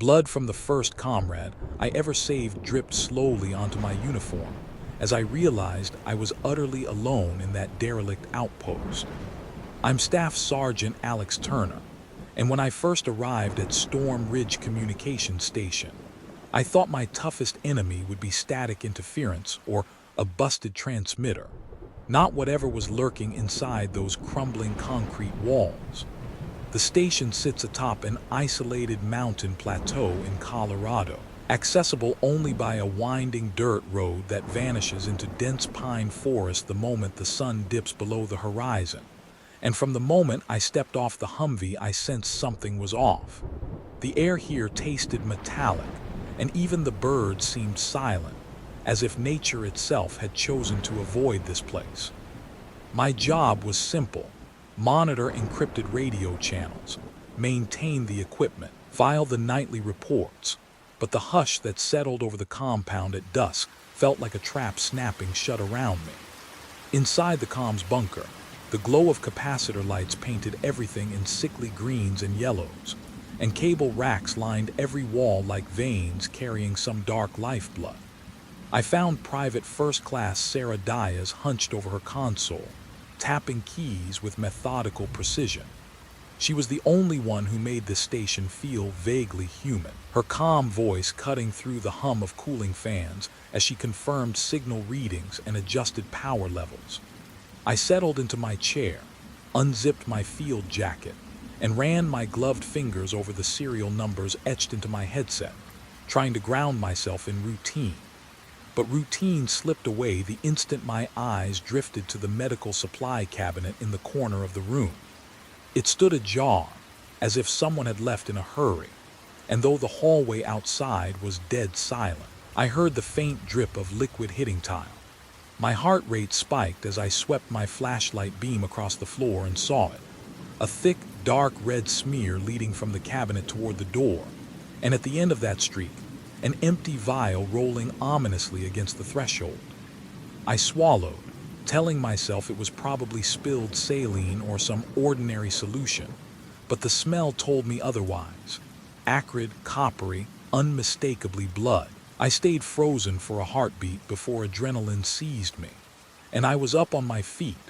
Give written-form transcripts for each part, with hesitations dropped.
Blood from the first comrade I ever saved dripped slowly onto my uniform as I realized I was utterly alone in that derelict outpost. I'm Staff Sergeant Alex Turner, and when I first arrived at Storm Ridge Communications Station, I thought my toughest enemy would be static interference or a busted transmitter, not whatever was lurking inside those crumbling concrete walls. The station sits atop an isolated mountain plateau in Colorado, accessible only by a winding dirt road that vanishes into dense pine forest the moment the sun dips below the horizon. And from the moment I stepped off the Humvee, I sensed something was off. The air here tasted metallic, and even the birds seemed silent, as if nature itself had chosen to avoid this place. My job was simple: monitor encrypted radio channels, maintain the equipment, file the nightly reports, but the hush that settled over the compound at dusk felt like a trap snapping shut around me. Inside the comms bunker, the glow of capacitor lights painted everything in sickly greens and yellows, and cable racks lined every wall like veins carrying some dark lifeblood. I found Private First Class Sarah Diaz hunched over her console, tapping keys with methodical precision. She was the only one who made this station feel vaguely human, her calm voice cutting through the hum of cooling fans as she confirmed signal readings and adjusted power levels. I settled into my chair, unzipped my field jacket, and ran my gloved fingers over the serial numbers etched into my headset, trying to ground myself in routine. But routine slipped away the instant my eyes drifted to the medical supply cabinet in the corner of the room. It stood ajar, as if someone had left in a hurry, and though the hallway outside was dead silent, I heard the faint drip of liquid hitting tile. My heart rate spiked as I swept my flashlight beam across the floor and saw it. A thick, dark red smear leading from the cabinet toward the door, and at the end of that streak, an empty vial rolling ominously against the threshold. I swallowed, telling myself it was probably spilled saline or some ordinary solution, but the smell told me otherwise. Acrid, coppery, unmistakably blood. I stayed frozen for a heartbeat before adrenaline seized me, and I was up on my feet,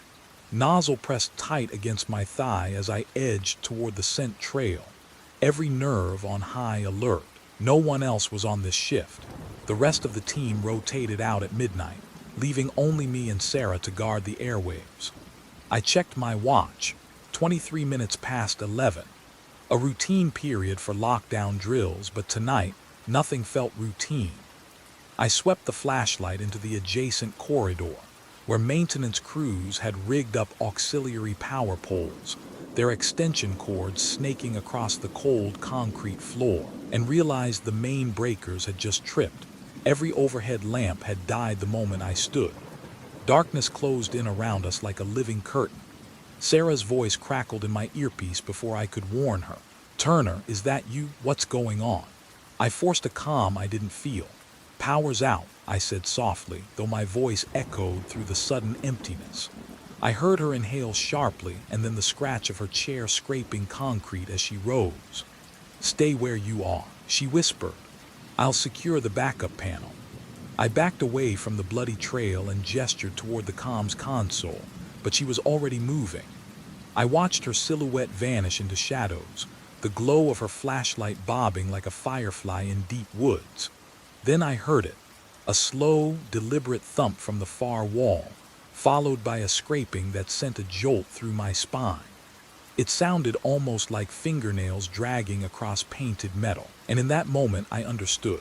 nozzle pressed tight against my thigh as I edged toward the scent trail, every nerve on high alert. No one else was on this shift. The rest of the team rotated out at midnight, leaving only me and Sarah to guard the airwaves. I checked my watch, 23 minutes past 11. A routine period for lockdown drills, but tonight, nothing felt routine. I swept the flashlight into the adjacent corridor, where maintenance crews had rigged up auxiliary power poles, their extension cords snaking across the cold concrete floor, and realized the main breakers had just tripped. Every overhead lamp had died the moment I stood. Darkness closed in around us like a living curtain. Sarah's voice crackled in my earpiece before I could warn her. "Turner, is that you? What's going on?" I forced a calm I didn't feel. "Power's out," I said softly, though my voice echoed through the sudden emptiness. I heard her inhale sharply and then the scratch of her chair scraping concrete as she rose. "Stay where you are," she whispered. "I'll secure the backup panel." I backed away from the bloody trail and gestured toward the comms console, but she was already moving. I watched her silhouette vanish into shadows, the glow of her flashlight bobbing like a firefly in deep woods. Then I heard it, a slow, deliberate thump from the far wall, followed by a scraping that sent a jolt through my spine. It sounded almost like fingernails dragging across painted metal, and in that moment I understood.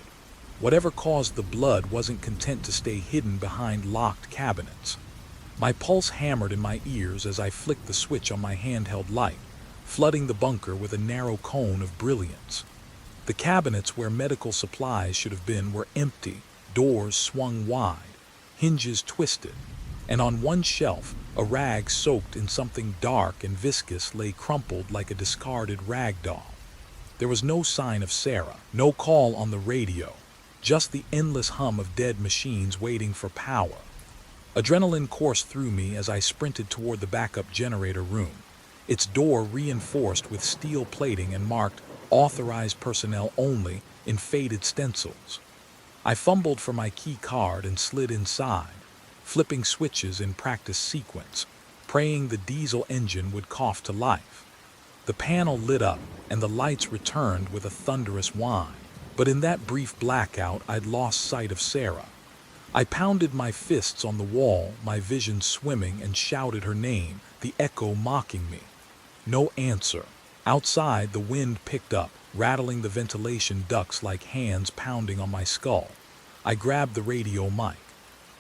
Whatever caused the blood wasn't content to stay hidden behind locked cabinets. My pulse hammered in my ears as I flicked the switch on my handheld light, flooding the bunker with a narrow cone of brilliance. The cabinets where medical supplies should have been were empty, doors swung wide, hinges twisted, and on one shelf, a rag soaked in something dark and viscous lay crumpled like a discarded rag doll. There was no sign of Sarah, no call on the radio, just the endless hum of dead machines waiting for power. Adrenaline coursed through me as I sprinted toward the backup generator room, its door reinforced with steel plating and marked authorized personnel only in faded stencils. I fumbled for my key card and slid inside, flipping switches in practice sequence, praying the diesel engine would cough to life. The panel lit up and the lights returned with a thunderous whine. But in that brief blackout, I'd lost sight of Sarah. I pounded my fists on the wall, my vision swimming, and shouted her name, the echo mocking me. No answer. Outside, the wind picked up, rattling the ventilation ducts like hands pounding on my skull. I grabbed the radio mic.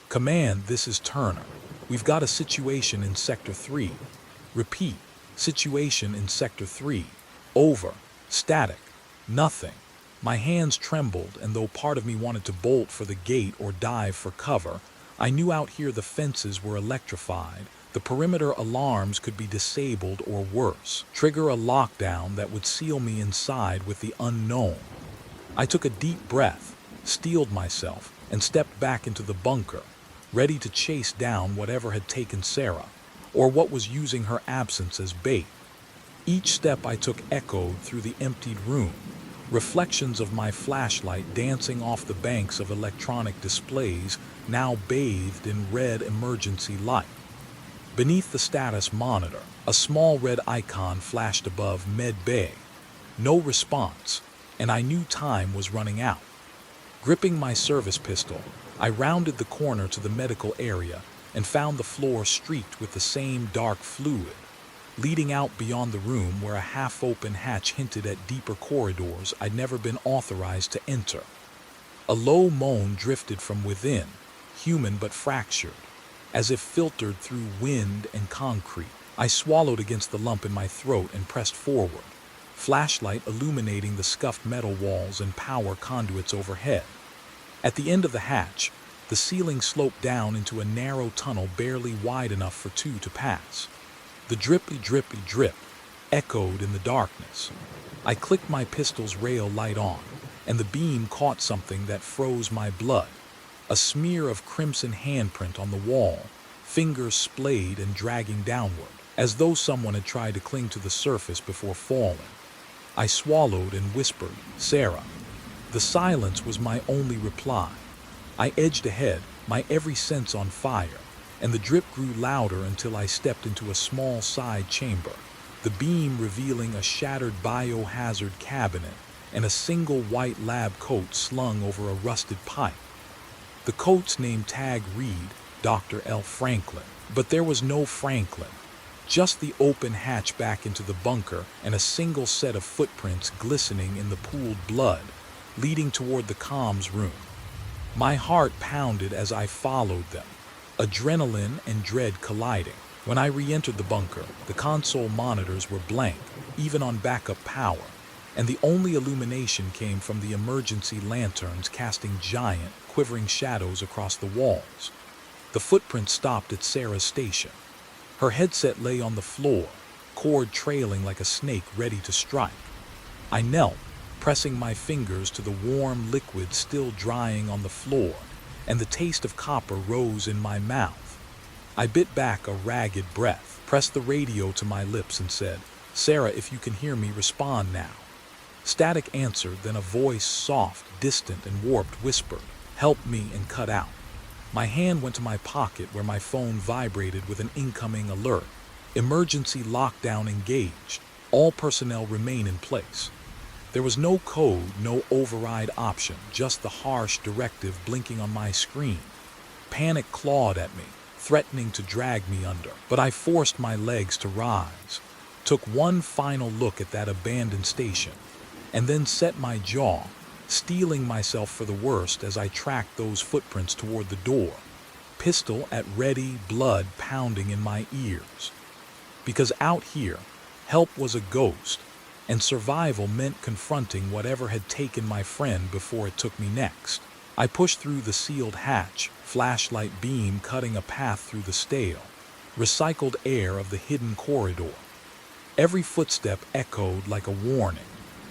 "Command, this is Turner. We've got a situation in Sector 3. Repeat, situation in Sector 3. Over. Static. Nothing." My hands trembled, and though part of me wanted to bolt for the gate or dive for cover, I knew out here the fences were electrified, the perimeter alarms could be disabled or worse, trigger a lockdown that would seal me inside with the unknown. I took a deep breath, steeled myself, and stepped back into the bunker, ready to chase down whatever had taken Sarah, or what was using her absence as bait. Each step I took echoed through the emptied room, reflections of my flashlight dancing off the banks of electronic displays now bathed in red emergency light. Beneath the status monitor, a small red icon flashed above Med Bay. No response, and I knew time was running out. Gripping my service pistol, I rounded the corner to the medical area and found the floor streaked with the same dark fluid, leading out beyond the room where a half-open hatch hinted at deeper corridors I'd never been authorized to enter. A low moan drifted from within, human but fractured, as if filtered through wind and concrete. I swallowed against the lump in my throat and pressed forward, flashlight illuminating the scuffed metal walls and power conduits overhead. At the end of the hatch, the ceiling sloped down into a narrow tunnel barely wide enough for two to pass. The drippy drip echoed in the darkness. I clicked my pistol's rail light on, and the beam caught something that froze my blood. A smear of crimson handprint on the wall, fingers splayed and dragging downward, as though someone had tried to cling to the surface before falling. I swallowed and whispered, "Sarah." The silence was my only reply. I edged ahead, my every sense on fire, and the drip grew louder until I stepped into a small side chamber, the beam revealing a shattered biohazard cabinet and a single white lab coat slung over a rusted pipe. The coat's name tag read Dr. L. Franklin, but there was no Franklin, just the open hatch back into the bunker and a single set of footprints glistening in the pooled blood, leading toward the comms room. My heart pounded as I followed them, adrenaline and dread colliding. When I re-entered the bunker, the console monitors were blank, even on backup power, and the only illumination came from the emergency lanterns casting giant, quivering shadows across the walls. The footprint stopped at Sarah's station. Her headset lay on the floor, cord trailing like a snake ready to strike. I knelt, pressing my fingers to the warm liquid still drying on the floor, and the taste of copper rose in my mouth. I bit back a ragged breath, pressed the radio to my lips and said, "Sarah, if you can hear me, respond now." Static answered, then a voice, soft, distant, and warped, whispered, "Help me," and cut out. My hand went to my pocket where my phone vibrated with an incoming alert. Emergency lockdown engaged. All personnel remain in place. There was no code, no override option, just the harsh directive blinking on my screen. Panic clawed at me, threatening to drag me under, but I forced my legs to rise, took one final look at that abandoned station, and then set my jaw, steeling myself for the worst as I tracked those footprints toward the door, pistol at ready, blood pounding in my ears. Because out here, help was a ghost, and survival meant confronting whatever had taken my friend before it took me next. I pushed through the sealed hatch, flashlight beam cutting a path through the stale, recycled air of the hidden corridor. Every footstep echoed like a warning,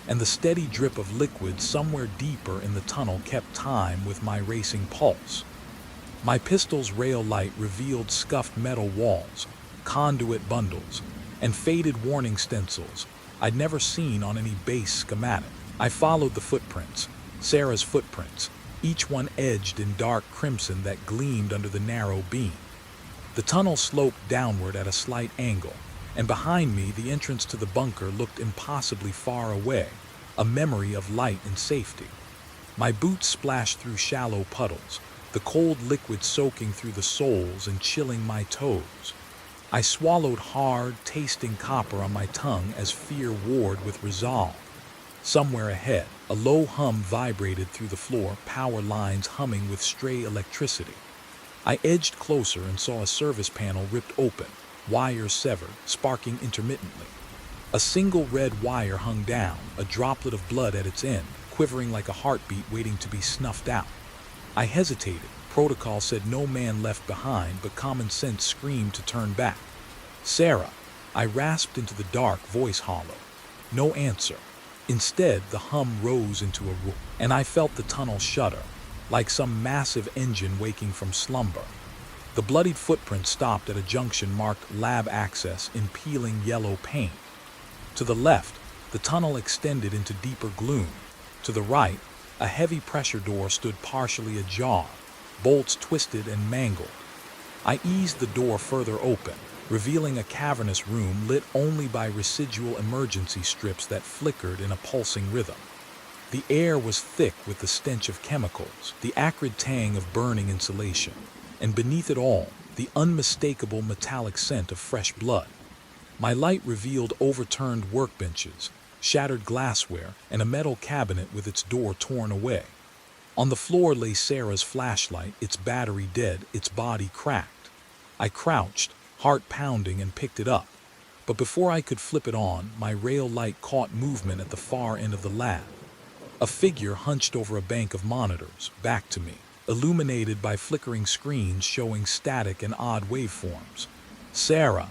and the steady drip of liquid somewhere deeper in the tunnel kept time with my racing pulse. My pistol's rail light revealed scuffed metal walls, conduit bundles, and faded warning stencils, I'd never seen on any base schematic. I followed the footprints, Sarah's footprints, each one edged in dark crimson that gleamed under the narrow beam. The tunnel sloped downward at a slight angle, and behind me the entrance to the bunker looked impossibly far away, a memory of light and safety. My boots splashed through shallow puddles, the cold liquid soaking through the soles and chilling my toes. I swallowed hard, tasting copper on my tongue as fear warred with resolve. Somewhere ahead, a low hum vibrated through the floor, power lines humming with stray electricity. I edged closer and saw a service panel ripped open, wires severed, sparking intermittently. A single red wire hung down, a droplet of blood at its end, quivering like a heartbeat waiting to be snuffed out. I hesitated. Protocol said no man left behind, but common sense screamed to turn back. Sarah, I rasped into the dark, voice hollow. No answer. Instead, the hum rose into a roar, and I felt the tunnel shudder, like some massive engine waking from slumber. The bloodied footprint stopped at a junction marked Lab Access in peeling yellow paint. To the left, the tunnel extended into deeper gloom. To the right, a heavy pressure door stood partially ajar, bolts twisted and mangled. I eased the door further open, revealing a cavernous room lit only by residual emergency strips that flickered in a pulsing rhythm. The air was thick with the stench of chemicals, the acrid tang of burning insulation, and beneath it all, the unmistakable metallic scent of fresh blood. My light revealed overturned workbenches, shattered glassware, and a metal cabinet with its door torn away. On the floor lay Sarah's flashlight, its battery dead, its body cracked. I crouched, heart pounding, and picked it up. But before I could flip it on, my rail light caught movement at the far end of the lab. A figure hunched over a bank of monitors, back to me, illuminated by flickering screens showing static and odd waveforms. Sarah,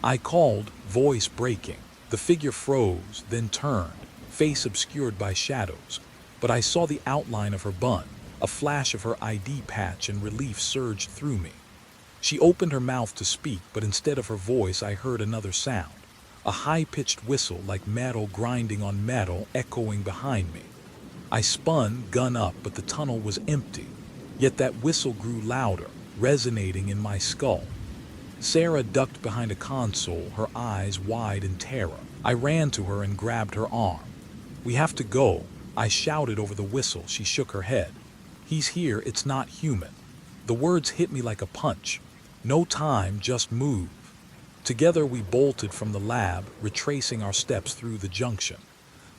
I called, voice breaking. The figure froze, then turned, face obscured by shadows. But I saw the outline of her bun, a flash of her ID patch, and relief surged through me. She opened her mouth to speak, but instead of her voice I heard another sound, a high-pitched whistle like metal grinding on metal echoing behind me. I spun, gun up, but the tunnel was empty. Yet that whistle grew louder, resonating in my skull. Sarah ducked behind a console, her eyes wide in terror. I ran to her and grabbed her arm. "We have to go," I shouted over the whistle. She shook her head. "He's here, it's not human." The words hit me like a punch. No time, just move. Together we bolted from the lab, retracing our steps through the junction.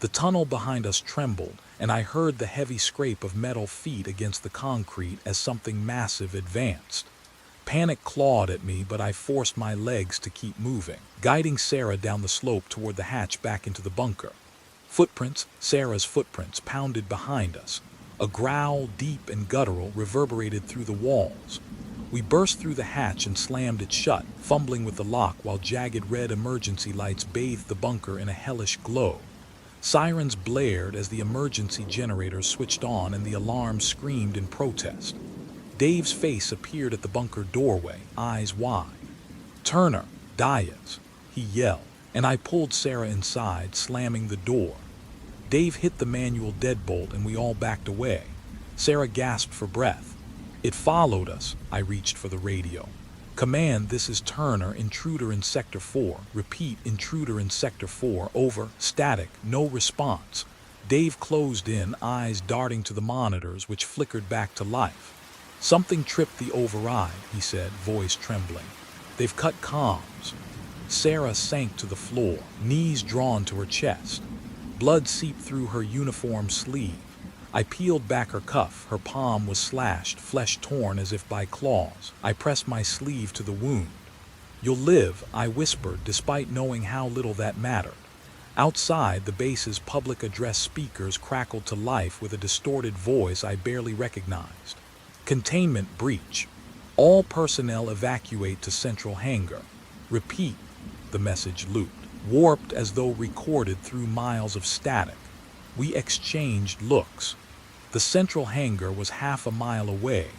The tunnel behind us trembled, and I heard the heavy scrape of metal feet against the concrete as something massive advanced. Panic clawed at me, but I forced my legs to keep moving, guiding Sarah down the slope toward the hatch back into the bunker. Footprints, Sarah's footprints, pounded behind us. A growl, deep and guttural, reverberated through the walls. We burst through the hatch and slammed it shut, fumbling with the lock while jagged red emergency lights bathed the bunker in a hellish glow. Sirens blared as the emergency generators switched on and the alarm screamed in protest. Dave's face appeared at the bunker doorway, eyes wide. "Turner, Diaz," he yelled, and I pulled Sarah inside, slamming the door. Dave hit the manual deadbolt and we all backed away. Sarah gasped for breath. It followed us. I reached for the radio. "Command, this is Turner, intruder in Sector 4. Repeat, intruder in Sector 4. Over. Static. No response." Dave closed in, eyes darting to the monitors, which flickered back to life. "Something tripped the override," he said, voice trembling. "They've cut comms." Sarah sank to the floor, knees drawn to her chest. Blood seeped through her uniform sleeve. I peeled back her cuff. Her palm was slashed, flesh torn as if by claws. I pressed my sleeve to the wound. "You'll live," I whispered, despite knowing how little that mattered. Outside, the base's public address speakers crackled to life with a distorted voice I barely recognized. "Containment breach. All personnel evacuate to central hangar. Repeat," the message looped, warped as though recorded through miles of static. We exchanged looks. The central hangar was half a mile away,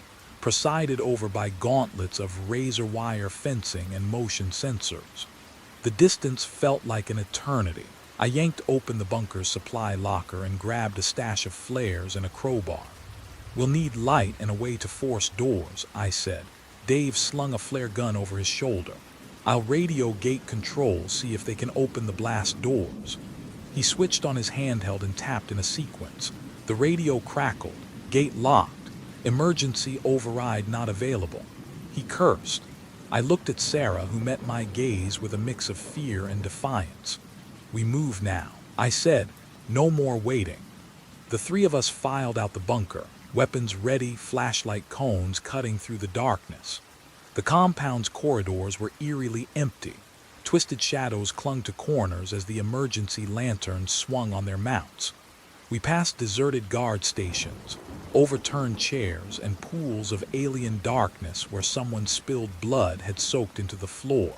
presided over by gauntlets of razor wire fencing and motion sensors. The distance felt like an eternity. I yanked open the bunker's supply locker and grabbed a stash of flares and a crowbar. "We'll need light and a way to force doors," I said. Dave slung a flare gun over his shoulder. "I'll radio gate control, see if they can open the blast doors." He switched on his handheld and tapped in a sequence. The radio crackled. "Gate locked. Emergency override not available." He cursed. I looked at Sarah, who met my gaze with a mix of fear and defiance. "We move now," I said. "No more waiting." The three of us filed out the bunker, weapons ready, flashlight cones cutting through the darkness. The compound's corridors were eerily empty. Twisted shadows clung to corners as the emergency lanterns swung on their mounts. We passed deserted guard stations, overturned chairs, and pools of alien darkness where someone's spilled blood had soaked into the floor.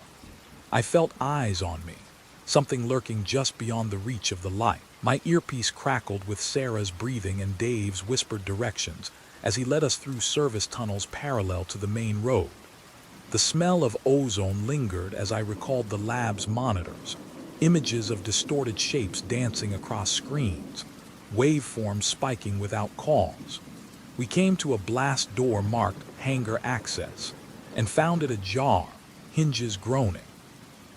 I felt eyes on me, something lurking just beyond the reach of the light. My earpiece crackled with Sarah's breathing and Dave's whispered directions as he led us through service tunnels parallel to the main road. The smell of ozone lingered as I recalled the lab's monitors, images of distorted shapes dancing across screens, waveforms spiking without cause. We came to a blast door marked Hangar Access and found it ajar, hinges groaning.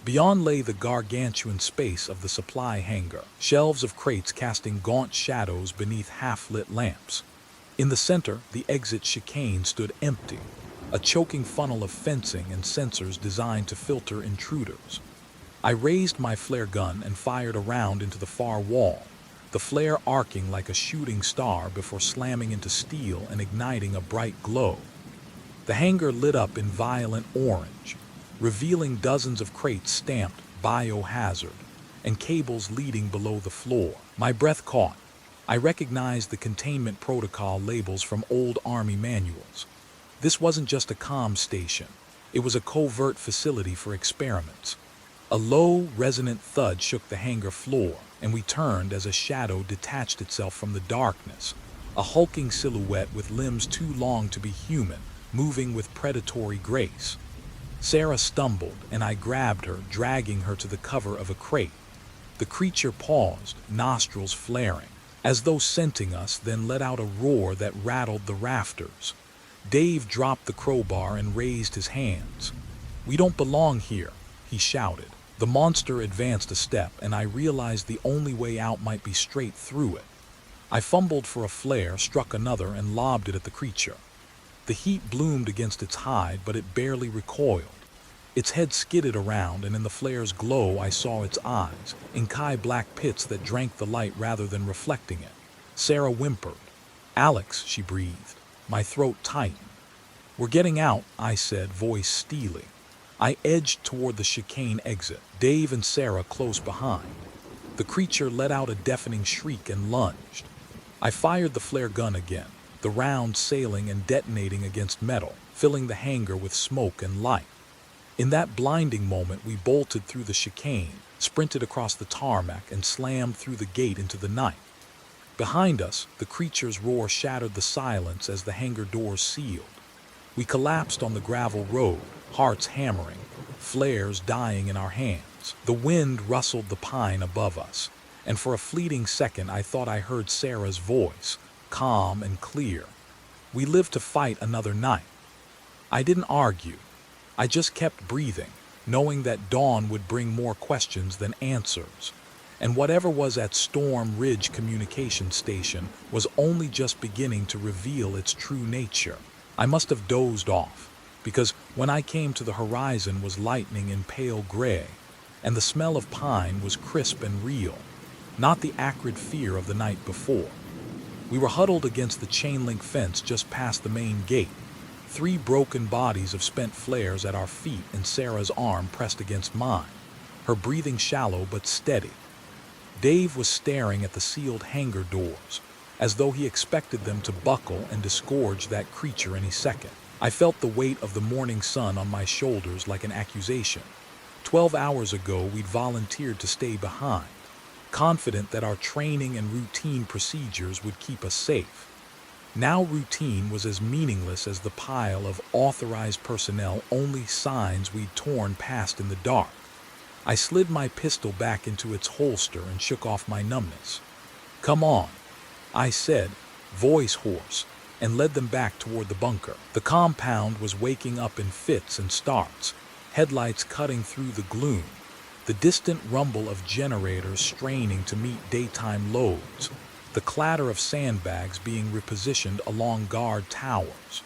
Beyond lay the gargantuan space of the supply hangar, shelves of crates casting gaunt shadows beneath half-lit lamps. In the center, the exit chicane stood empty, a choking funnel of fencing and sensors designed to filter intruders. I raised my flare gun and fired a round into the far wall, the flare arcing like a shooting star before slamming into steel and igniting a bright glow. The hangar lit up in violent orange, revealing dozens of crates stamped biohazard and cables leading below the floor. My breath caught. I recognized the containment protocol labels from old Army manuals. This wasn't just a comm station. It was a covert facility for experiments. A low, resonant thud shook the hangar floor, and we turned as a shadow detached itself from the darkness, a hulking silhouette with limbs too long to be human, moving with predatory grace. Sarah stumbled, and I grabbed her, dragging her to the cover of a crate. The creature paused, nostrils flaring, as though scenting us, then let out a roar that rattled the rafters. Dave dropped the crowbar and raised his hands. "We don't belong here," he shouted. The monster advanced a step, and I realized the only way out might be straight through it. I fumbled for a flare, struck another, and lobbed it at the creature. The heat bloomed against its hide, but it barely recoiled. Its head skidded around, and in the flare's glow I saw its eyes, inky black pits that drank the light rather than reflecting it. Sarah whimpered. "Alex," she breathed. My throat tightened. "We're getting out," I said, voice steely. I edged toward the chicane exit, Dave and Sarah close behind. The creature let out a deafening shriek and lunged. I fired the flare gun again, the round sailing and detonating against metal, filling the hangar with smoke and light. In that blinding moment, we bolted through the chicane, sprinted across the tarmac, and slammed through the gate into the night. Behind us, the creature's roar shattered the silence as the hangar doors sealed. We collapsed on the gravel road, hearts hammering, flares dying in our hands. The wind rustled the pine above us, and for a fleeting second I thought I heard Sarah's voice, calm and clear. We lived to fight another night. I didn't argue. I just kept breathing, knowing that dawn would bring more questions than answers. And whatever was at Storm Ridge Communication Station was only just beginning to reveal its true nature. I must have dozed off, because when I came to the horizon was lightning in pale gray, and the smell of pine was crisp and real, not the acrid fear of the night before. We were huddled against the chain-link fence just past the main gate, 3 broken bodies of spent flares at our feet and Sarah's arm pressed against mine, her breathing shallow but steady. Dave was staring at the sealed hangar doors, as though he expected them to buckle and disgorge that creature any second. I felt the weight of the morning sun on my shoulders like an accusation. 12 hours ago, we'd volunteered to stay behind, confident that our training and routine procedures would keep us safe. Now routine was as meaningless as the pile of authorized personnel, only signs we'd torn past in the dark. I slid my pistol back into its holster and shook off my numbness. "Come on," I said, voice hoarse, and led them back toward the bunker. The compound was waking up in fits and starts, headlights cutting through the gloom, the distant rumble of generators straining to meet daytime loads, the clatter of sandbags being repositioned along guard towers.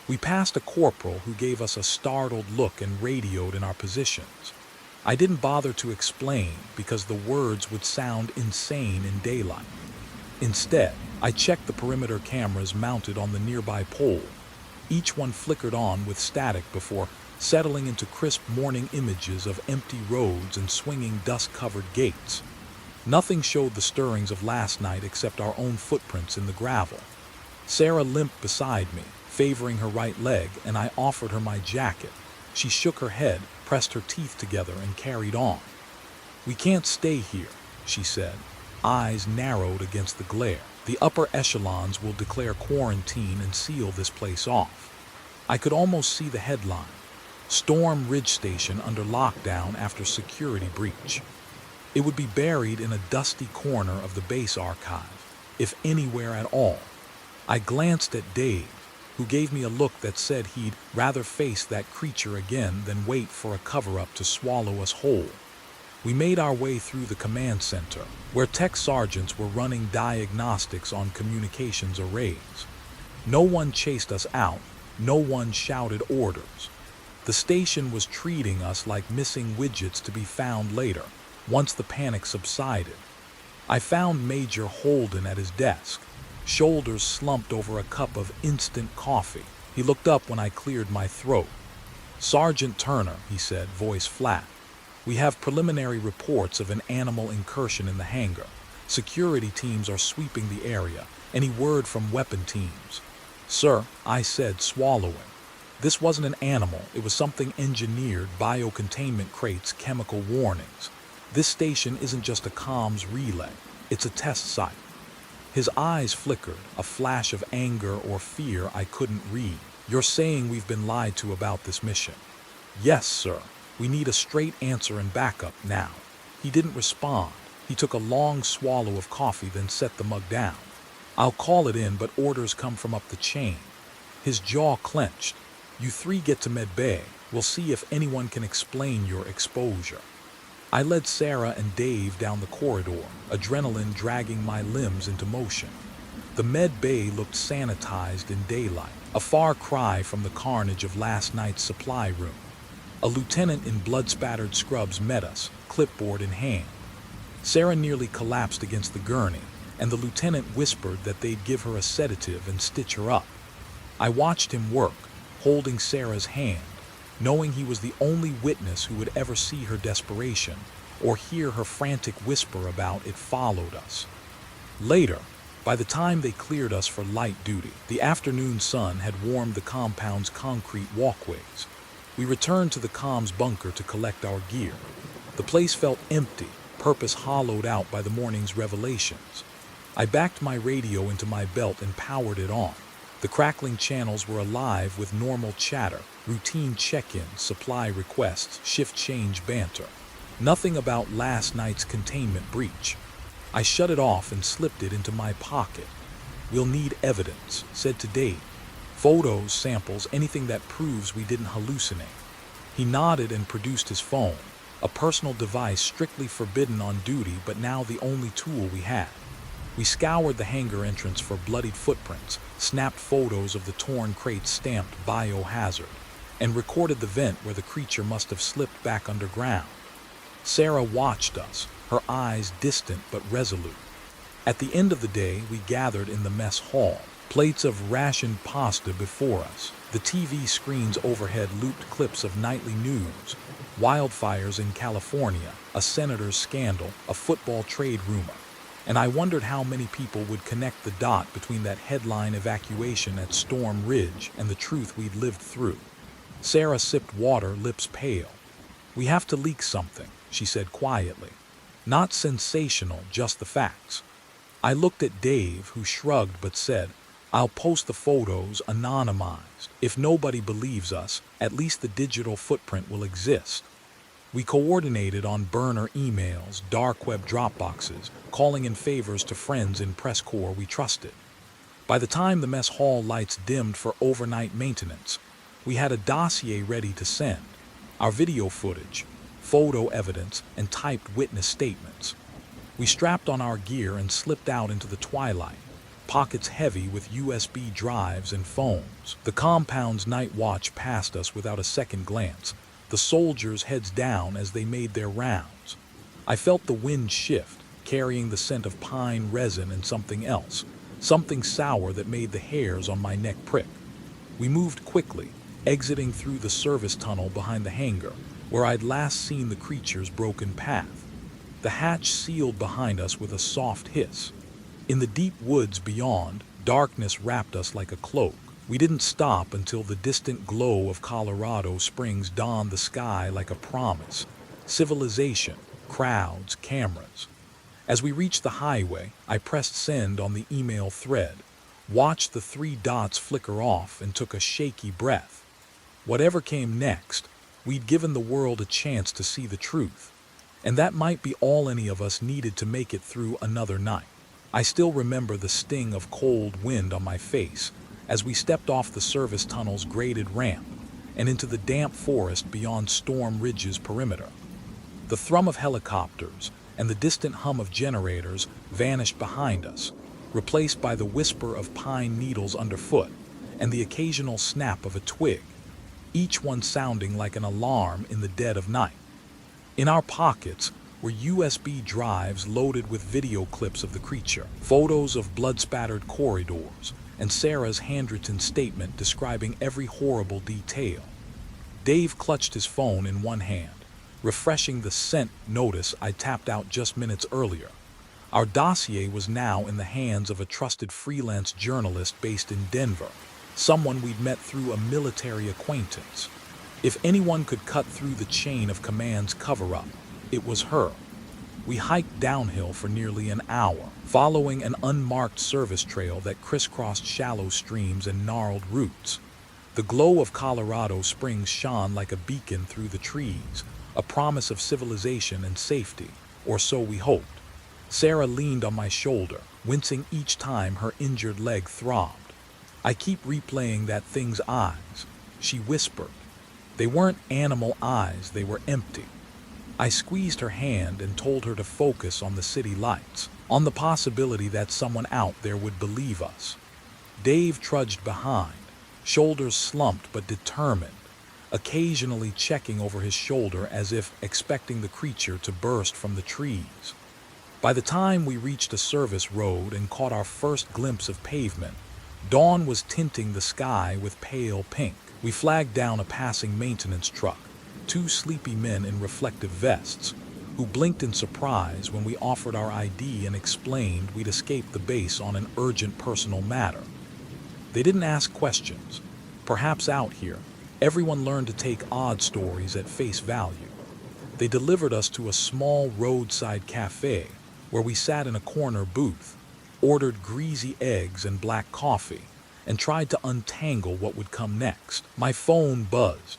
We passed a corporal who gave us a startled look and radioed in our positions. I didn't bother to explain because the words would sound insane in daylight. Instead, I checked the perimeter cameras mounted on the nearby pole. Each one flickered on with static before settling into crisp morning images of empty roads and swinging dust-covered gates. Nothing showed the stirrings of last night except our own footprints in the gravel. Sarah limped beside me, favoring her right leg, and I offered her my jacket. She shook her head, pressed her teeth together, and carried on. "We can't stay here," she said, eyes narrowed against the glare. "The upper echelons will declare quarantine and seal this place off." I could almost see the headline: "Storm Ridge Station under lockdown after security breach." It would be buried in a dusty corner of the base archive, if anywhere at all. I glanced at Dave, who gave me a look that said he'd rather face that creature again than wait for a cover-up to swallow us whole. We made our way through the command center, where tech sergeants were running diagnostics on communications arrays. No one chased us out, no one shouted orders. The station was treating us like missing widgets to be found later, once the panic subsided. I found Major Holden at his desk, shoulders slumped over a cup of instant coffee. He looked up when I cleared my throat. "Sergeant Turner," he said, voice flat. "We have preliminary reports of an animal incursion in the hangar. Security teams are sweeping the area. Any word from weapon teams?" "Sir," I said, swallowing. "This wasn't an animal. It was something engineered, biocontainment crates, chemical warnings. This station isn't just a comms relay. It's a test site." His eyes flickered, a flash of anger or fear I couldn't read. "You're saying we've been lied to about this mission?" "Yes, sir. We need a straight answer and backup now." He didn't respond. He took a long swallow of coffee, then set the mug down. "I'll call it in, but orders come from up the chain." His jaw clenched. "You three get to Med Bay. We'll see if anyone can explain your exposure." I led Sarah and Dave down the corridor, adrenaline dragging my limbs into motion. The Med Bay looked sanitized in daylight, a far cry from the carnage of last night's supply room. A lieutenant in blood-spattered scrubs met us, clipboard in hand. Sarah nearly collapsed against the gurney, and the lieutenant whispered that they'd give her a sedative and stitch her up. I watched him work, holding Sarah's hand, knowing he was the only witness who would ever see her desperation or hear her frantic whisper about it followed us. Later, by the time they cleared us for light duty, the afternoon sun had warmed the compound's concrete walkways. We returned to the comms bunker to collect our gear. The place felt empty, purpose hollowed out by the morning's revelations. I backed my radio into my belt and powered it on. The crackling channels were alive with normal chatter, routine check-ins, supply requests, shift change banter. Nothing about last night's containment breach. I shut it off and slipped it into my pocket. "We'll need evidence," said to Dave. "Photos, samples, anything that proves we didn't hallucinate." He nodded and produced his phone, a personal device strictly forbidden on duty but now the only tool we had. We scoured the hangar entrance for bloodied footprints, snapped photos of the torn crates stamped biohazard, and recorded the vent where the creature must have slipped back underground. Sarah watched us, her eyes distant but resolute. At the end of the day, we gathered in the mess hall, plates of rationed pasta before us. The TV screens overhead looped clips of nightly news, wildfires in California, a senator's scandal, a football trade rumor. And I wondered how many people would connect the dot between that headline evacuation at Storm Ridge and the truth we'd lived through. Sarah sipped water, lips pale. "We have to leak something," she said quietly. "Not sensational, just the facts." I looked at Dave, who shrugged but said, "I'll post the photos anonymized. If nobody believes us, at least the digital footprint will exist." We coordinated on burner emails, dark web Dropboxes, calling in favors to friends in press corps we trusted. By the time the mess hall lights dimmed for overnight maintenance, we had a dossier ready to send. Our video footage, photo evidence, and typed witness statements. We strapped on our gear and slipped out into the twilight, pockets heavy with USB drives and phones. The compound's night watch passed us without a second glance, the soldiers heads down as they made their rounds. I felt the wind shift, carrying the scent of pine resin and something else, something sour that made the hairs on my neck prick. We moved quickly, exiting through the service tunnel behind the hangar, where I'd last seen the creature's broken path. The hatch sealed behind us with a soft hiss. In the deep woods beyond, darkness wrapped us like a cloak. We didn't stop until the distant glow of Colorado Springs donned the sky like a promise. Civilization, crowds, cameras. As we reached the highway, I pressed send on the email thread, watched the 3 dots flicker off, and took a shaky breath. Whatever came next, we'd given the world a chance to see the truth. And that might be all any of us needed to make it through another night. I still remember the sting of cold wind on my face as we stepped off the service tunnel's graded ramp and into the damp forest beyond Storm Ridge's perimeter. The thrum of helicopters and the distant hum of generators vanished behind us, replaced by the whisper of pine needles underfoot and the occasional snap of a twig, each one sounding like an alarm in the dead of night. In our pockets were USB drives loaded with video clips of the creature, photos of blood-spattered corridors, and Sarah's handwritten statement describing every horrible detail. Dave clutched his phone in one hand, refreshing the sent notice I tapped out just minutes earlier. Our dossier was now in the hands of a trusted freelance journalist based in Denver, someone we'd met through a military acquaintance. If anyone could cut through the chain of command's cover-up, it was her. We hiked downhill for nearly an hour, following an unmarked service trail that crisscrossed shallow streams and gnarled roots. The glow of Colorado Springs shone like a beacon through the trees, a promise of civilization and safety, or so we hoped. Sarah leaned on my shoulder, wincing each time her injured leg throbbed. "I keep replaying that thing's eyes," she whispered. They weren't animal eyes, they were empty. I squeezed her hand and told her to focus on the city lights, on the possibility that someone out there would believe us. Dave trudged behind, shoulders slumped but determined, occasionally checking over his shoulder as if expecting the creature to burst from the trees. By the time we reached a service road and caught our first glimpse of pavement, dawn was tinting the sky with pale pink. We flagged down a passing maintenance truck, 2 sleepy men in reflective vests, who blinked in surprise when we offered our ID and explained we'd escaped the base on an urgent personal matter. They didn't ask questions. Perhaps out here, everyone learned to take odd stories at face value. They delivered us to a small roadside cafe where we sat in a corner booth, ordered greasy eggs and black coffee, and tried to untangle what would come next. My phone buzzed.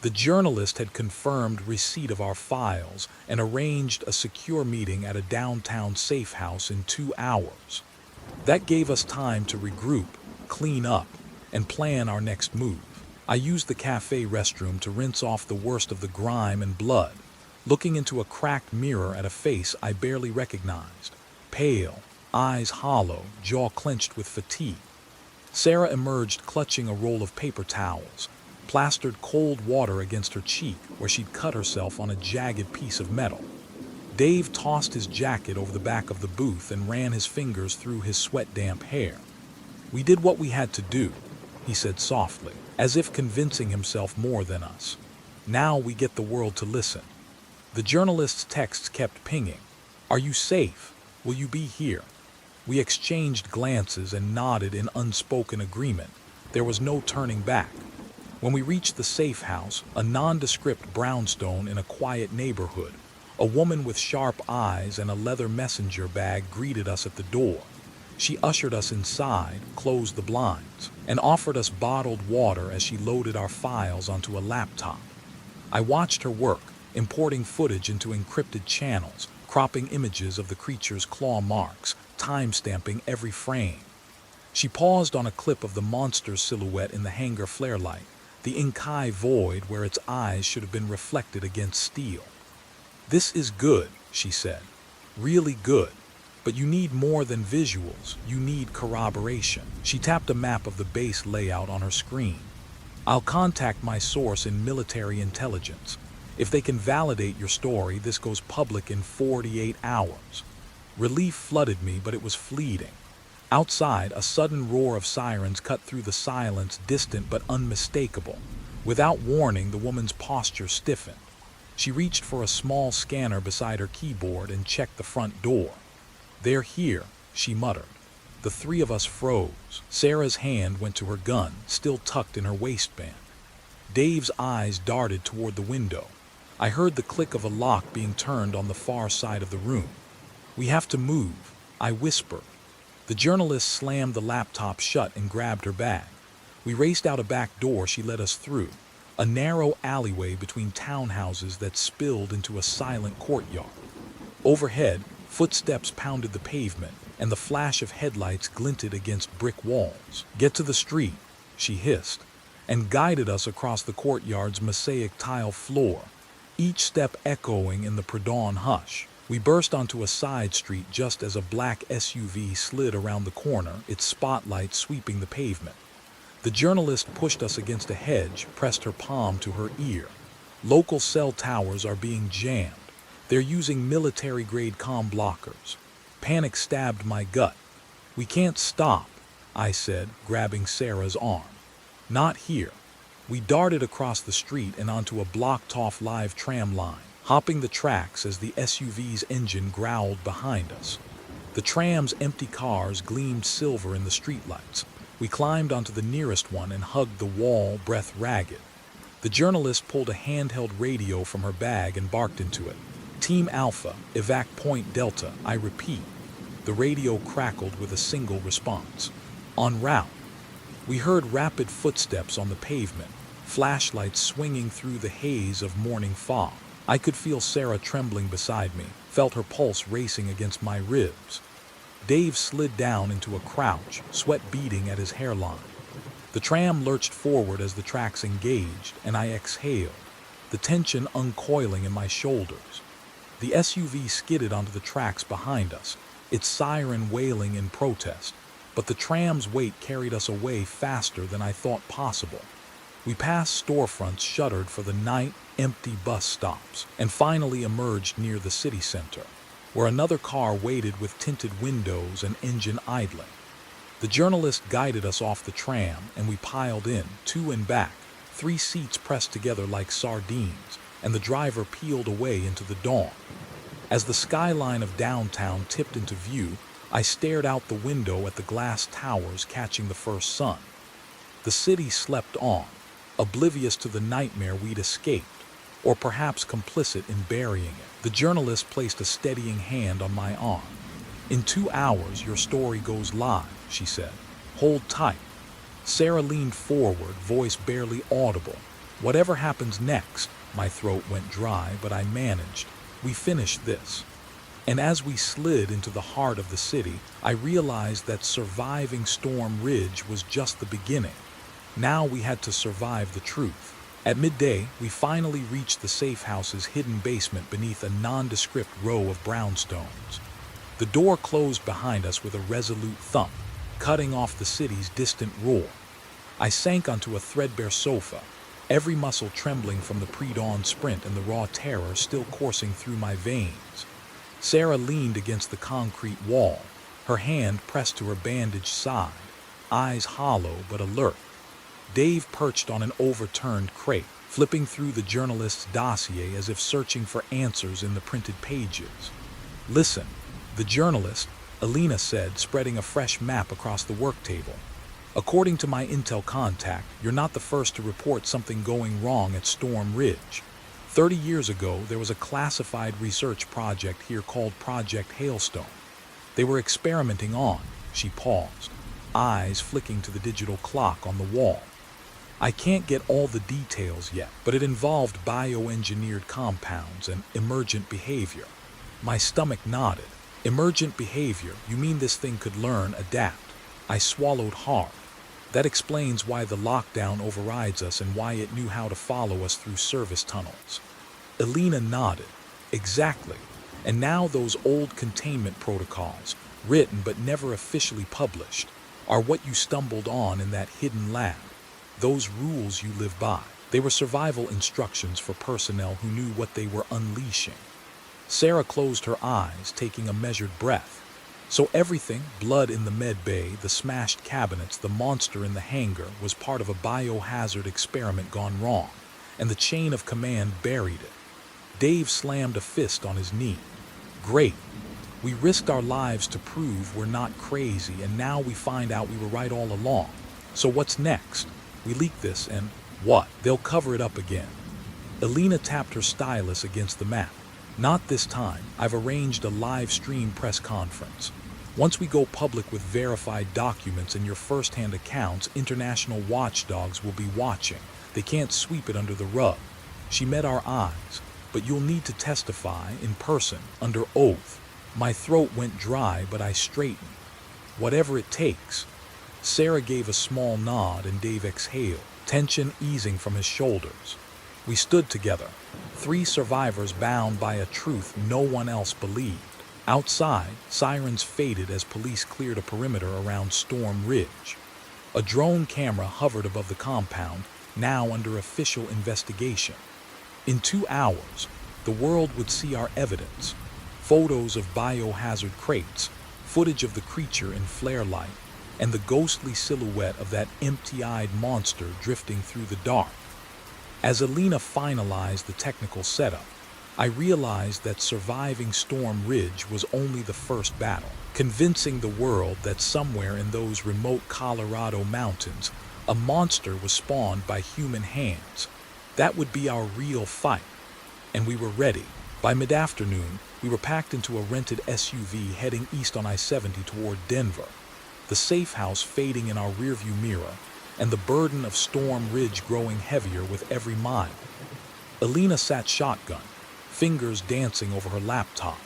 The journalist had confirmed receipt of our files and arranged a secure meeting at a downtown safe house in 2 hours. That gave us time to regroup, clean up, and plan our next move. I used the cafe restroom to rinse off the worst of the grime and blood, looking into a cracked mirror at a face I barely recognized, pale, eyes hollow, jaw clenched with fatigue. Sarah emerged clutching a roll of paper towels, plastered cold water against her cheek where she'd cut herself on a jagged piece of metal. Dave tossed his jacket over the back of the booth and ran his fingers through his sweat-damp hair. "We did what we had to do," he said softly, as if convincing himself more than us. "Now we get the world to listen." The journalist's texts kept pinging. "Are you safe? Will you be here?" We exchanged glances and nodded in unspoken agreement. There was no turning back. When we reached the safe house, a nondescript brownstone in a quiet neighborhood, a woman with sharp eyes and a leather messenger bag greeted us at the door. She ushered us inside, closed the blinds, and offered us bottled water as she loaded our files onto a laptop. I watched her work, importing footage into encrypted channels, cropping images of the creature's claw marks, time-stamping every frame. She paused on a clip of the monster's silhouette in the hangar flare light, the ink-eye void where its eyes should have been reflected against steel. "This is good," she said. "Really good. But you need more than visuals, you need corroboration." She tapped a map of the base layout on her screen. "I'll contact my source in military intelligence. If they can validate your story, this goes public in 48 hours. Relief flooded me, but it was fleeting. Outside, a sudden roar of sirens cut through the silence, distant but unmistakable. Without warning, the woman's posture stiffened. She reached for a small scanner beside her keyboard and checked the front door. "They're here," she muttered. The three of us froze. Sarah's hand went to her gun, still tucked in her waistband. Dave's eyes darted toward the window. I heard the click of a lock being turned on the far side of the room. "We have to move," I whispered. The journalist slammed the laptop shut and grabbed her bag. We raced out a back door she led us through, a narrow alleyway between townhouses that spilled into a silent courtyard. Overhead, footsteps pounded the pavement, and the flash of headlights glinted against brick walls. "Get to the street," she hissed, and guided us across the courtyard's mosaic tile floor, each step echoing in the pre-dawn hush. We burst onto a side street just as a black SUV slid around the corner, its spotlight sweeping the pavement. The journalist pushed us against a hedge, pressed her palm to her ear. "Local cell towers are being jammed. They're using military-grade comm blockers." Panic stabbed my gut. "We can't stop," I said, grabbing Sarah's arm. "Not here." We darted across the street and onto a blocked-off live tram line, hopping the tracks as the SUV's engine growled behind us. The tram's empty cars gleamed silver in the streetlights. We climbed onto the nearest one and hugged the wall, breath ragged. The journalist pulled a handheld radio from her bag and barked into it. "Team Alpha, evac point Delta, I repeat." The radio crackled with a single response. "En route." We heard rapid footsteps on the pavement, flashlights swinging through the haze of morning fog. I could feel Sarah trembling beside me, felt her pulse racing against my ribs. Dave slid down into a crouch, sweat beading at his hairline. The tram lurched forward as the tracks engaged, and I exhaled, the tension uncoiling in my shoulders. The SUV skidded onto the tracks behind us, its siren wailing in protest, but the tram's weight carried us away faster than I thought possible. We passed storefronts shuttered for the night, empty bus stops, and finally emerged near the city center, where another car waited with tinted windows and engine idling. The journalist guided us off the tram, and we piled in, two in back, 3 seats pressed together like sardines, and the driver peeled away into the dawn. As the skyline of downtown tipped into view, I stared out the window at the glass towers catching the first sun. The city slept on, oblivious to the nightmare we'd escaped, or perhaps complicit in burying it. The journalist placed a steadying hand on my arm. "In 2 hours, your story goes live," she said. "Hold tight." Sarah leaned forward, voice barely audible. "Whatever happens next," my throat went dry, but I managed. "We finished this." And as we slid into the heart of the city, I realized that surviving Storm Ridge was just the beginning. Now we had to survive the truth. At midday, we finally reached the safe house's hidden basement beneath a nondescript row of brownstones. The door closed behind us with a resolute thump, cutting off the city's distant roar. I sank onto a threadbare sofa, every muscle trembling from the pre-dawn sprint and the raw terror still coursing through my veins. Sarah leaned against the concrete wall, her hand pressed to her bandaged side, eyes hollow but alert. Dave perched on an overturned crate, flipping through the journalist's dossier as if searching for answers in the printed pages. "Listen," the journalist, Alina said, spreading a fresh map across the work table. "According to my intel contact, you're not the first to report something going wrong at Storm Ridge. 30 years ago, there was a classified research project here called Project Hailstone. They were experimenting on," she paused, eyes flicking to the digital clock on the wall. I can't get all the details yet, but it involved bioengineered compounds and emergent behavior. My stomach nodded. Emergent behavior, you mean this thing could learn, adapt? I swallowed hard. That explains why the lockdown overrides us and why it knew how to follow us through service tunnels. Elena nodded. Exactly. And now those old containment protocols, written but never officially published, are what you stumbled on in that hidden lab. Those rules you live by. They were survival instructions for personnel who knew what they were unleashing. Sarah closed her eyes, taking a measured breath. So everything, blood in the med bay, the smashed cabinets, the monster in the hangar, was part of a biohazard experiment gone wrong, and the chain of command buried it. Dave slammed a fist on his knee. Great. We risked our lives to prove we're not crazy, and now we find out we were right all along. So what's next? We leak this and what? They'll cover it up again. Elena tapped her stylus against the map. Not this time. I've arranged a live stream press conference. Once we go public with verified documents and your first-hand accounts, international watchdogs will be watching. They can't sweep it under the rug. She met our eyes, but you'll need to testify in person, under oath. My throat went dry, but I straightened. Whatever it takes. Sarah gave a small nod and Dave exhaled, tension easing from his shoulders. We stood together, 3 survivors bound by a truth no one else believed. Outside, sirens faded as police cleared a perimeter around Storm Ridge. A drone camera hovered above the compound, now under official investigation. In 2 hours, the world would see our evidence. Photos of biohazard crates, footage of the creature in flare light, and the ghostly silhouette of that empty-eyed monster drifting through the dark. As Elena finalized the technical setup, I realized that surviving Storm Ridge was only the first battle, convincing the world that somewhere in those remote Colorado mountains, a monster was spawned by human hands. That would be our real fight, and we were ready. By mid-afternoon, we were packed into a rented SUV heading east on I-70 toward Denver, the safe house fading in our rearview mirror, and the burden of Storm Ridge growing heavier with every mile. Elena sat shotgun, fingers dancing over her laptop,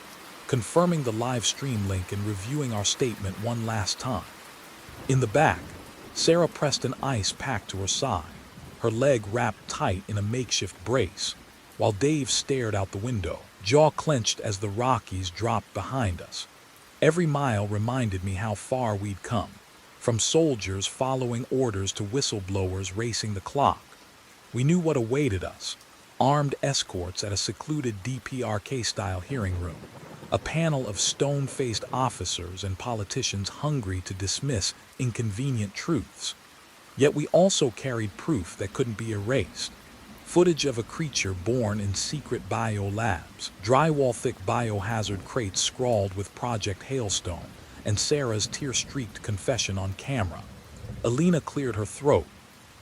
confirming the live stream link and reviewing our statement one last time. In the back, Sarah pressed an ice pack to her side, her leg wrapped tight in a makeshift brace, while Dave stared out the window, jaw clenched as the Rockies dropped behind us. Every mile reminded me how far we'd come, from soldiers following orders to whistleblowers racing the clock. We knew what awaited us: armed escorts at a secluded DPRK-style hearing room, a panel of stone-faced officers and politicians hungry to dismiss inconvenient truths. Yet we also carried proof that couldn't be erased. Footage of a creature born in secret biolabs, drywall-thick biohazard crates scrawled with Project Hailstone, and Sarah's tear-streaked confession on camera. Elena cleared her throat.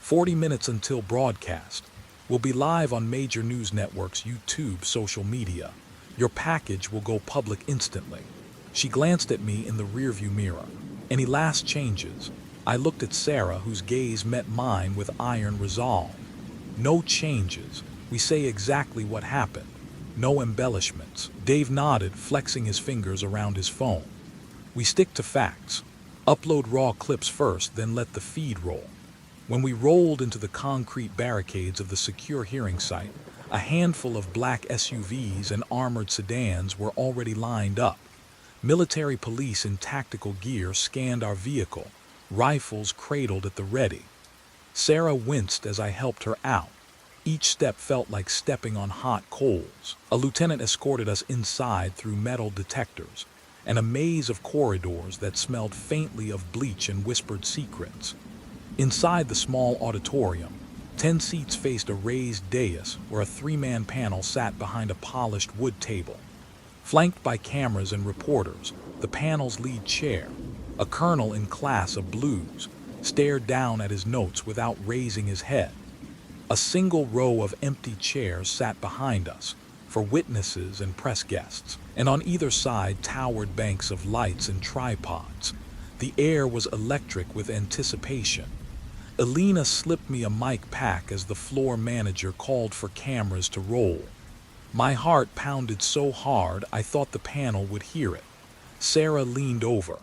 40 minutes until broadcast. We'll be live on major news networks, YouTube, social media. Your package will go public instantly. She glanced at me in the rearview mirror. Any last changes? I looked at Sarah, whose gaze met mine with iron resolve. No changes. We say exactly what happened. No embellishments. Dave nodded, flexing his fingers around his phone. We stick to facts. Upload raw clips first, then let the feed roll. When we rolled into the concrete barricades of the secure hearing site, a handful of black SUVs and armored sedans were already lined up. Military police in tactical gear scanned our vehicle, rifles cradled at the ready. Sarah winced as I helped her out. Each step felt like stepping on hot coals. A lieutenant escorted us inside through metal detectors, and a maze of corridors that smelled faintly of bleach and whispered secrets. Inside the small auditorium, 10 seats faced a raised dais where a 3-man panel sat behind a polished wood table. Flanked by cameras and reporters, the panel's lead chair, a colonel in class of blues, stared down at his notes without raising his head. A single row of empty chairs sat behind us, for witnesses and press guests, and on either side towered banks of lights and tripods. The air was electric with anticipation. Elena slipped me a mic pack as the floor manager called for cameras to roll. My heart pounded so hard I thought the panel would hear it. Sarah leaned over.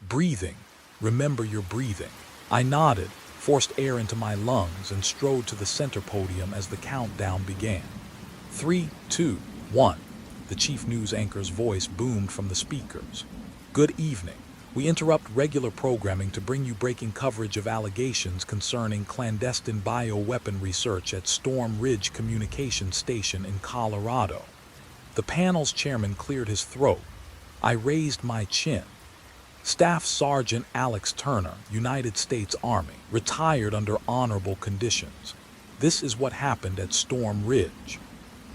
Breathing. Remember your breathing. I nodded, forced air into my lungs, and strode to the center podium as the countdown began. 3, 2, 1. The chief news anchor's voice boomed from the speakers. Good evening. We interrupt regular programming to bring you breaking coverage of allegations concerning clandestine bioweapon research at Storm Ridge Communications Station in Colorado. The panel's chairman cleared his throat. I raised my chin. Staff Sergeant Alex Turner, United States Army, retired under honorable conditions. This is what happened at Storm Ridge.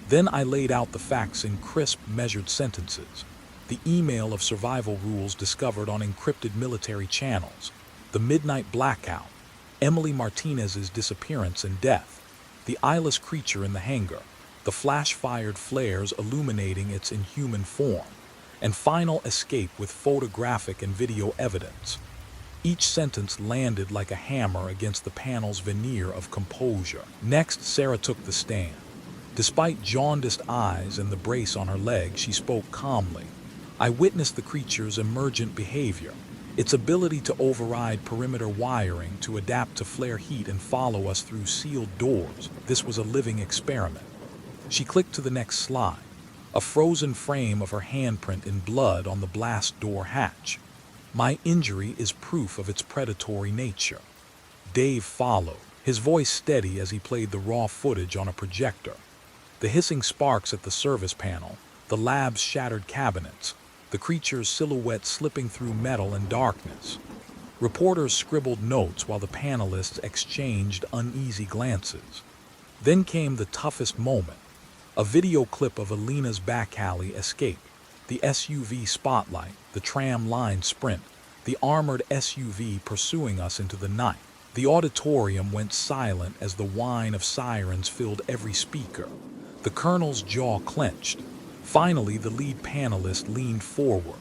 Then I laid out the facts in crisp, measured sentences. The email of survival rules discovered on encrypted military channels, the midnight blackout, Emily Martinez's disappearance and death, the eyeless creature in the hangar, the flash-fired flares illuminating its inhuman form, and final escape with photographic and video evidence. Each sentence landed like a hammer against the panel's veneer of composure. Next, Sarah took the stand. Despite jaundiced eyes and the brace on her leg, she spoke calmly. I witnessed the creature's emergent behavior, its ability to override perimeter wiring, to adapt to flare heat and follow us through sealed doors. This was a living experiment. She clicked to the next slide, a frozen frame of her handprint in blood on the blast door hatch. My injury is proof of its predatory nature. Dave followed, his voice steady as he played the raw footage on a projector. The hissing sparks at the service panel, the lab's shattered cabinets, the creature's silhouette slipping through metal and darkness. Reporters scribbled notes while the panelists exchanged uneasy glances. Then came the toughest moment, a video clip of Elena's back alley escape, the SUV spotlight, the tram line sprint, the armored SUV pursuing us into the night. The auditorium went silent as the whine of sirens filled every speaker. The colonel's jaw clenched. Finally, the lead panelist leaned forward.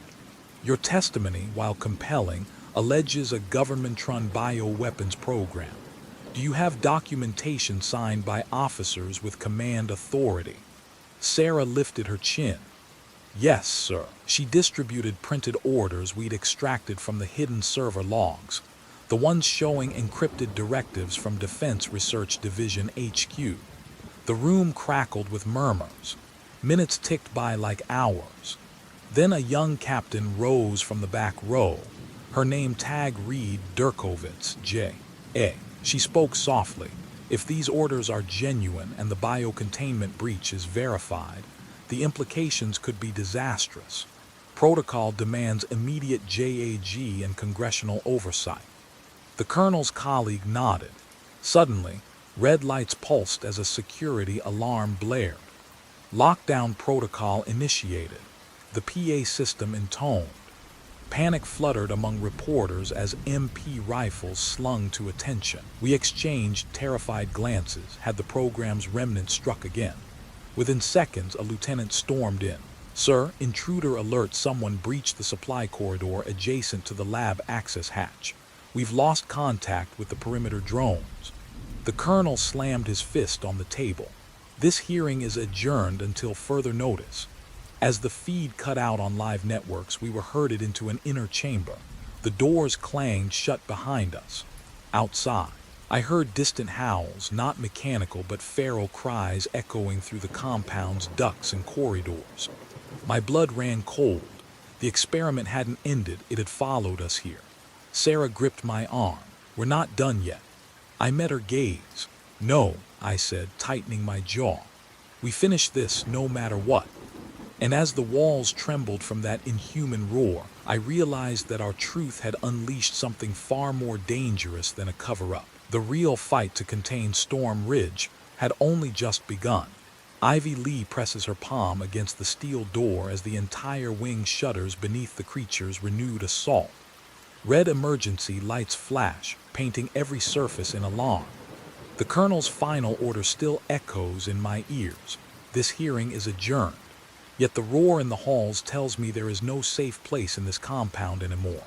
Your testimony, while compelling, alleges a government-run bioweapons program. Do you have documentation signed by officers with command authority? Sarah lifted her chin. Yes, sir. She distributed printed orders we'd extracted from the hidden server logs, the ones showing encrypted directives from Defense Research Division HQ. The room crackled with murmurs. Minutes ticked by like hours. Then a young captain rose from the back row. Her name Tag Reed Durkovitz, J.A. She spoke softly. If these orders are genuine and the biocontainment breach is verified, the implications could be disastrous. Protocol demands immediate JAG and congressional oversight. The colonel's colleague nodded. Suddenly, red lights pulsed as a security alarm blared. Lockdown protocol initiated. The PA system intoned. Panic fluttered among reporters as MP rifles slung to attention. We exchanged terrified glances. Had the program's remnant struck again? Within seconds, a lieutenant stormed in. Sir, intruder alert, someone breached the supply corridor adjacent to the lab access hatch. We've lost contact with the perimeter drones. The colonel slammed his fist on the table. This hearing is adjourned until further notice. As the feed cut out on live networks, we were herded into an inner chamber. The doors clanged shut behind us. Outside, I heard distant howls, not mechanical but feral cries echoing through the compound's ducts and corridors. My blood ran cold. The experiment hadn't ended, it had followed us here. Sarah gripped my arm. We're not done yet. I met her gaze. No, I said, tightening my jaw. We finish this no matter what. And as the walls trembled from that inhuman roar, I realized that our truth had unleashed something far more dangerous than a cover-up. The real fight to contain Storm Ridge had only just begun. Ivy Lee presses her palm against the steel door as the entire wing shudders beneath the creature's renewed assault. Red emergency lights flash, painting every surface in alarm. The colonel's final order still echoes in my ears. This hearing is adjourned. Yet the roar in the halls tells me there is no safe place in this compound anymore.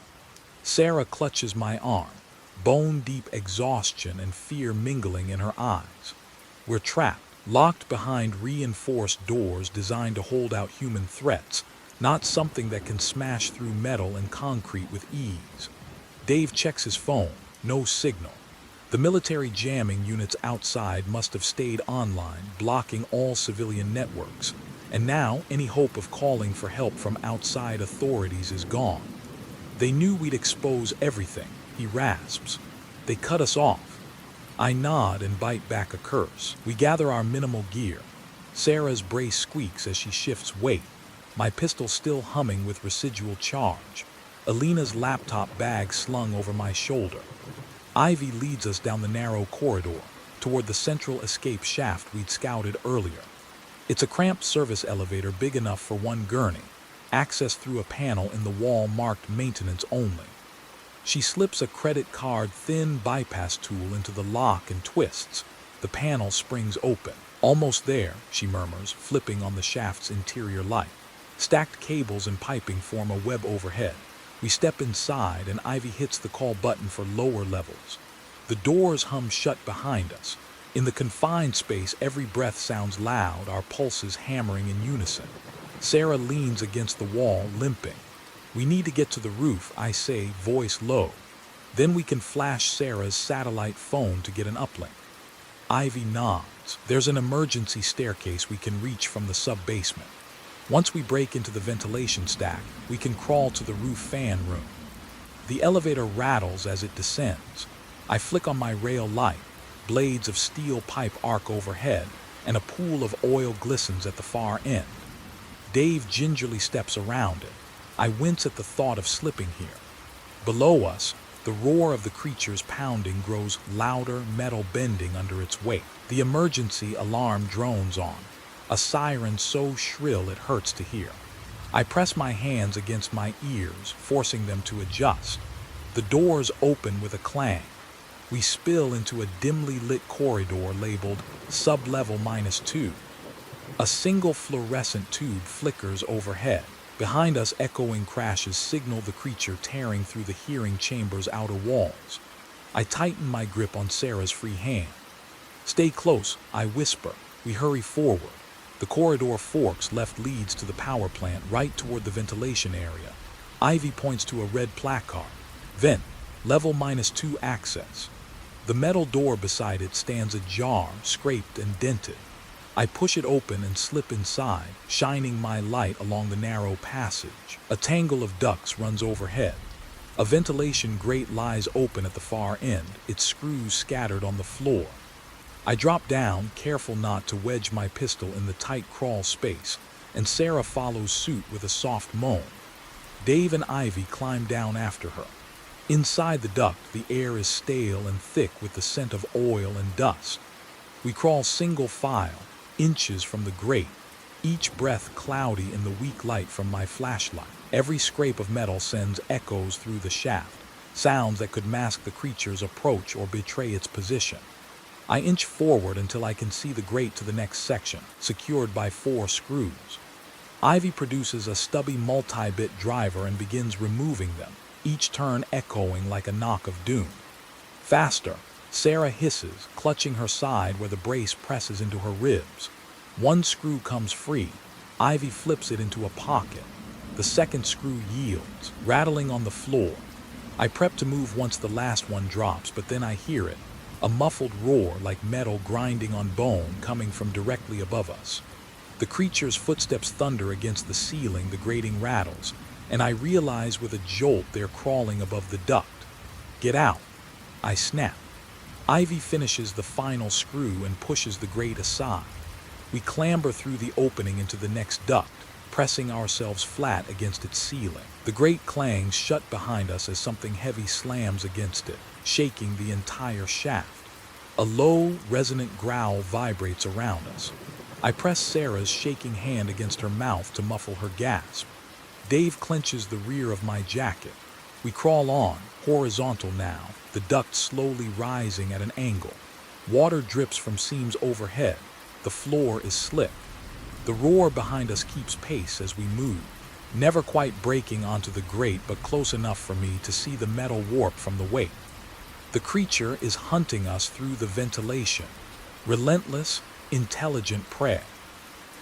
Sarah clutches my arm. bone-deep exhaustion and fear mingling in her eyes. We're trapped, locked behind reinforced doors designed to hold out human threats, not something that can smash through metal and concrete with ease. Dave checks his phone. No signal. The military jamming units outside must have stayed online, blocking all civilian networks. And now, any hope of calling for help from outside authorities is gone. They knew we'd expose everything, he rasps. They cut us off. I nod and bite back a curse. We gather our minimal gear. Sarah's brace squeaks as she shifts weight, my pistol still humming with residual charge. Alina's laptop bag slung over my shoulder. Ivy leads us down the narrow corridor, toward the central escape shaft we'd scouted earlier. It's a cramped service elevator big enough for one gurney, access through a panel in the wall marked maintenance only. She slips a credit card thin bypass tool into the lock and twists. The panel springs open. Almost there, she murmurs, flipping on the shaft's interior light. Stacked cables and piping form a web overhead. We step inside and Ivy hits the call button for lower levels. The doors hum shut behind us. In the confined space, every breath sounds loud, our pulses hammering in unison. Sarah leans against the wall, limping. We need to get to the roof, I say, voice low. Then we can flash Sarah's satellite phone to get an uplink. Ivy nods. There's an emergency staircase we can reach from the sub-basement. Once we break into the ventilation stack, we can crawl to the roof fan room. The elevator rattles as it descends. I flick on my rail light. Blades of steel pipe arc overhead, and a pool of oil glistens at the far end. Dave gingerly steps around it. I wince at the thought of slipping here. Below us, the roar of the creature's pounding grows louder, metal bending under its weight. The emergency alarm drones on, a siren so shrill it hurts to hear. I press my hands against my ears, forcing them to adjust. The doors open with a clang. We spill into a dimly lit corridor labeled Sub-Level -2. A single fluorescent tube flickers overhead. Behind us, echoing crashes signal the creature tearing through the hearing chamber's outer walls. I tighten my grip on Sarah's free hand. Stay close, I whisper. We hurry forward. The corridor forks, left leads to the power plant, right toward the ventilation area. Ivy points to a red placard. Vent, level -2 access. The metal door beside it stands ajar, scraped and dented. I push it open and slip inside, shining my light along the narrow passage. A tangle of ducts runs overhead. A ventilation grate lies open at the far end, its screws scattered on the floor. I drop down, careful not to wedge my pistol in the tight crawl space, and Sarah follows suit with a soft moan. Dave and Ivy climb down after her. Inside the duct, the air is stale and thick with the scent of oil and dust. We crawl single file, inches from the grate, each breath cloudy in the weak light from my flashlight. Every scrape of metal sends echoes through the shaft, sounds that could mask the creature's approach or betray its position. I inch forward until I can see the grate to the next section, secured by 4 screws. Ivy produces a stubby multi-bit driver and begins removing them, each turn echoing like a knock of doom. Faster, Sarah hisses, clutching her side where the brace presses into her ribs. One screw comes free. Ivy flips it into a pocket. The second screw yields, rattling on the floor. I prep to move once the last one drops, but then I hear it, a muffled roar like metal grinding on bone coming from directly above us. The creature's footsteps thunder against the ceiling, the grating rattles, and I realize with a jolt they're crawling above the duct. Get out, I snap. Ivy finishes the final screw and pushes the grate aside. We clamber through the opening into the next duct, pressing ourselves flat against its ceiling. The grate clangs shut behind us as something heavy slams against it, shaking the entire shaft. A low, resonant growl vibrates around us. I press Sarah's shaking hand against her mouth to muffle her gasp. Dave clenches the rear of my jacket. We crawl on, horizontal now, the duct slowly rising at an angle. Water drips from seams overhead. The floor is slick. The roar behind us keeps pace as we move, never quite breaking onto the grate, but close enough for me to see the metal warp from the weight. The creature is hunting us through the ventilation. Relentless, intelligent prey.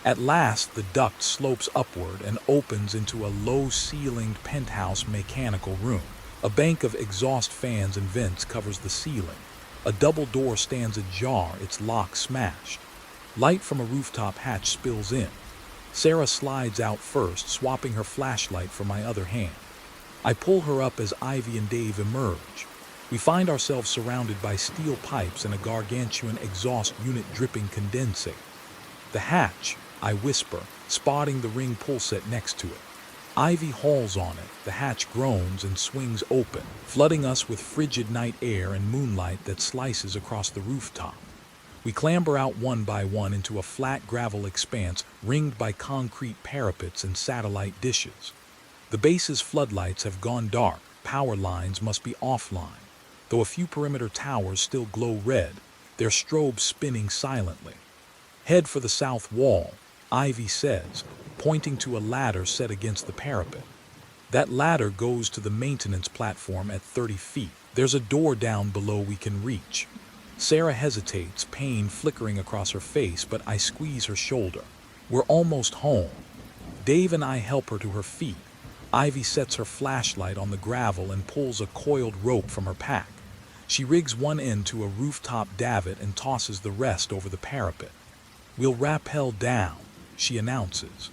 At last, the duct slopes upward and opens into a low-ceilinged penthouse mechanical room. A bank of exhaust fans and vents covers the ceiling. A double door stands ajar, its lock smashed. Light from a rooftop hatch spills in. Sarah slides out first, swapping her flashlight for my other hand. I pull her up as Ivy and Dave emerge. We find ourselves surrounded by steel pipes and a gargantuan exhaust unit dripping condensate. "The hatch," I whisper, spotting the ring pull set next to it. Ivy hauls on it, the hatch groans and swings open, flooding us with frigid night air and moonlight that slices across the rooftop. We clamber out one by one into a flat gravel expanse ringed by concrete parapets and satellite dishes. The base's floodlights have gone dark, power lines must be offline. Though a few perimeter towers still glow red, their strobes spinning silently. "Head for the south wall," Ivy says, pointing to a ladder set against the parapet. That ladder goes to the maintenance platform at 30 feet. There's a door down below we can reach. Sarah hesitates, pain flickering across her face, but I squeeze her shoulder. We're almost home. Dave and I help her to her feet. Ivy sets her flashlight on the gravel and pulls a coiled rope from her pack. She rigs one end to a rooftop davit and tosses the rest over the parapet. "We'll rappel down," she announces.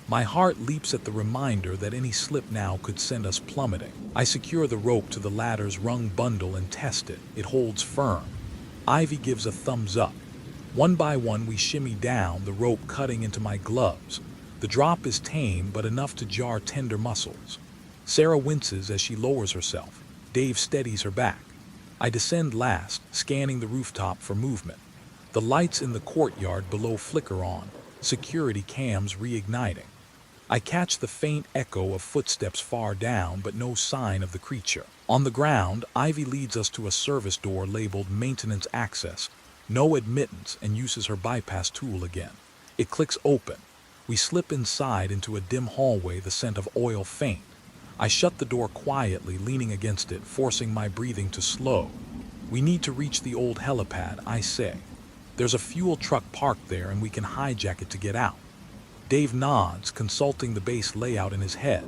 My heart leaps at the reminder that any slip now could send us plummeting. I secure the rope to the ladder's rung bundle and test it. It holds firm. Ivy gives a thumbs up. One by one we shimmy down, the rope cutting into my gloves. The drop is tame, but enough to jar tender muscles. Sarah winces as she lowers herself. Dave steadies her back. I descend last, scanning the rooftop for movement. The lights in the courtyard below flicker on, security cams reigniting. I catch the faint echo of footsteps far down, but no sign of the creature. On the ground, Ivy leads us to a service door labeled Maintenance Access. No admittance, and uses her bypass tool again. It clicks open. We slip inside into a dim hallway, the scent of oil faint. I shut the door quietly, leaning against it, forcing my breathing to slow. "We need to reach the old helipad," I say. "There's a fuel truck parked there and we can hijack it to get out." Dave nods, consulting the base layout in his head.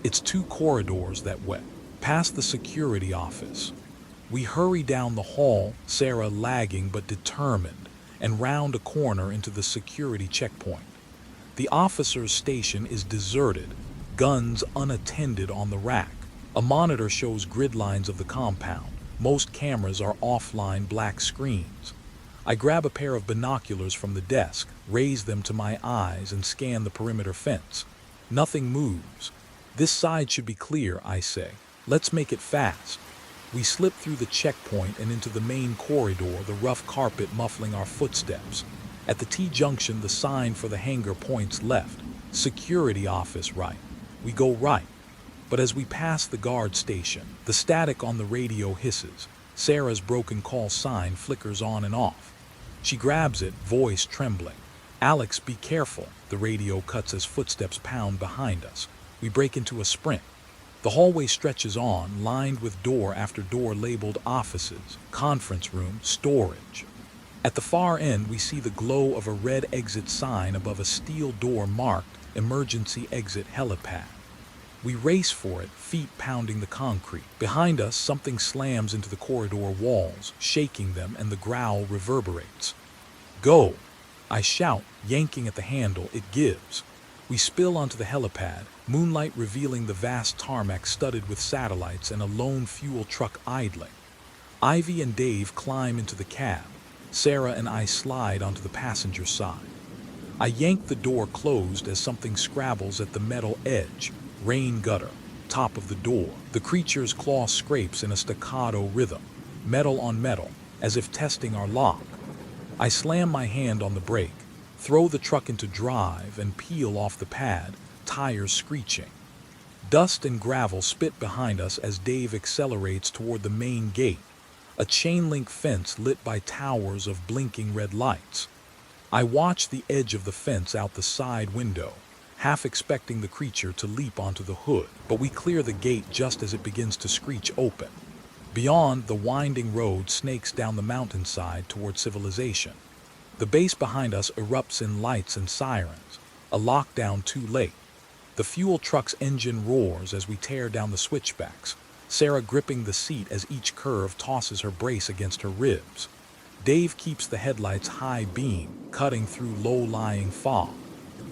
It's 2 corridors that way, past the security office. We hurry down the hall, Sarah lagging but determined, and round a corner into the security checkpoint. The officer's station is deserted, guns unattended on the rack. A monitor shows grid lines of the compound. Most cameras are offline black screens. I grab a pair of binoculars from the desk, raise them to my eyes, and scan the perimeter fence. Nothing moves. "This side should be clear," I say. "Let's make it fast." We slip through the checkpoint and into the main corridor, the rough carpet muffling our footsteps. At the T-junction, the sign for the hangar points left. Security office right. We go right. But as we pass the guard station, the static on the radio hisses. Sarah's broken call sign flickers on and off. She grabs it, voice trembling. "Alex, be careful." The radio cuts as footsteps pound behind us. We break into a sprint. The hallway stretches on, lined with door after door labeled offices, conference room, storage. At the far end, we see the glow of a red exit sign above a steel door marked Emergency Exit Helipad. We race for it, feet pounding the concrete. Behind us, something slams into the corridor walls, shaking them, and the growl reverberates. "Go!" I shout, yanking at the handle. It gives. We spill onto the helipad, moonlight revealing the vast tarmac studded with satellites and a lone fuel truck idling. Ivy and Dave climb into the cab. Sarah and I slide onto the passenger side. I yank the door closed as something scrabbles at the metal edge. Rain gutter, top of the door. The creature's claw scrapes in a staccato rhythm, metal on metal, as if testing our lock. I slam my hand on the brake, throw the truck into drive, and peel off the pad, tires screeching. Dust and gravel spit behind us as Dave accelerates toward the main gate, a chain-link fence lit by towers of blinking red lights. I watch the edge of the fence out the side window, half expecting the creature to leap onto the hood, but we clear the gate just as it begins to screech open. Beyond, the winding road snakes down the mountainside toward civilization. The base behind us erupts in lights and sirens, a lockdown too late. The fuel truck's engine roars as we tear down the switchbacks, Sarah gripping the seat as each curve tosses her brace against her ribs. Dave keeps the headlights high beam, cutting through low-lying fog.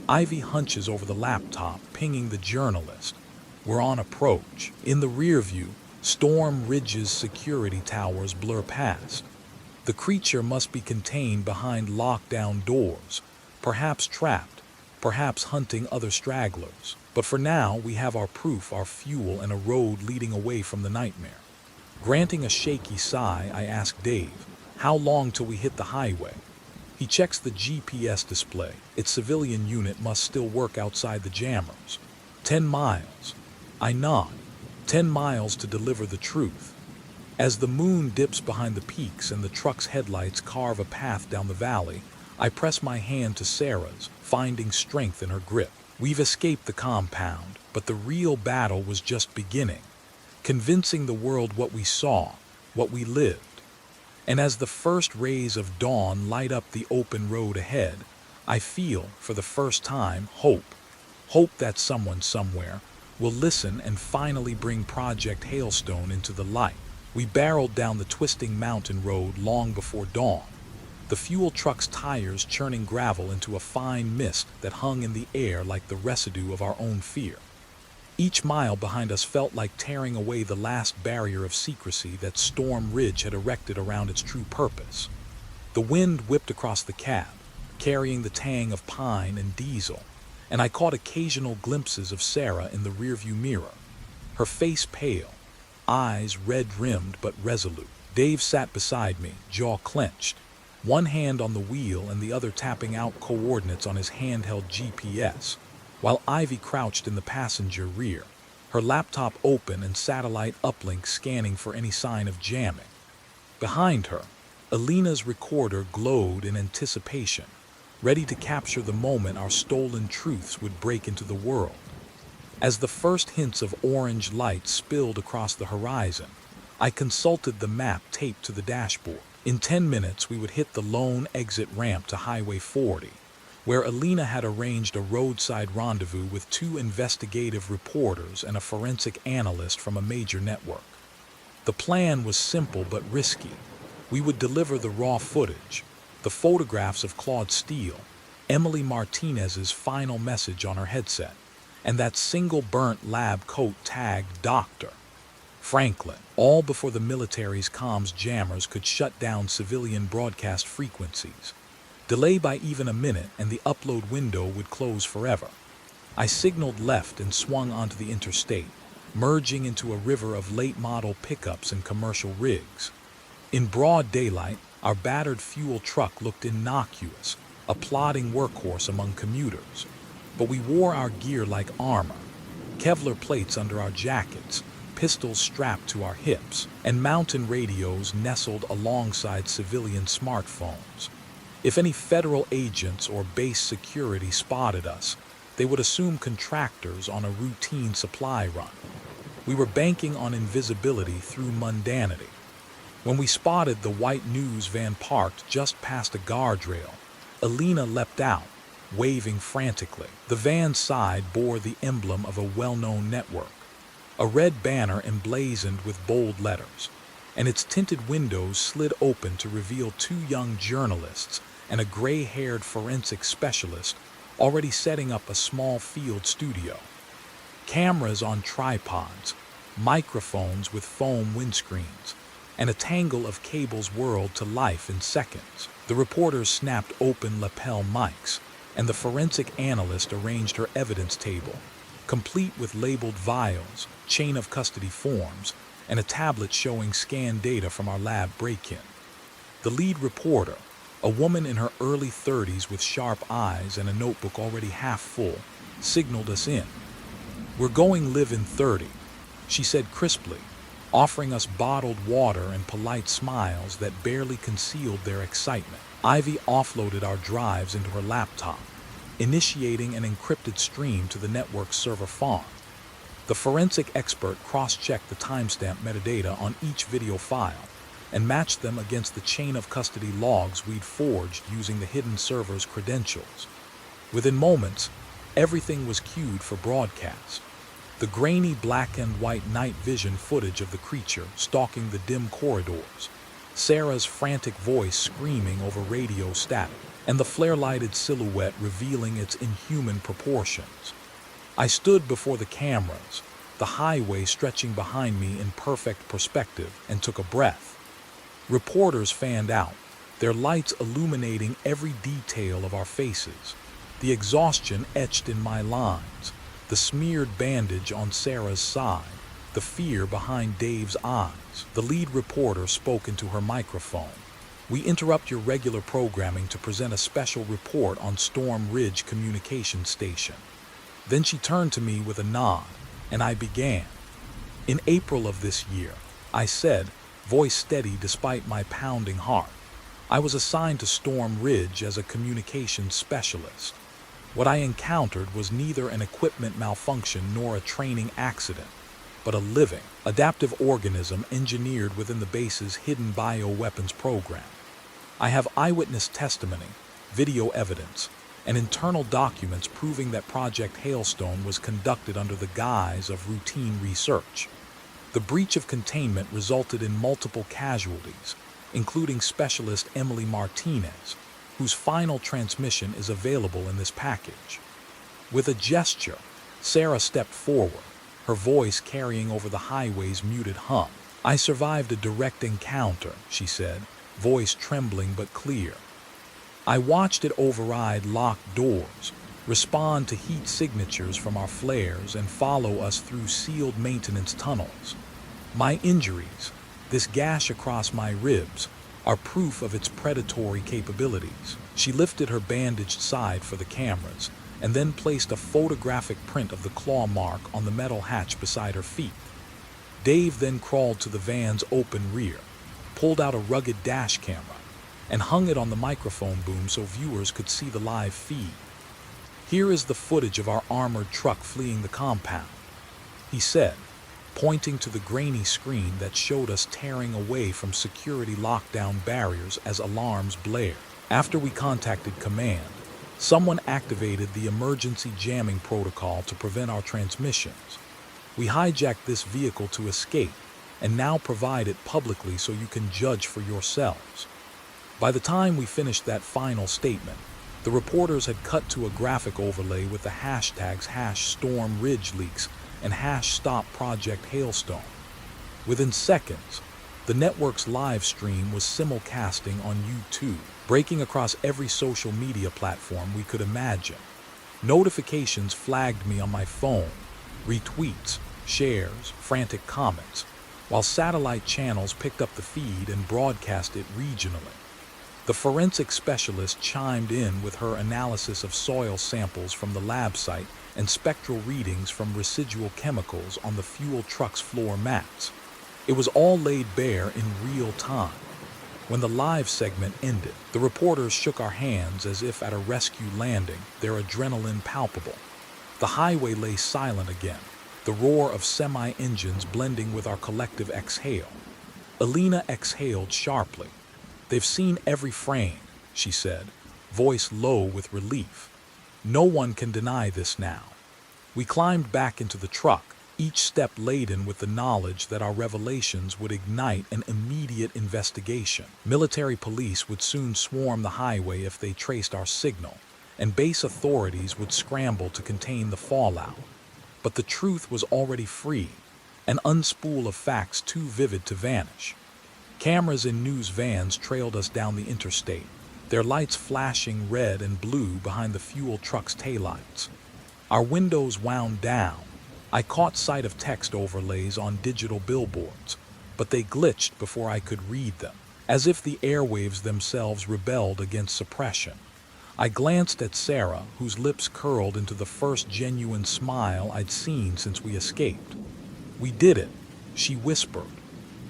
Ivy hunches over the laptop, pinging the journalist. We're on approach. In the rear view, Storm Ridge's security towers blur past. The creature must be contained behind lockdown doors, perhaps trapped, perhaps hunting other stragglers. But for now, we have our proof, our fuel, and a road leading away from the nightmare. Granting a shaky sigh, I ask Dave, how long till we hit the highway? He checks the GPS display. Its civilian unit must still work outside the jammers. 10 miles. I nod. 10 miles to deliver the truth. As the moon dips behind the peaks and the truck's headlights carve a path down the valley, I press my hand to Sarah's, finding strength in her grip. We've escaped the compound, but the real battle was just beginning, convincing the world what we saw, what we lived. And as the first rays of dawn light up the open road ahead, I feel, for the first time, hope. Hope that someone somewhere will listen and finally bring Project Hailstone into the light. We barreled down the twisting mountain road long before dawn, the fuel truck's tires churning gravel into a fine mist that hung in the air like the residue of our own fear. Each mile behind us felt like tearing away the last barrier of secrecy that Storm Ridge had erected around its true purpose. The wind whipped across the cab, carrying the tang of pine and diesel, and I caught occasional glimpses of Sarah in the rearview mirror, her face pale, eyes red-rimmed but resolute. Dave sat beside me, jaw clenched, one hand on the wheel and the other tapping out coordinates on his handheld GPS, while Ivy crouched in the passenger rear, her laptop open and satellite uplink scanning for any sign of jamming. Behind her, Alina's recorder glowed in anticipation, ready to capture the moment our stolen truths would break into the world. As the first hints of orange light spilled across the horizon, I consulted the map taped to the dashboard. In 10 minutes, we would hit the lone exit ramp to Highway 40, where Alina had arranged a roadside rendezvous with 2 investigative reporters and a forensic analyst from a major network. The plan was simple but risky. We would deliver the raw footage, the photographs of Claude Steele, Emily Martinez's final message on her headset, and that single burnt lab coat tagged Dr. Franklin, all before the military's comms jammers could shut down civilian broadcast frequencies. Delay by even a minute and the upload window would close forever. I signaled left and swung onto the interstate, merging into a river of late-model pickups and commercial rigs. In broad daylight, our battered fuel truck looked innocuous, a plodding workhorse among commuters. But we wore our gear like armor, Kevlar plates under our jackets, pistols strapped to our hips, and mountain radios nestled alongside civilian smartphones. If any federal agents or base security spotted us, they would assume contractors on a routine supply run. We were banking on invisibility through mundanity. When we spotted the white news van parked just past a guardrail, Alina leapt out, waving frantically. The van's side bore the emblem of a well-known network, a red banner emblazoned with bold letters, and its tinted windows slid open to reveal 2 young journalists and a gray-haired forensic specialist already setting up a small field studio. Cameras on tripods, microphones with foam windscreens, and a tangle of cables whirled to life in seconds. The reporters snapped open lapel mics, and the forensic analyst arranged her evidence table, complete with labeled vials, chain of custody forms, and a tablet showing scanned data from our lab break-in. The lead reporter, a woman in her early 30s with sharp eyes and a notebook already half full, signaled us in. "We're going live in 30, she said crisply, offering us bottled water and polite smiles that barely concealed their excitement. Ivy offloaded our drives into her laptop, initiating an encrypted stream to the network's server farm. The forensic expert cross-checked the timestamp metadata on each video file and matched them against the chain of custody logs we'd forged using the hidden server's credentials. Within moments, everything was queued for broadcast. The grainy black and white night vision footage of the creature stalking the dim corridors, Sarah's frantic voice screaming over radio static, and the flare-lighted silhouette revealing its inhuman proportions. I stood before the cameras, the highway stretching behind me in perfect perspective, and took a breath. Reporters fanned out, their lights illuminating every detail of our faces, the exhaustion etched in my lines, the smeared bandage on Sarah's side, the fear behind Dave's eyes. The lead reporter spoke into her microphone. "We interrupt your regular programming to present a special report on Storm Ridge Communication Station." Then she turned to me with a nod, and I began. "In April of this year," I said, voice steady despite my pounding heart, "I was assigned to Storm Ridge as a communications specialist. What I encountered was neither an equipment malfunction nor a training accident, but a living, adaptive organism engineered within the base's hidden bioweapons program. I have eyewitness testimony, video evidence, and internal documents proving that Project Hailstone was conducted under the guise of routine research. The breach of containment resulted in multiple casualties, including Specialist Emily Martinez, whose final transmission is available in this package." With a gesture, Sarah stepped forward, her voice carrying over the highway's muted hum. "I survived a direct encounter," she said, voice trembling but clear. "I watched it override locked doors, respond to heat signatures from our flares, and follow us through sealed maintenance tunnels. My injuries, this gash across my ribs, are proof of its predatory capabilities." She lifted her bandaged side for the cameras, and then placed a photographic print of the claw mark on the metal hatch beside her feet. Dave then crawled to the van's open rear, pulled out a rugged dash camera, and hung it on the microphone boom so viewers could see the live feed. "Here is the footage of our armored truck fleeing the compound," he said, pointing to the grainy screen that showed us tearing away from security lockdown barriers as alarms blared. "After we contacted command, someone activated the emergency jamming protocol to prevent our transmissions. We hijacked this vehicle to escape and now provide it publicly so you can judge for yourselves." By the time we finished that final statement, the reporters had cut to a graphic overlay with the hashtags #StormRidgeLeaks and #StopProjectHailstone. Within seconds, the network's live stream was simulcasting on YouTube, breaking across every social media platform we could imagine. Notifications flagged me on my phone, retweets, shares, frantic comments, while satellite channels picked up the feed and broadcast it regionally. The forensic specialist chimed in with her analysis of soil samples from the lab site and spectral readings from residual chemicals on the fuel truck's floor mats. It was all laid bare in real time. When the live segment ended, the reporters shook our hands as if at a rescue landing, their adrenaline palpable. The highway lay silent again, the roar of semi-engines blending with our collective exhale. Alina exhaled sharply. "They've seen every frame," she said, voice low with relief. "No one can deny this now." We climbed back into the truck, each step laden with the knowledge that our revelations would ignite an immediate investigation. Military police would soon swarm the highway if they traced our signal, and base authorities would scramble to contain the fallout. But the truth was already free, an unspool of facts too vivid to vanish. Cameras in news vans trailed us down the interstate, their lights flashing red and blue behind the fuel truck's taillights. Our windows wound down. I caught sight of text overlays on digital billboards, but they glitched before I could read them, as if the airwaves themselves rebelled against suppression. I glanced at Sarah, whose lips curled into the first genuine smile I'd seen since we escaped. "We did it," she whispered.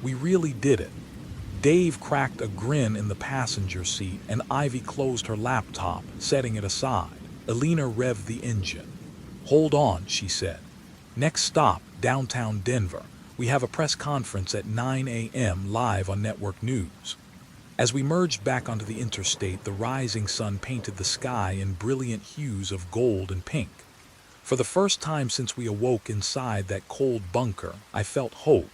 "We really did it." Dave cracked a grin in the passenger seat, and Ivy closed her laptop, setting it aside. Alina revved the engine. "Hold on," she said. Next stop, downtown Denver. We have a press conference at 9 a.m. live on network news. As we merged back onto the interstate, the rising sun painted the sky in brilliant hues of gold and pink. For the first time since we awoke inside that cold bunker, I felt hope,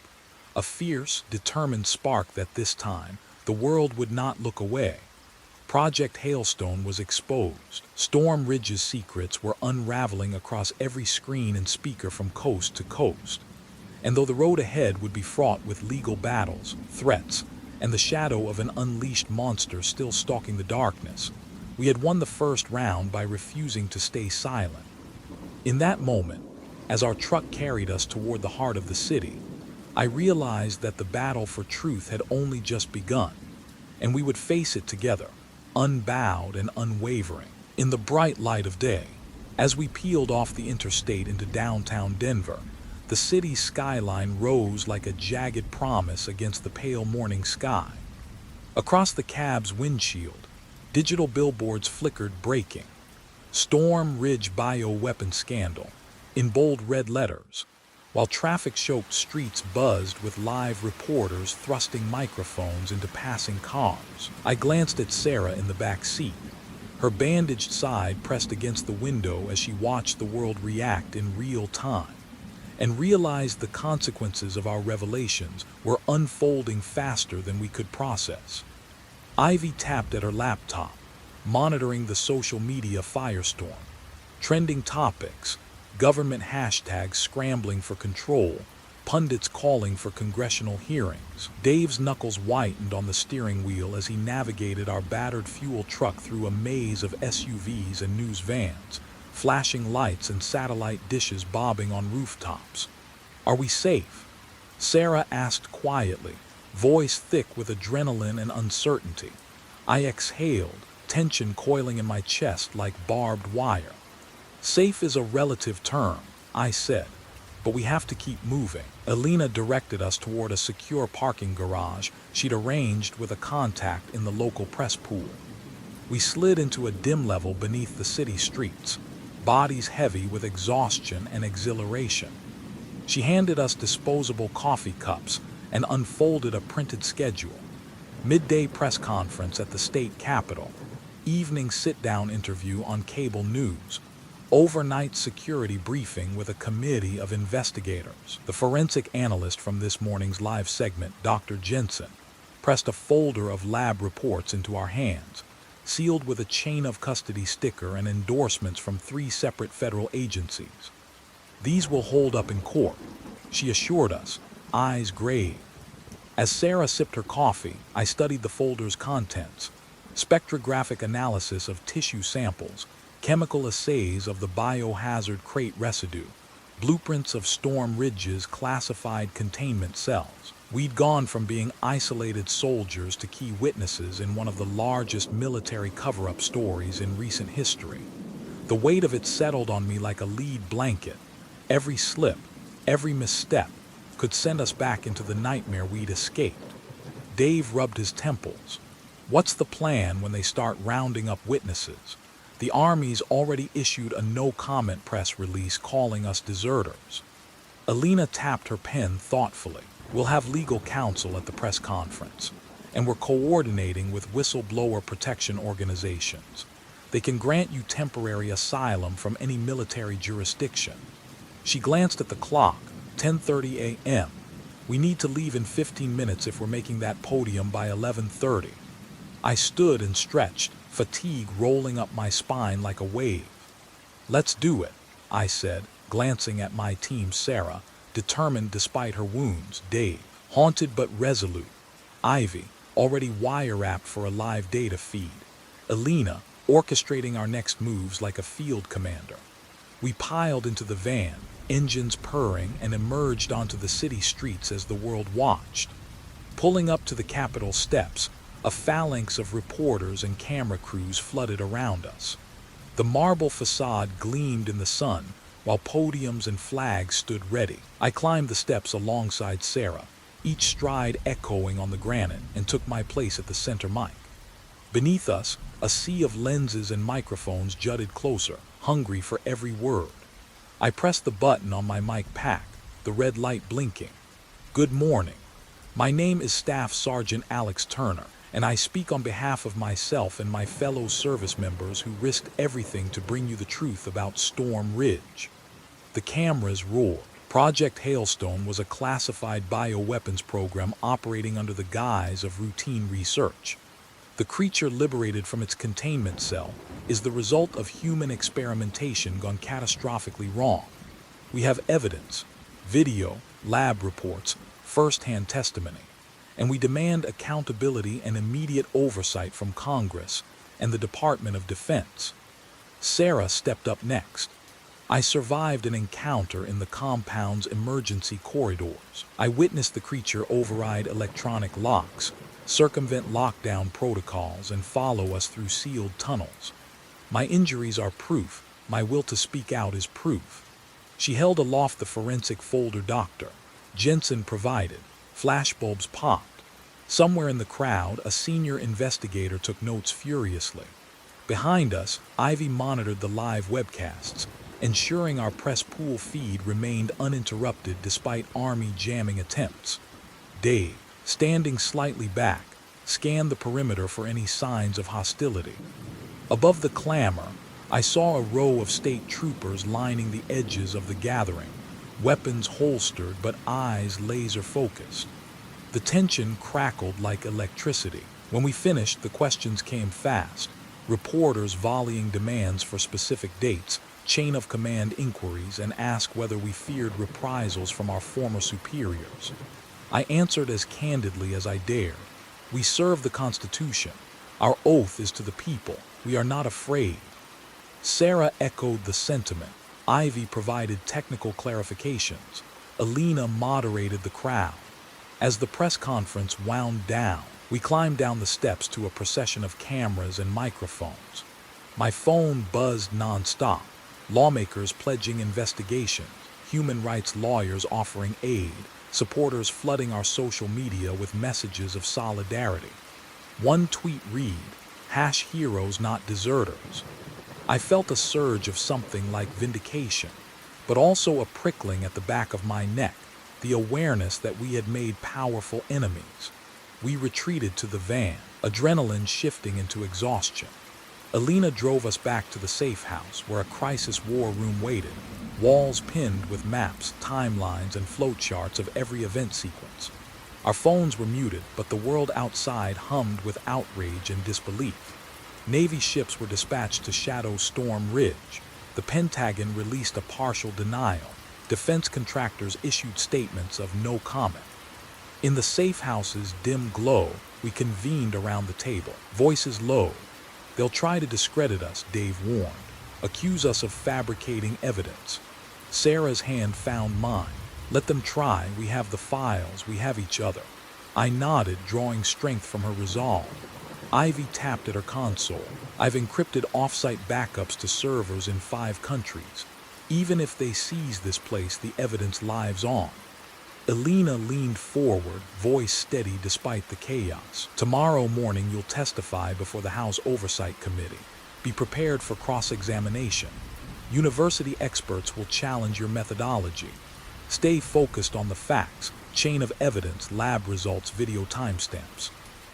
a fierce, determined spark that this time the world would not look away. Project Hailstone was exposed. Storm Ridge's secrets were unraveling across every screen and speaker from coast to coast. And though the road ahead would be fraught with legal battles, threats, and the shadow of an unleashed monster still stalking the darkness, we had won the first round by refusing to stay silent. In that moment, as our truck carried us toward the heart of the city, I realized that the battle for truth had only just begun, and we would face it together, unbowed and unwavering, in the bright light of day. As we peeled off the interstate into downtown Denver, the city's skyline rose like a jagged promise against the pale morning sky. Across the cab's windshield, digital billboards flickered, breaking. Storm Ridge bioweapon scandal, in bold red letters, while traffic-choked streets buzzed with live reporters thrusting microphones into passing cars. I glanced at Sarah in the back seat, her bandaged side pressed against the window as she watched the world react in real time, and realized the consequences of our revelations were unfolding faster than we could process. Ivy tapped at her laptop, monitoring the social media firestorm. Trending topics, government hashtags scrambling for control, pundits calling for congressional hearings. Dave's knuckles whitened on the steering wheel as he navigated our battered fuel truck through a maze of SUVs and news vans, flashing lights and satellite dishes bobbing on rooftops. "Are we safe?" Sarah asked quietly, voice thick with adrenaline and uncertainty. I exhaled, tension coiling in my chest like barbed wire. "Safe is a relative term," I said, "but we have to keep moving." Alina directed us toward a secure parking garage she'd arranged with a contact in the local press pool. We slid into a dim level beneath the city streets, bodies heavy with exhaustion and exhilaration. She handed us disposable coffee cups and unfolded a printed schedule. Midday press conference at the state capitol, evening sit-down interview on cable news, overnight security briefing with a committee of investigators. The forensic analyst from this morning's live segment, Dr. Jensen, pressed a folder of lab reports into our hands, sealed with a chain of custody sticker and endorsements from 3 separate federal agencies. "These will hold up in court," she assured us, eyes grave. As Sarah sipped her coffee, I studied the folder's contents: spectrographic analysis of tissue samples, chemical assays of the biohazard crate residue, blueprints of Storm Ridge's classified containment cells. We'd gone from being isolated soldiers to key witnesses in one of the largest military cover-up stories in recent history. The weight of it settled on me like a lead blanket. Every slip, every misstep, could send us back into the nightmare we'd escaped. Dave rubbed his temples. "What's the plan when they start rounding up witnesses? The Army's already issued a no-comment press release calling us deserters." Alina tapped her pen thoughtfully. "We'll have legal counsel at the press conference, and we're coordinating with whistleblower protection organizations. They can grant you temporary asylum from any military jurisdiction." She glanced at the clock, 10:30 a.m. "We need to leave in 15 minutes if we're making that podium by 11:30. I stood and stretched, fatigue rolling up my spine like a wave. "Let's do it," I said, glancing at my team: Sarah, determined despite her wounds; Dave, haunted but resolute; Ivy, already wire-wrapped for a live data feed; Alina, orchestrating our next moves like a field commander. We piled into the van, engines purring, and emerged onto the city streets as the world watched. Pulling up to the Capitol steps, a phalanx of reporters and camera crews flooded around us. The marble facade gleamed in the sun, while podiums and flags stood ready. I climbed the steps alongside Sarah, each stride echoing on the granite, and took my place at the center mic. Beneath us, a sea of lenses and microphones jutted closer, hungry for every word. I pressed the button on my mic pack, the red light blinking. Good morning. My name is Staff Sergeant Alex Turner, and I speak on behalf of myself and my fellow service members who risked everything to bring you the truth about Storm Ridge. The cameras roared. Project Hailstone was a classified bioweapons program operating under the guise of routine research. The creature liberated from its containment cell is the result of human experimentation gone catastrophically wrong. We have evidence, video, lab reports, first-hand testimony, and we demand accountability and immediate oversight from Congress and the Department of Defense. Sarah stepped up next. I survived an encounter in the compound's emergency corridors. I witnessed the creature override electronic locks, circumvent lockdown protocols, and follow us through sealed tunnels. My injuries are proof. My will to speak out is proof. She held aloft the forensic folder. Dr. Jensen provided. Flashbulbs popped. Somewhere in the crowd, a senior investigator took notes furiously. Behind us, Ivy monitored the live webcasts, ensuring our press pool feed remained uninterrupted despite Army jamming attempts. Dave, standing slightly back, scanned the perimeter for any signs of hostility. Above the clamor, I saw a row of state troopers lining the edges of the gathering, weapons holstered but eyes laser-focused. The tension crackled like electricity. When we finished, the questions came fast. Reporters volleying demands for specific dates, chain of command inquiries, and asked whether we feared reprisals from our former superiors. I answered as candidly as I dared. We serve the Constitution. Our oath is to the people. We are not afraid. Sarah echoed the sentiment. Ivy provided technical clarifications. Alina moderated the crowd. As the press conference wound down, we climbed down the steps to a procession of cameras and microphones. My phone buzzed nonstop. Lawmakers pledging investigations, human rights lawyers offering aid, supporters flooding our social media with messages of solidarity. One tweet read, #Heroes not deserters. I felt a surge of something like vindication, but also a prickling at the back of my neck, the awareness that we had made powerful enemies. We retreated to the van, adrenaline shifting into exhaustion. Alina drove us back to the safe house where a crisis war room waited, walls pinned with maps, timelines, and flowcharts of every event sequence. Our phones were muted, but the world outside hummed with outrage and disbelief. Navy ships were dispatched to shadow Storm Ridge. The Pentagon released a partial denial. Defense contractors issued statements of no comment. In the safe house's dim glow, we convened around the table, voices low. They'll try to discredit us, Dave warned, accuse us of fabricating evidence. Sarah's hand found mine. Let them try, we have the files, we have each other. I nodded, drawing strength from her resolve. Ivy tapped at her console. I've encrypted off-site backups to servers in 5 countries. Even if they seize this place, the evidence lives on. Alina leaned forward, voice steady despite the chaos. Tomorrow morning you'll testify before the House Oversight Committee. Be prepared for cross-examination. University experts will challenge your methodology. Stay focused on the facts, chain of evidence, lab results, video timestamps.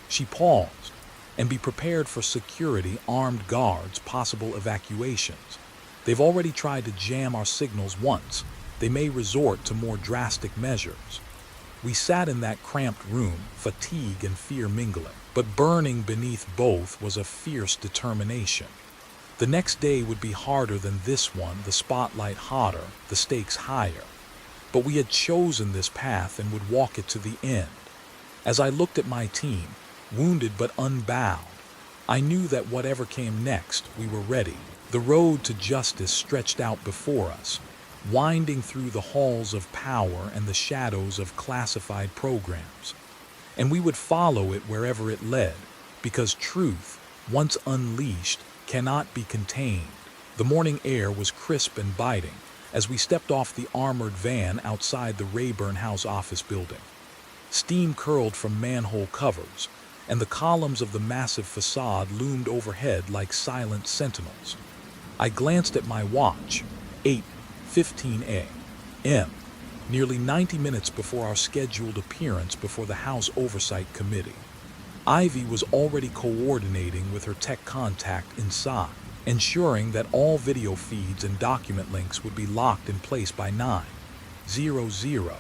She paused. And be prepared for security, armed guards, possible evacuations. They've already tried to jam our signals once. They may resort to more drastic measures. We sat in that cramped room, fatigue and fear mingling, but burning beneath both was a fierce determination. The next day would be harder than this one, the spotlight hotter, the stakes higher. But we had chosen this path and would walk it to the end. As I looked at my team, wounded but unbowed, I knew that whatever came next, we were ready. The road to justice stretched out before us, winding through the halls of power and the shadows of classified programs. And we would follow it wherever it led, because truth, once unleashed, cannot be contained. The morning air was crisp and biting as we stepped off the armored van outside the Rayburn House office building. Steam curled from manhole covers, and the columns of the massive facade loomed overhead like silent sentinels. I glanced at my watch, 8 15 a.m., nearly 90 minutes before our scheduled appearance before the House Oversight Committee. Ivy was already coordinating with her tech contact inside, ensuring that all video feeds and document links would be locked in place by 9:00.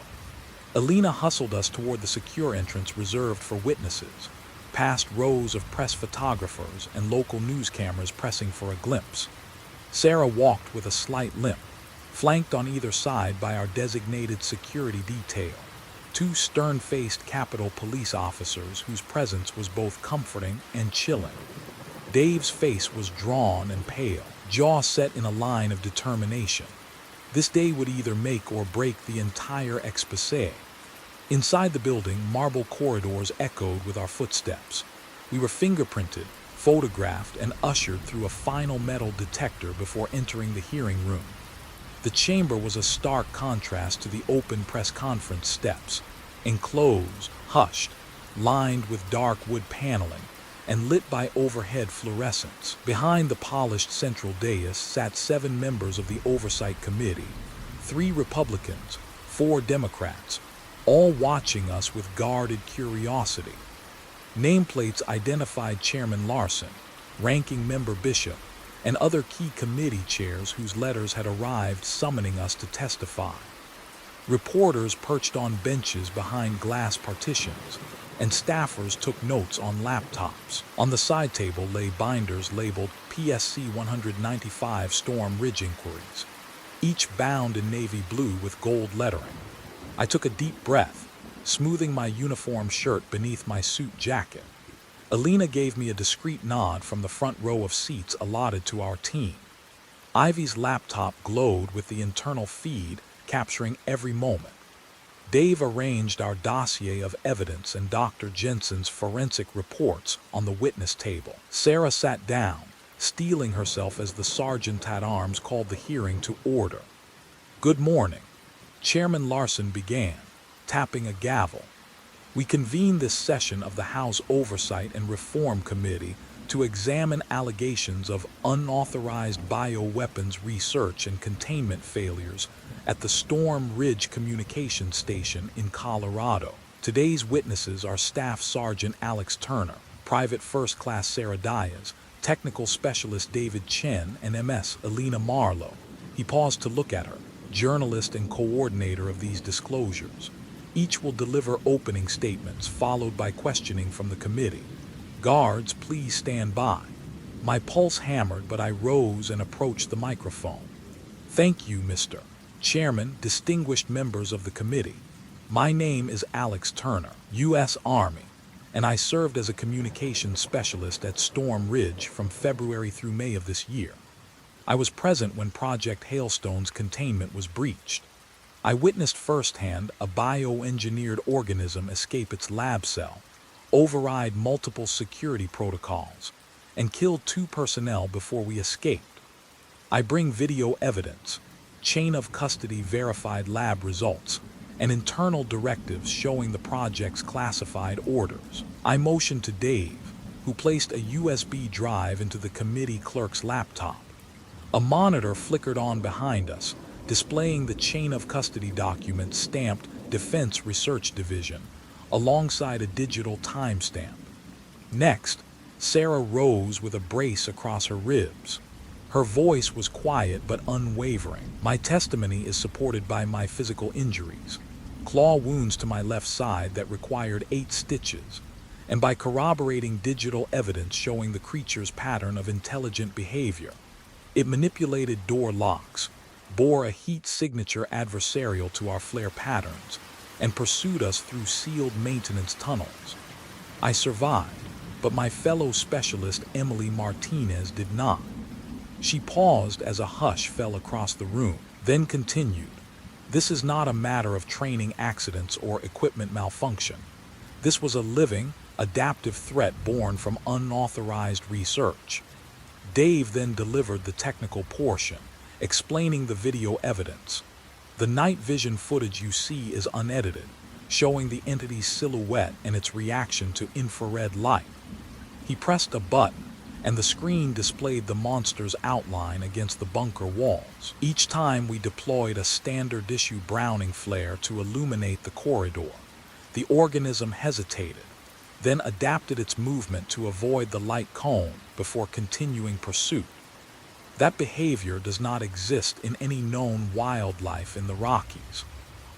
Alina hustled us toward the secure entrance reserved for witnesses, past rows of press photographers and local news cameras pressing for a glimpse. Sarah walked with a slight limp, flanked on either side by our designated security detail, two stern-faced Capitol police officers whose presence was both comforting and chilling. Dave's face was drawn and pale, jaw set in a line of determination. This day would either make or break the entire exposé. Inside the building, marble corridors echoed with our footsteps. We were fingerprinted, photographed, and ushered through a final metal detector before entering the hearing room. The chamber was a stark contrast to the open press conference steps, enclosed, hushed, lined with dark wood paneling, and lit by overhead fluorescents. Behind the polished central dais sat 7 members of the Oversight Committee, 3 Republicans, 4 Democrats, all watching us with guarded curiosity. Nameplates identified Chairman Larson, Ranking Member Bishop, and other key committee chairs whose letters had arrived summoning us to testify. Reporters perched on benches behind glass partitions, and staffers took notes on laptops. On the side table lay binders labeled PSC 195 Storm Ridge Inquiries, each bound in navy blue with gold lettering. I took a deep breath, smoothing my uniform shirt beneath my suit jacket. Alina gave me a discreet nod from the front row of seats allotted to our team. Ivy's laptop glowed with the internal feed, capturing every moment. Dave arranged our dossier of evidence and Dr. Jensen's forensic reports on the witness table. Sarah sat down, steeling herself as the sergeant-at-arms called the hearing to order. "Good morning," Chairman Larson began, tapping a gavel. "We convene this session of the House Oversight and Reform Committee to examine allegations of unauthorized bioweapons research and containment failures at the Storm Ridge Communications Station in Colorado. Today's witnesses are Staff Sergeant Alex Turner, Private First Class Sarah Diaz, Technical Specialist David Chen, and MS Alina Marlowe." He paused to look at her, journalist and coordinator of these disclosures. Each will deliver opening statements, followed by questioning from the committee. "Guards, please stand by." My pulse hammered, but I rose and approached the microphone. "Thank you, Mr. Chairman, distinguished members of the committee. My name is Alex Turner, U.S. Army, and I served as a communications specialist at Storm Ridge from February through May of this year. I was present when Project Hailstone's containment was breached. I witnessed firsthand a bioengineered organism escape its lab cell, override multiple security protocols, and kill 2 personnel before we escaped. I bring video evidence, chain of custody verified lab results, and internal directives showing the project's classified orders. I motioned to Dave, who placed a USB drive into the committee clerk's laptop. A monitor flickered on behind us, displaying the chain of custody document stamped Defense Research Division, alongside a digital timestamp. Next, Sarah rose with a brace across her ribs. Her voice was quiet but unwavering. "My testimony is supported by my physical injuries, claw wounds to my left side that required 8 stitches, and by corroborating digital evidence showing the creature's pattern of intelligent behavior. It manipulated door locks, bore a heat signature adversarial to our flare patterns, and pursued us through sealed maintenance tunnels. I survived, but my fellow specialist Emily Martinez did not." She paused as a hush fell across the room, then continued, "This is not a matter of training accidents or equipment malfunction. This was a living, adaptive threat born from unauthorized research." Dave then delivered the technical portion, explaining the video evidence. "The night vision footage you see is unedited, showing the entity's silhouette and its reaction to infrared light." He pressed a button, and the screen displayed the monster's outline against the bunker walls. Each time we deployed a standard issue Browning flare to illuminate the corridor. The organism hesitated, then adapted its movement to avoid the light cone before continuing pursuit. That behavior does not exist in any known wildlife in the Rockies.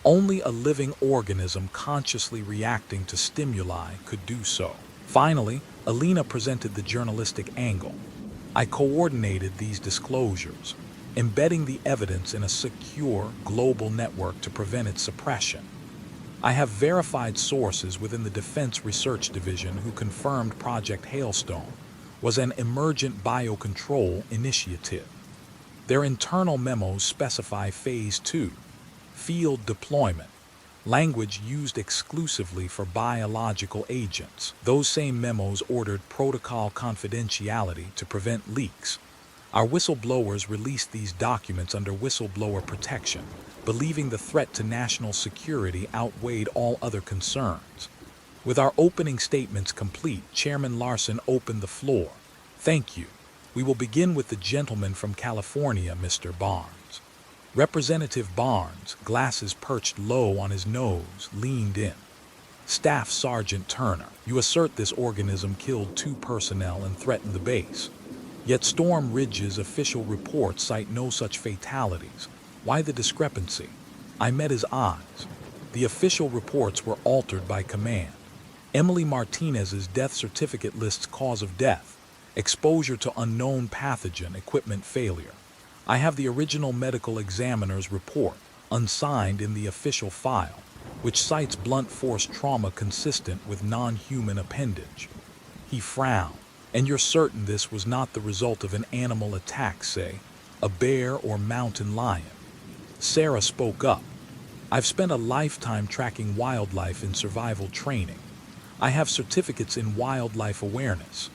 Only a living organism consciously reacting to stimuli could do so. Finally, Alina presented the journalistic angle. I coordinated these disclosures, embedding the evidence in a secure global network to prevent its suppression. I have verified sources within the Defense Research Division who confirmed Project Hailstone was an emergent biocontrol initiative. Their internal memos specify Phase 2, field deployment, language used exclusively for biological agents. Those same memos ordered protocol confidentiality to prevent leaks. Our whistleblowers released these documents under whistleblower protection, believing the threat to national security outweighed all other concerns. With our opening statements complete, Chairman Larson opened the floor. Thank you. We will begin with the gentleman from California, Mr. Barnes. Representative Barnes, glasses perched low on his nose, leaned in. Staff Sergeant Turner, you assert this organism killed 2 personnel and threatened the base. Yet Storm Ridge's official reports cite no such fatalities. Why the discrepancy? I met his eyes. The official reports were altered by command. Emily Martinez's death certificate lists cause of death, exposure to unknown pathogen, equipment failure. I have the original medical examiner's report, unsigned in the official file, which cites blunt force trauma consistent with non-human appendage. He frowned. And you're certain this was not the result of an animal attack, say, a bear or mountain lion? Sarah spoke up. I've spent a lifetime tracking wildlife in survival training. I have certificates in wildlife awareness.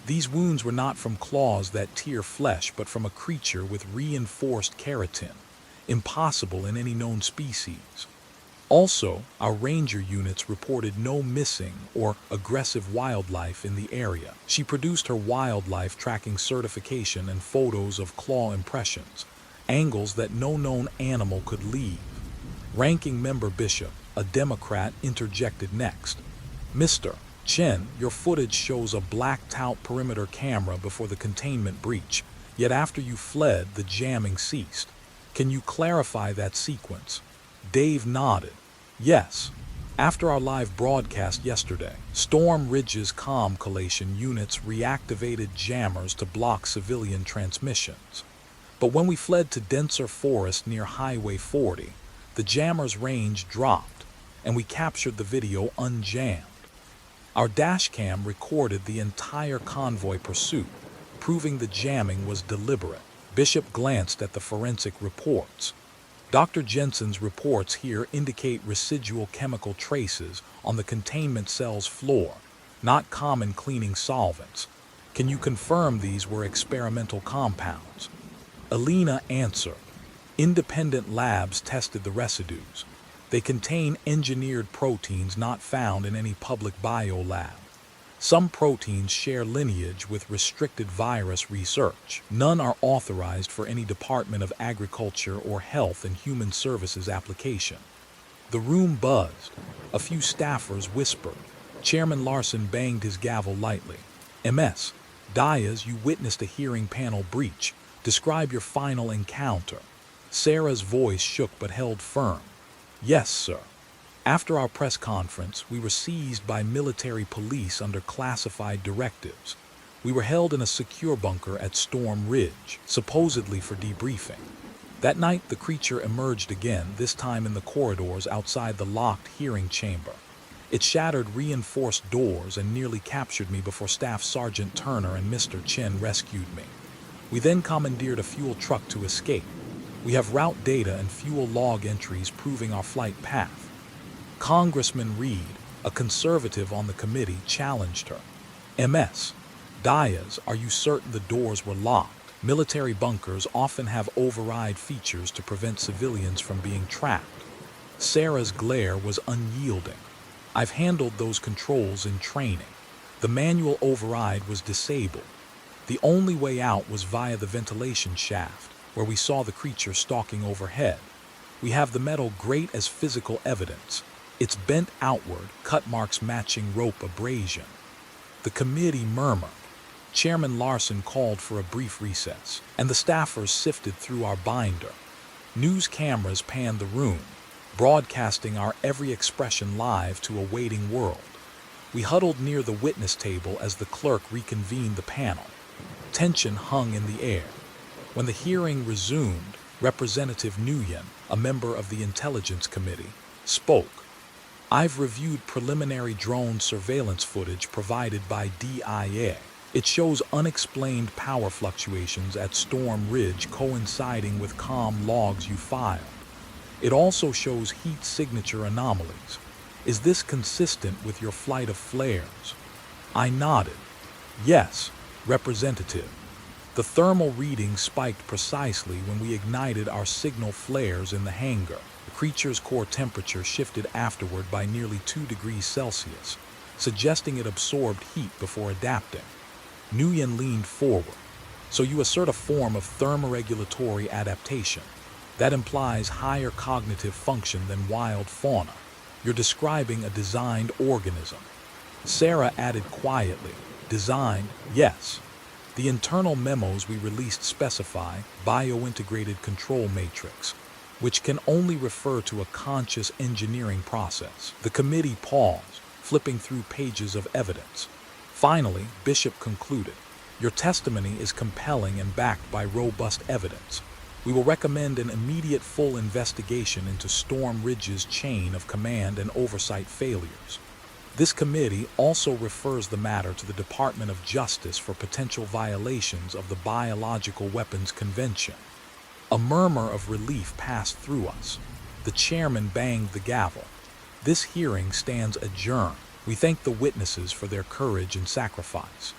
These wounds were not from claws that tear flesh, but from a creature with reinforced keratin, impossible in any known species. Also, our ranger units reported no missing or aggressive wildlife in the area. She produced her wildlife tracking certification and photos of claw impressions, angles that no known animal could leave. Ranking Member Bishop, a Democrat, interjected next. Mr. Chen, your footage shows a blacked-out perimeter camera before the containment breach, yet after you fled, the jamming ceased. Can you clarify that sequence? Dave nodded. Yes. After our live broadcast yesterday, Storm Ridge's comm collation units reactivated jammers to block civilian transmissions. But when we fled to denser forest near Highway 40, the jammer's range dropped, and we captured the video unjammed. Our dashcam recorded the entire convoy pursuit, proving the jamming was deliberate. Bishop glanced at the forensic reports. Dr. Jensen's reports here indicate residual chemical traces on the containment cell's floor, not common cleaning solvents. Can you confirm these were experimental compounds? Alina answered. Independent labs tested the residues. They contain engineered proteins not found in any public biolab. Some proteins share lineage with restricted virus research. None are authorized for any Department of Agriculture or Health and Human Services application. The room buzzed. A few staffers whispered. Chairman Larson banged his gavel lightly. MS, Diaz, you witnessed a hearing panel breach. Describe your final encounter. Sarah's voice shook but held firm. Yes, sir. After our press conference, we were seized by military police under classified directives. We were held in a secure bunker at Storm Ridge, supposedly for debriefing. That night, the creature emerged again, this time in the corridors outside the locked hearing chamber. It shattered reinforced doors and nearly captured me before Staff Sergeant Turner and Mr. Chen rescued me. We then commandeered a fuel truck to escape. We have route data and fuel log entries proving our flight path. Congressman Reed, a conservative on the committee, challenged her. MS, Diaz, are you certain the doors were locked? Military bunkers often have override features to prevent civilians from being trapped. Sarah's glare was unyielding. I've handled those controls in training. The manual override was disabled. The only way out was via the ventilation shaft, where we saw the creature stalking overhead. We have the metal grate as physical evidence. It's bent outward, cut marks matching rope abrasion. The committee murmured. Chairman Larson called for a brief recess, and the staffers sifted through our binder. News cameras panned the room, broadcasting our every expression live to a waiting world. We huddled near the witness table as the clerk reconvened the panel. Tension hung in the air. When the hearing resumed, Representative Nguyen, a member of the Intelligence Committee, spoke. "I've reviewed preliminary drone surveillance footage provided by DIA. It shows unexplained power fluctuations at Storm Ridge coinciding with comm logs you filed. It also shows heat signature anomalies. Is this consistent with your flight of flares?" I nodded. "Yes, Representative. The thermal reading spiked precisely when we ignited our signal flares in the hangar. The creature's core temperature shifted afterward by nearly 2 degrees Celsius, suggesting it absorbed heat before adapting." Nguyen leaned forward. "So you assert a form of thermoregulatory adaptation. That implies higher cognitive function than wild fauna. You're describing a designed organism." Sarah added quietly, "Designed, yes. The internal memos we released specify biointegrated control matrix, which can only refer to a conscious engineering process." The committee paused, flipping through pages of evidence. Finally, Bishop concluded, "Your testimony is compelling and backed by robust evidence. We will recommend an immediate full investigation into Storm Ridge's chain of command and oversight failures. This committee also refers the matter to the Department of Justice for potential violations of the Biological Weapons Convention." A murmur of relief passed through us. The chairman banged the gavel. "This hearing stands adjourned. We thank the witnesses for their courage and sacrifice."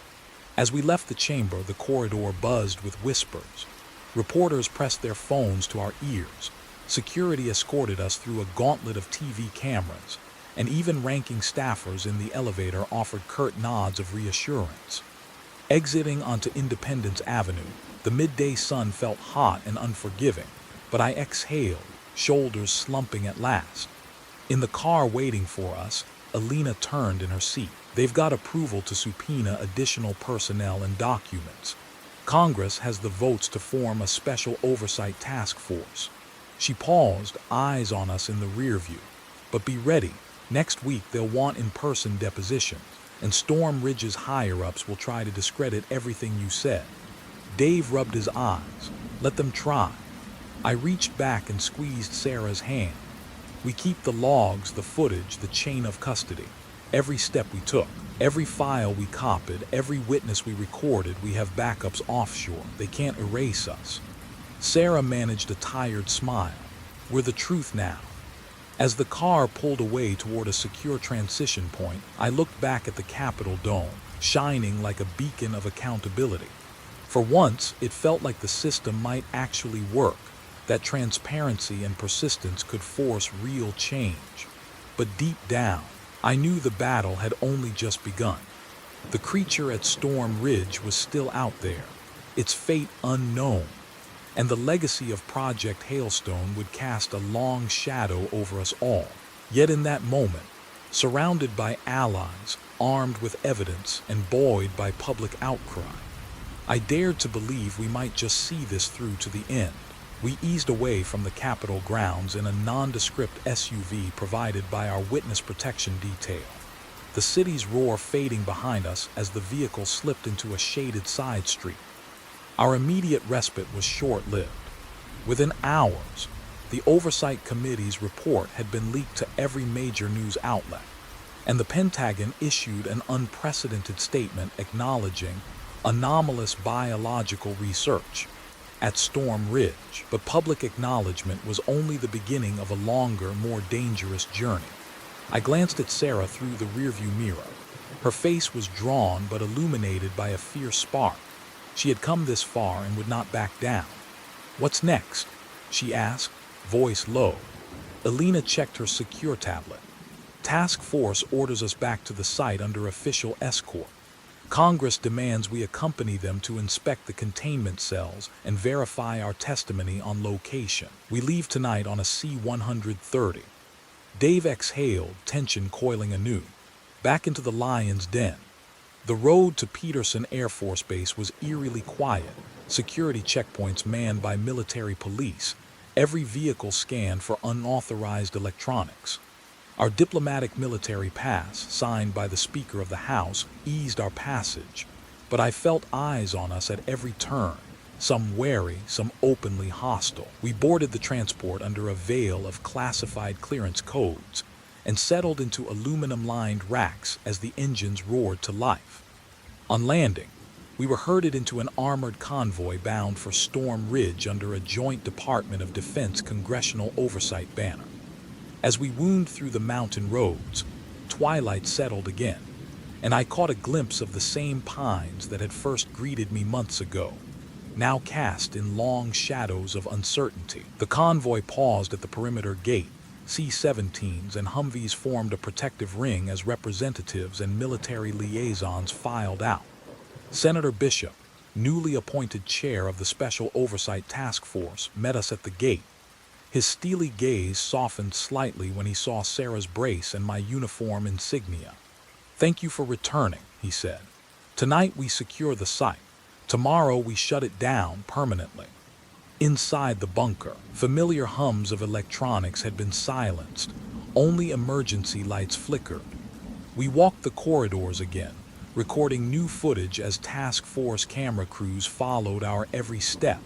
As we left the chamber, the corridor buzzed with whispers. Reporters pressed their phones to our ears. Security escorted us through a gauntlet of TV cameras, and even ranking staffers in the elevator offered curt nods of reassurance. Exiting onto Independence Avenue, the midday sun felt hot and unforgiving, but I exhaled, shoulders slumping at last. In the car waiting for us, Alina turned in her seat. "They've got approval to subpoena additional personnel and documents. Congress has the votes to form a special oversight task force." She paused, eyes on us in the rear view. "But be ready. Next week they'll want in-person depositions, and Storm Ridge's higher-ups will try to discredit everything you said." Dave rubbed his eyes. "Let them try." I reached back and squeezed Sarah's hand. "We keep the logs, the footage, the chain of custody. Every step we took, every file we copied, every witness we recorded, we have backups offshore. They can't erase us." Sarah managed a tired smile. "We're the truth now." As the car pulled away toward a secure transition point, I looked back at the Capitol dome, shining like a beacon of accountability. For once, it felt like the system might actually work, that transparency and persistence could force real change. But deep down, I knew the battle had only just begun. The creature at Storm Ridge was still out there, its fate unknown, and the legacy of Project Hailstone would cast a long shadow over us all. Yet in that moment, surrounded by allies, armed with evidence, and buoyed by public outcry, I dared to believe we might just see this through to the end. We eased away from the Capitol grounds in a nondescript SUV provided by our witness protection detail, the city's roar fading behind us as the vehicle slipped into a shaded side street. Our immediate respite was short-lived. Within hours, the Oversight Committee's report had been leaked to every major news outlet, and the Pentagon issued an unprecedented statement acknowledging anomalous biological research at Storm Ridge. But public acknowledgement was only the beginning of a longer, more dangerous journey. I glanced at Sarah through the rearview mirror. Her face was drawn but illuminated by a fierce spark. She had come this far and would not back down. "What's next?" she asked, voice low. Alina checked her secure tablet. "Task Force orders us back to the site under official escort. Congress demands we accompany them to inspect the containment cells and verify our testimony on location. We leave tonight on a C-130. Dave exhaled, tension coiling anew. Back into the lion's den. The road to Peterson Air Force Base was eerily quiet, security checkpoints manned by military police, every vehicle scanned for unauthorized electronics. Our diplomatic military pass, signed by the Speaker of the House, eased our passage, but I felt eyes on us at every turn, some wary, some openly hostile. We boarded the transport under a veil of classified clearance codes and settled into aluminum-lined racks as the engines roared to life. On landing, we were herded into an armored convoy bound for Storm Ridge under a joint Department of Defense congressional oversight banner. As we wound through the mountain roads, twilight settled again, and I caught a glimpse of the same pines that had first greeted me months ago, now cast in long shadows of uncertainty. The convoy paused at the perimeter gate. C-17s and Humvees formed a protective ring as representatives and military liaisons filed out. Senator Bishop, newly appointed chair of the Special Oversight Task Force, met us at the gate. His steely gaze softened slightly when he saw Sarah's brace and my uniform insignia. "Thank you for returning," he said. "Tonight we secure the site. Tomorrow we shut it down permanently." Inside the bunker, familiar hums of electronics had been silenced. Only emergency lights flickered. We walked the corridors again, recording new footage as task force camera crews followed our every step.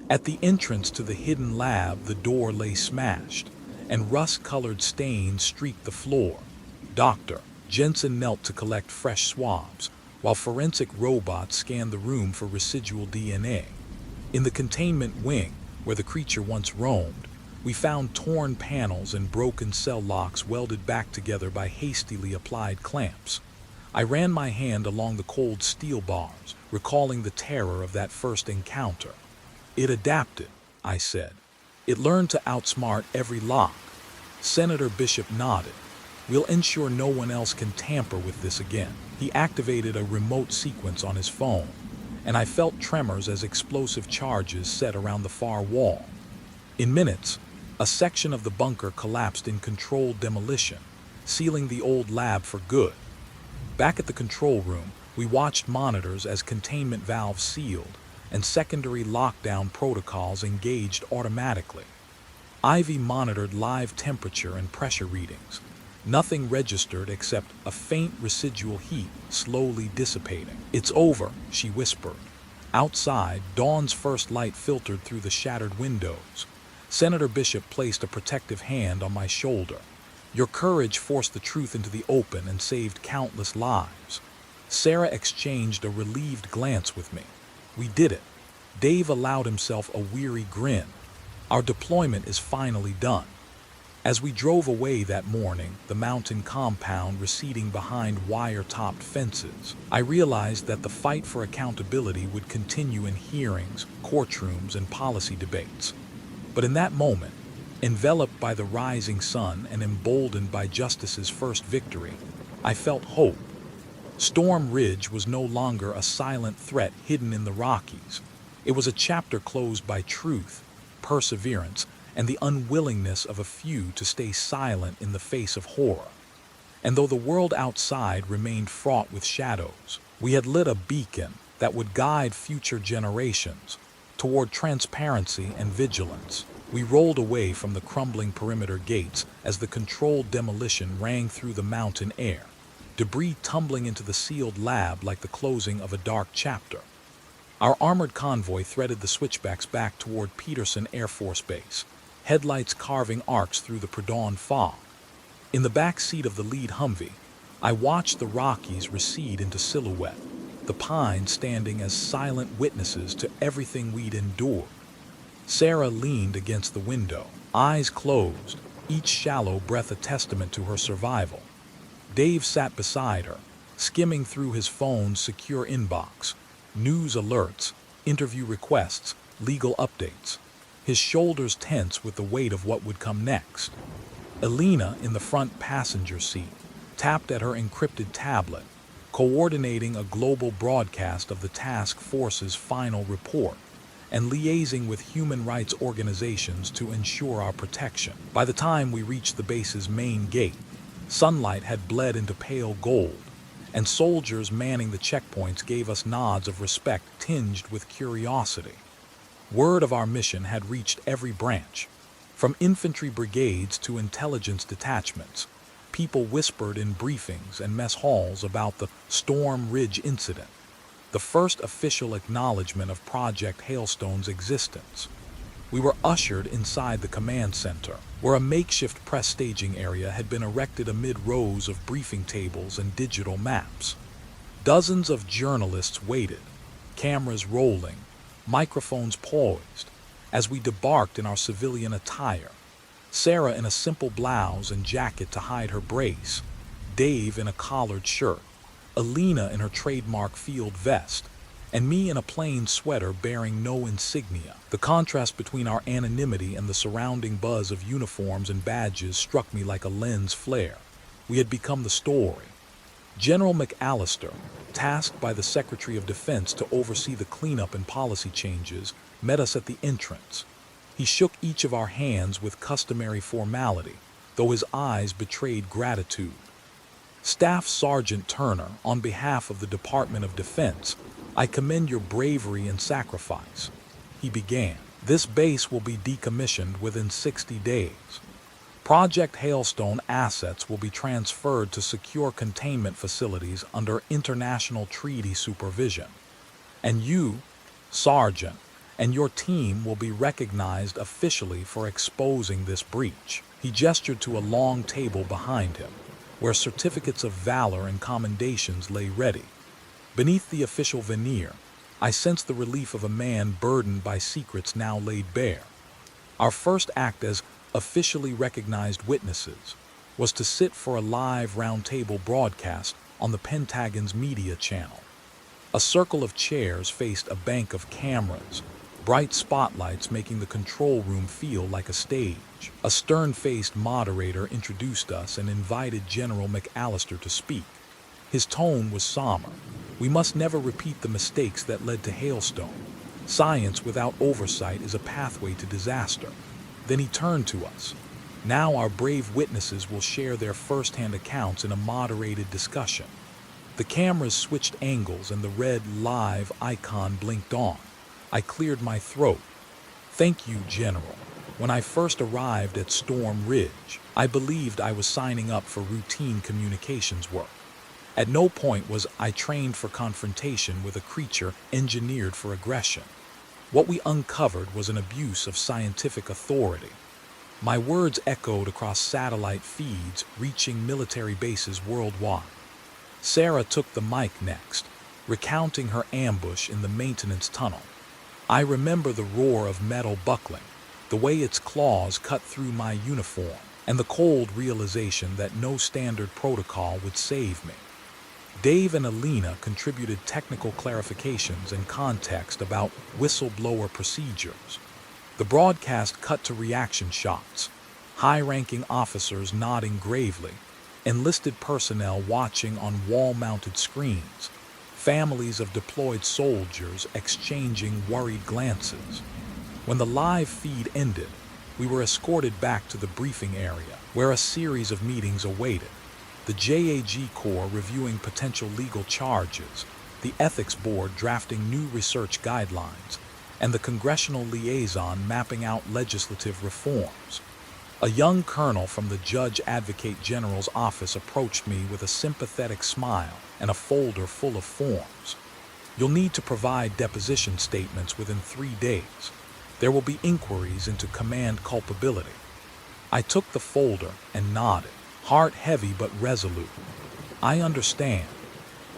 At the entrance to the hidden lab, the door lay smashed, and rust-colored stains streaked the floor. Dr. Jensen knelt to collect fresh swabs, while forensic robots scanned the room for residual DNA. In the containment wing, where the creature once roamed, we found torn panels and broken cell locks welded back together by hastily applied clamps. I ran my hand along the cold steel bars, recalling the terror of that first encounter. "It adapted," I said. "It learned to outsmart every lock." Senator Bishop nodded. "We'll ensure no one else can tamper with this again." He activated a remote sequence on his phone, and I felt tremors as explosive charges set around the far wall. In minutes, a section of the bunker collapsed in controlled demolition, sealing the old lab for good. Back at the control room, we watched monitors as containment valves sealed and secondary lockdown protocols engaged automatically. Ivy monitored live temperature and pressure readings. Nothing registered except a faint residual heat slowly dissipating. "It's over," she whispered. Outside, dawn's first light filtered through the shattered windows. Senator Bishop placed a protective hand on my shoulder. "Your courage forced the truth into the open and saved countless lives." Sarah exchanged a relieved glance with me. "We did it." Dave allowed himself a weary grin. "Our deployment is finally done." As we drove away that morning, the mountain compound receding behind wire-topped fences, I realized that the fight for accountability would continue in hearings, courtrooms, and policy debates. But in that moment, enveloped by the rising sun and emboldened by justice's first victory, I felt hope. Storm Ridge was no longer a silent threat hidden in the Rockies. It was a chapter closed by truth, perseverance, and the unwillingness of a few to stay silent in the face of horror. And though the world outside remained fraught with shadows, we had lit a beacon that would guide future generations toward transparency and vigilance. We rolled away from the crumbling perimeter gates as the controlled demolition rang through the mountain air, debris tumbling into the sealed lab like the closing of a dark chapter. Our armored convoy threaded the switchbacks back toward Peterson Air Force Base, headlights carving arcs through the pre-dawn fog. In the back seat of the lead Humvee, I watched the Rockies recede into silhouette, the pines standing as silent witnesses to everything we'd endured. Sarah leaned against the window, eyes closed, each shallow breath a testament to her survival. Dave sat beside her, skimming through his phone's secure inbox, news alerts, interview requests, legal updates, his shoulders tense with the weight of what would come next. Elena, in the front passenger seat, tapped at her encrypted tablet, coordinating a global broadcast of the task force's final report, and liaising with human rights organizations to ensure our protection. By the time we reached the base's main gate, sunlight had bled into pale gold, and soldiers manning the checkpoints gave us nods of respect tinged with curiosity. Word of our mission had reached every branch, from infantry brigades to intelligence detachments. People whispered in briefings and mess halls about the Storm Ridge incident, the first official acknowledgement of Project Hailstone's existence. We were ushered inside the command center, where a makeshift press staging area had been erected amid rows of briefing tables and digital maps. Dozens of journalists waited, cameras rolling, microphones poised, as we debarked in our civilian attire. Sarah in a simple blouse and jacket to hide her brace, Dave in a collared shirt, Alina in her trademark field vest, and me in a plain sweater bearing no insignia. The contrast between our anonymity and the surrounding buzz of uniforms and badges struck me like a lens flare. We had become the story. General McAllister, tasked by the Secretary of Defense to oversee the cleanup and policy changes, met us at the entrance. He shook each of our hands with customary formality, though his eyes betrayed gratitude. Staff Sergeant Turner, on behalf of the Department of Defense, I commend your bravery and sacrifice. He began. This base will be decommissioned within 60 days. Project Hailstone assets will be transferred to secure containment facilities under international treaty supervision. And you, Sergeant, and your team will be recognized officially for exposing this breach. He gestured to a long table behind him, where certificates of valor and commendations lay ready. Beneath the official veneer, I sensed the relief of a man burdened by secrets now laid bare. Our first act as officially recognized witnesses was to sit for a live roundtable broadcast on the Pentagon's media channel. A circle of chairs faced a bank of cameras, bright spotlights making the control room feel like a stage. A stern-faced moderator introduced us and invited General McAllister to speak. His tone was somber. We must never repeat the mistakes that led to Hailstone. Science without oversight is a pathway to disaster. Then he turned to us. Now our brave witnesses will share their first-hand accounts in a moderated discussion. The cameras switched angles and the red live icon blinked on. I cleared my throat. Thank you, General. When I first arrived at Storm Ridge, I believed I was signing up for routine communications work. At no point was I trained for confrontation with a creature engineered for aggression. What we uncovered was an abuse of scientific authority. My words echoed across satellite feeds, reaching military bases worldwide. Sarah took the mic next, recounting her ambush in the maintenance tunnel. I remember the roar of metal buckling, the way its claws cut through my uniform, and the cold realization that no standard protocol would save me. Dave and Alina contributed technical clarifications and context about whistleblower procedures. The broadcast cut to reaction shots, high-ranking officers nodding gravely, enlisted personnel watching on wall-mounted screens, families of deployed soldiers exchanging worried glances. When the live feed ended, we were escorted back to the briefing area, where a series of meetings awaited. The JAG Corps reviewing potential legal charges, the Ethics Board drafting new research guidelines, and the Congressional Liaison mapping out legislative reforms. A young colonel from the Judge Advocate General's office approached me with a sympathetic smile and a folder full of forms. You'll need to provide deposition statements within 3 days. There will be inquiries into command culpability. I took the folder and nodded, heart heavy but resolute. I understand.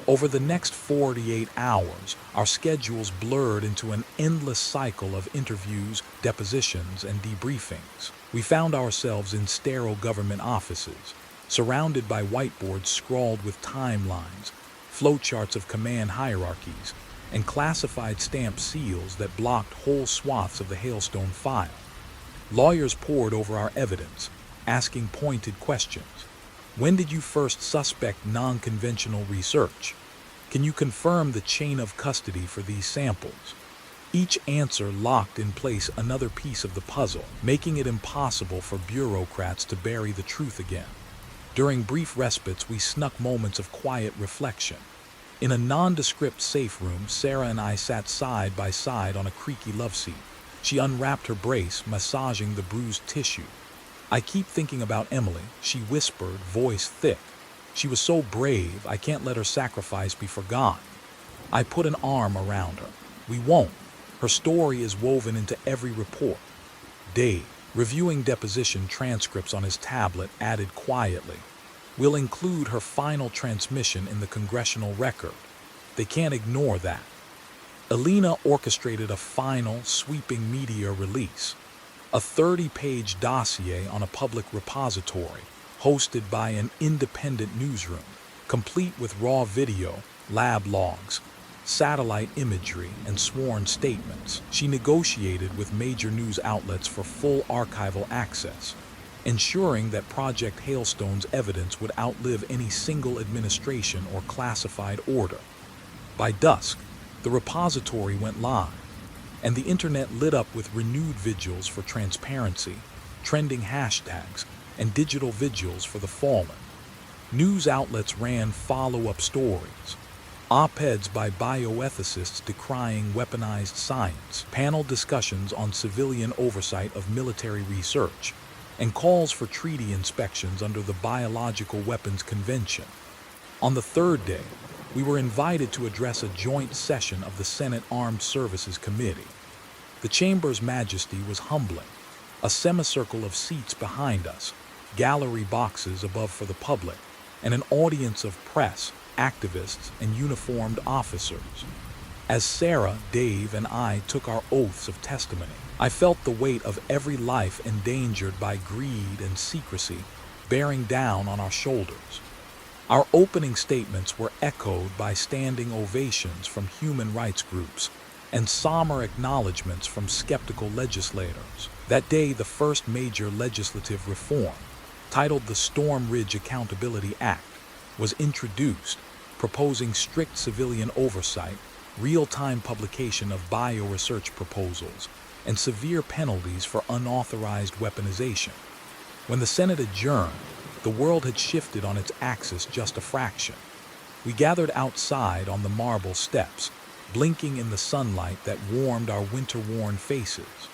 Over the next 48 hours, our schedules blurred into an endless cycle of interviews, depositions, and debriefings. We found ourselves in sterile government offices, surrounded by whiteboards scrawled with timelines, flowcharts of command hierarchies, and classified stamp seals that blocked whole swaths of the Hailstone file. Lawyers pored over our evidence, asking pointed questions. When did you first suspect non-conventional research? Can you confirm the chain of custody for these samples? Each answer locked in place another piece of the puzzle, making it impossible for bureaucrats to bury the truth again. During brief respites, we snuck moments of quiet reflection. In a nondescript safe room, Sarah and I sat side by side on a creaky love seat. She unwrapped her brace, massaging the bruised tissue. "I keep thinking about Emily," she whispered, voice thick. "She was so brave, I can't let her sacrifice be forgotten." I put an arm around her. "We won't. Her story is woven into every report." Dave, reviewing deposition transcripts on his tablet, added quietly, "We'll include her final transmission in the congressional record. They can't ignore that." Alina orchestrated a final, sweeping media release, a 30-page dossier on a public repository, hosted by an independent newsroom, complete with raw video, lab logs, satellite imagery, and sworn statements. She negotiated with major news outlets for full archival access, ensuring that Project Hailstone's evidence would outlive any single administration or classified order. By dusk, the repository went live, and the internet lit up with renewed vigils for transparency, trending hashtags, and digital vigils for the fallen. News outlets ran follow-up stories, op-eds by bioethicists decrying weaponized science, panel discussions on civilian oversight of military research, and calls for treaty inspections under the Biological Weapons Convention. On the third day, we were invited to address a joint session of the Senate Armed Services Committee. The chamber's majesty was humbling, a semicircle of seats behind us, gallery boxes above for the public, and an audience of press, activists, and uniformed officers. As Sarah, Dave, and I took our oaths of testimony, I felt the weight of every life endangered by greed and secrecy bearing down on our shoulders. Our opening statements were echoed by standing ovations from human rights groups and somber acknowledgments from skeptical legislators. That day, the first major legislative reform, titled the Storm Ridge Accountability Act, was introduced, proposing strict civilian oversight, real-time publication of bioresearch proposals, and severe penalties for unauthorized weaponization. When the Senate adjourned, the world had shifted on its axis just a fraction. We gathered outside on the marble steps, blinking in the sunlight that warmed our winter-worn faces.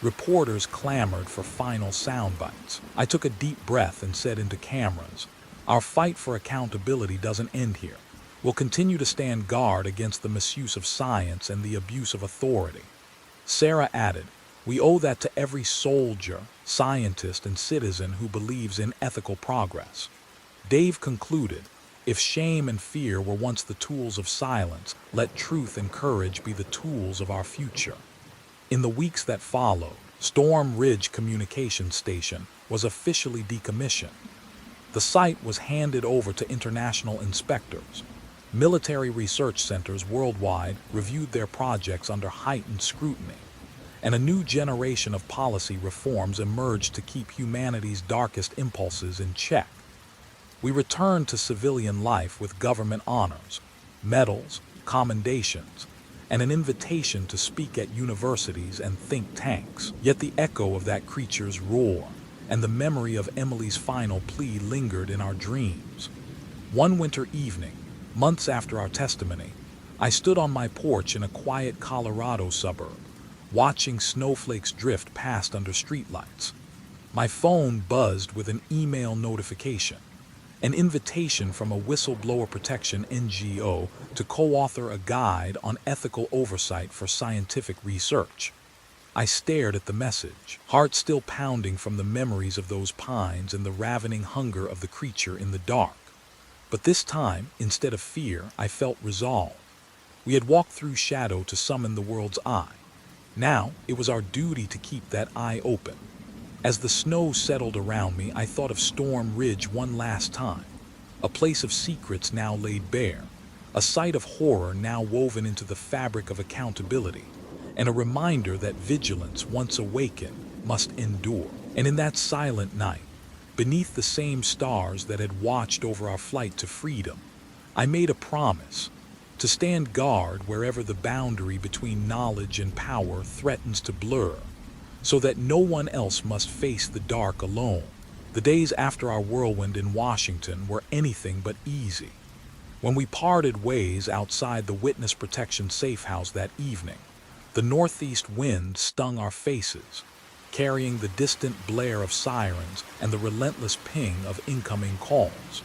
Reporters clamored for final sound bites. I took a deep breath and said into cameras, "Our fight for accountability doesn't end here. We'll continue to stand guard against the misuse of science and the abuse of authority." Sarah added, "We owe that to every soldier, scientist, and citizen who believes in ethical progress." Dave concluded, "If shame and fear were once the tools of silence, let truth and courage be the tools of our future." In the weeks that followed, Storm Ridge Communications Station was officially decommissioned. The site was handed over to international inspectors. Military research centers worldwide reviewed their projects under heightened scrutiny, and a new generation of policy reforms emerged to keep humanity's darkest impulses in check. We returned to civilian life with government honors, medals, commendations, and an invitation to speak at universities and think tanks. Yet the echo of that creature's roar and the memory of Emily's final plea lingered in our dreams. One winter evening, months after our testimony, I stood on my porch in a quiet Colorado suburb, watching snowflakes drift past under streetlights. My phone buzzed with an email notification, an invitation from a whistleblower protection NGO to co-author a guide on ethical oversight for scientific research. I stared at the message, heart still pounding from the memories of those pines and the ravening hunger of the creature in the dark. But this time, instead of fear, I felt resolve. We had walked through shadow to summon the world's eye. Now, it was our duty to keep that eye open. As the snow settled around me, I thought of Storm Ridge one last time, a place of secrets now laid bare, a site of horror now woven into the fabric of accountability, and a reminder that vigilance, once awakened, must endure. And in that silent night, beneath the same stars that had watched over our flight to freedom, I made a promise, to stand guard wherever the boundary between knowledge and power threatens to blur, so that no one else must face the dark alone. The days after our whirlwind in Washington were anything but easy. When we parted ways outside the witness protection safe house that evening, the northeast wind stung our faces, carrying the distant blare of sirens and the relentless ping of incoming calls.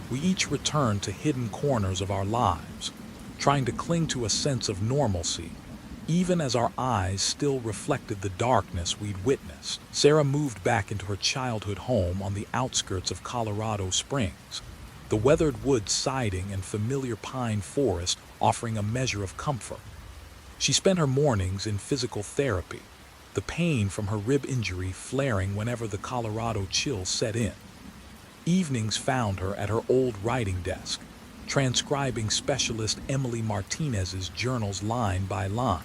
We each returned to hidden corners of our lives, trying to cling to a sense of normalcy, even as our eyes still reflected the darkness we'd witnessed. Sarah moved back into her childhood home on the outskirts of Colorado Springs, the weathered wood siding and familiar pine forest offering a measure of comfort. She spent her mornings in physical therapy, the pain from her rib injury flaring whenever the Colorado chill set in. Evenings found her at her old writing desk, transcribing specialist Emily Martinez's journals line by line,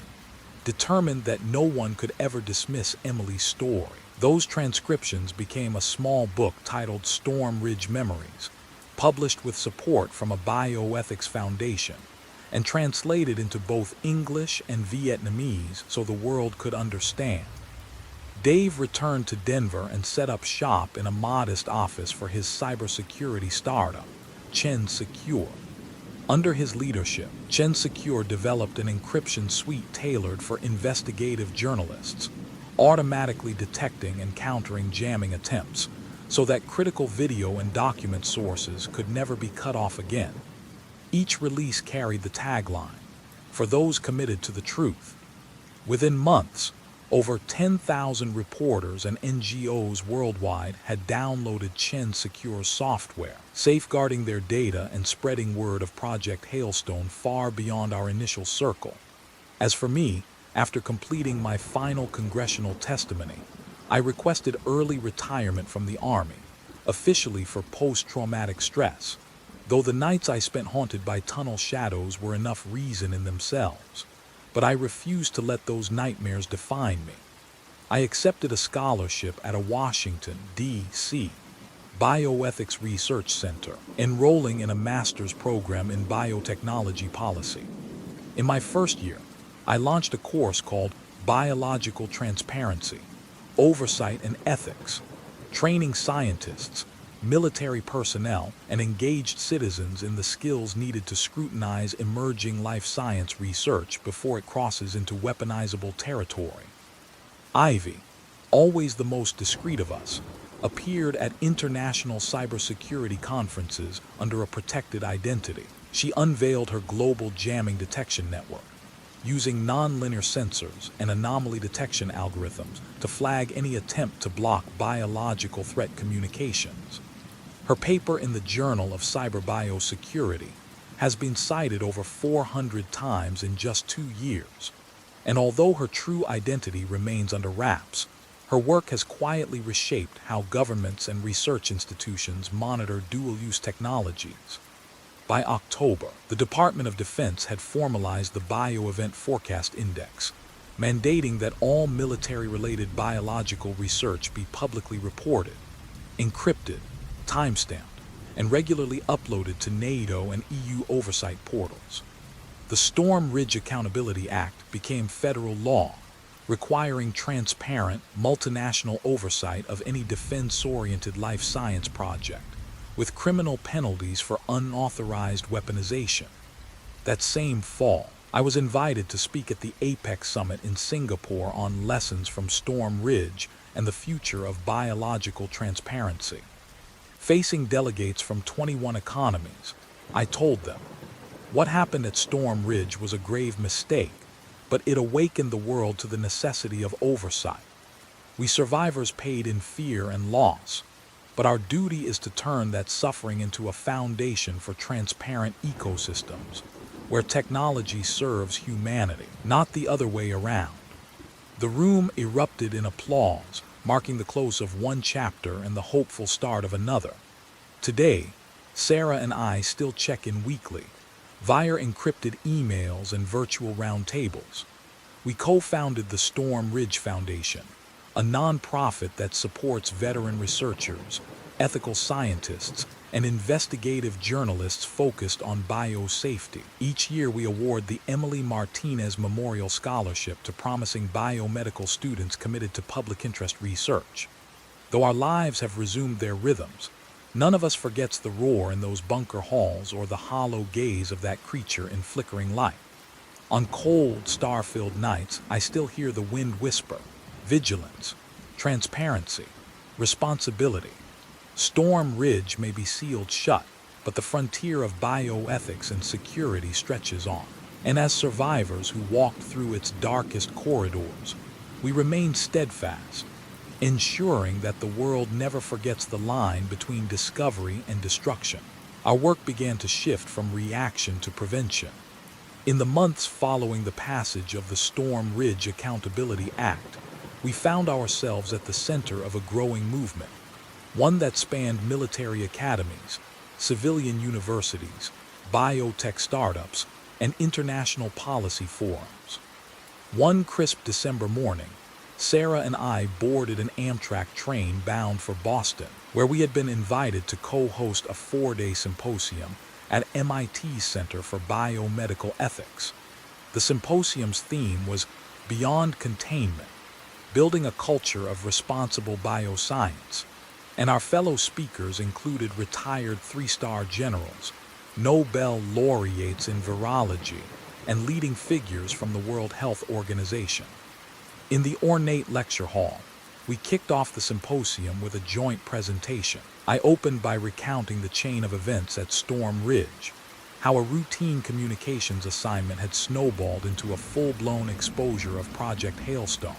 determined that no one could ever dismiss Emily's story. Those transcriptions became a small book titled Storm Ridge Memories, published with support from a bioethics foundation, and translated into both English and Vietnamese so the world could understand. Dave returned to Denver and set up shop in a modest office for his cybersecurity startup, Chen Secure. Under his leadership, Chen Secure developed an encryption suite tailored for investigative journalists, automatically detecting and countering jamming attempts, so that critical video and document sources could never be cut off again. Each release carried the tagline, "For those committed to the truth." Within months, over 10,000 reporters and NGOs worldwide had downloaded Chen Secure's software, safeguarding their data and spreading word of Project Hailstone far beyond our initial circle. As for me, after completing my final congressional testimony, I requested early retirement from the Army, officially for post-traumatic stress, though the nights I spent haunted by tunnel shadows were enough reason in themselves. But I refused to let those nightmares define me. I accepted a scholarship at a Washington, D.C. Bioethics Research Center, enrolling in a master's program in biotechnology policy. In my first year, I launched a course called Biological Transparency, Oversight and Ethics, training scientists, military personnel, and engaged citizens in the skills needed to scrutinize emerging life science research before it crosses into weaponizable territory. Ivy, always the most discreet of us, appeared at international cybersecurity conferences under a protected identity. She unveiled her global jamming detection network, using nonlinear sensors and anomaly detection algorithms to flag any attempt to block biological threat communications. Her paper in the Journal of Cyber Biosecurity has been cited over 400 times in just 2 years, and although her true identity remains under wraps, her work has quietly reshaped how governments and research institutions monitor dual-use technologies. By October, the Department of Defense had formalized the Bioevent Forecast Index, mandating that all military-related biological research be publicly reported, encrypted, time-stamped, and regularly uploaded to NATO and EU oversight portals. The Storm Ridge Accountability Act became federal law, requiring transparent, multinational oversight of any defense-oriented life science project, with criminal penalties for unauthorized weaponization. That same fall, I was invited to speak at the APEC Summit in Singapore on lessons from Storm Ridge and the future of biological transparency. Facing delegates from 21 economies, I told them, what happened at Storm Ridge was a grave mistake, but it awakened the world to the necessity of oversight. We survivors paid in fear and loss, but our duty is to turn that suffering into a foundation for transparent ecosystems, where technology serves humanity, not the other way around. The room erupted in applause, marking the close of one chapter and the hopeful start of another. Today, Sarah and I still check in weekly, via encrypted emails and virtual roundtables. We co-founded the Storm Ridge Foundation, a nonprofit that supports veteran researchers, ethical scientists, and investigative journalists focused on biosafety. Each year we award the Emily Martinez Memorial Scholarship to promising biomedical students committed to public interest research. Though our lives have resumed their rhythms, none of us forgets the roar in those bunker halls or the hollow gaze of that creature in flickering light. On cold, star-filled nights, I still hear the wind whisper, vigilance, transparency, responsibility. Storm Ridge may be sealed shut, but the frontier of bioethics and security stretches on. And as survivors who walked through its darkest corridors, we remain steadfast, ensuring that the world never forgets the line between discovery and destruction. Our work began to shift from reaction to prevention. In the months following the passage of the Storm Ridge Accountability Act, we found ourselves at the center of a growing movement, one that spanned military academies, civilian universities, biotech startups, and international policy forums. One crisp December morning, Sarah and I boarded an Amtrak train bound for Boston, where we had been invited to co-host a 4-day symposium at MIT's Center for Biomedical Ethics. The symposium's theme was Beyond Containment, Building a Culture of Responsible Bioscience, and our fellow speakers included retired 3-star generals, Nobel laureates in virology, and leading figures from the World Health Organization. In the ornate lecture hall, we kicked off the symposium with a joint presentation. I opened by recounting the chain of events at Storm Ridge, how a routine communications assignment had snowballed into a full-blown exposure of Project Hailstone.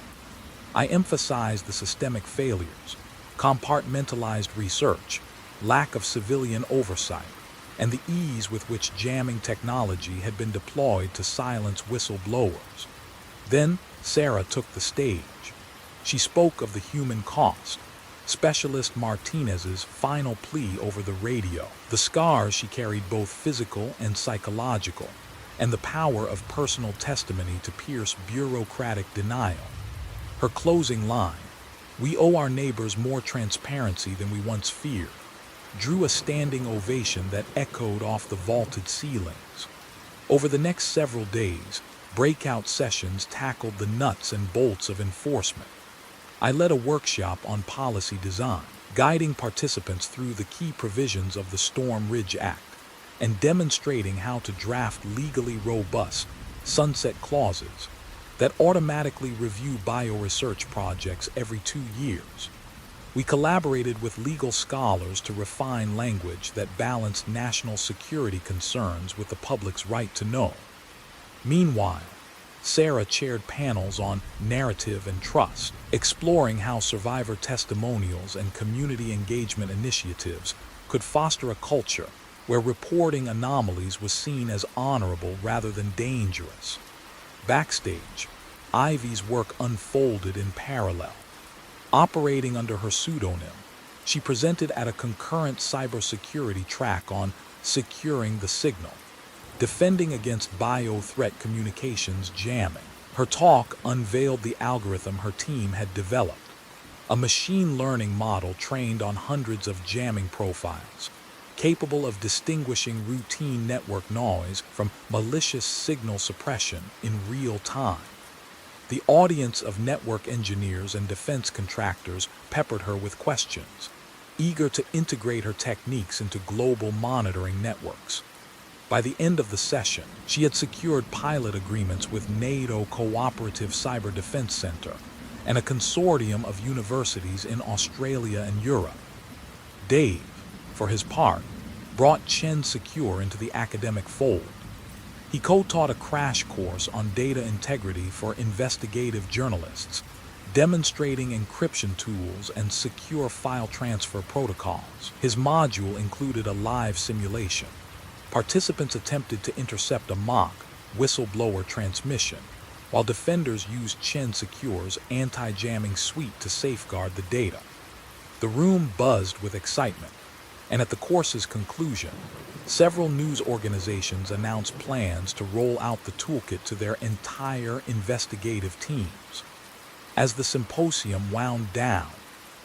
I emphasized the systemic failures, compartmentalized research, lack of civilian oversight, and the ease with which jamming technology had been deployed to silence whistleblowers. Then Sarah took the stage. She spoke of the human cost, Specialist Martinez's final plea over the radio, the scars she carried both physical and psychological, and the power of personal testimony to pierce bureaucratic denial. Her closing line, "We owe our neighbors more transparency than we once feared," drew a standing ovation that echoed off the vaulted ceilings. Over the next several days, breakout sessions tackled the nuts and bolts of enforcement. I led a workshop on policy design, guiding participants through the key provisions of the Storm Ridge Act and demonstrating how to draft legally robust sunset clauses that automatically review bioresearch projects every 2 years. We collaborated with legal scholars to refine language that balanced national security concerns with the public's right to know. Meanwhile, Sarah chaired panels on narrative and trust, exploring how survivor testimonials and community engagement initiatives could foster a culture where reporting anomalies was seen as honorable rather than dangerous. Backstage, Ivy's work unfolded in parallel. Operating under her pseudonym, she presented at a concurrent cybersecurity track on securing the signal, defending against bio-threat communications jamming. Her talk unveiled the algorithm her team had developed, a machine learning model trained on hundreds of jamming profiles, capable of distinguishing routine network noise from malicious signal suppression in real time. The audience of network engineers and defense contractors peppered her with questions, eager to integrate her techniques into global monitoring networks. By the end of the session, she had secured pilot agreements with NATO Cooperative Cyber Defense Center and a consortium of universities in Australia and Europe. Dave, for his part, brought Chen Secure into the academic fold. He co-taught a crash course on data integrity for investigative journalists, demonstrating encryption tools and secure file transfer protocols. His module included a live simulation. Participants attempted to intercept a mock whistleblower transmission, while defenders used Chen Secure's anti-jamming suite to safeguard the data. The room buzzed with excitement, and at the course's conclusion, several news organizations announced plans to roll out the toolkit to their entire investigative teams. As the symposium wound down,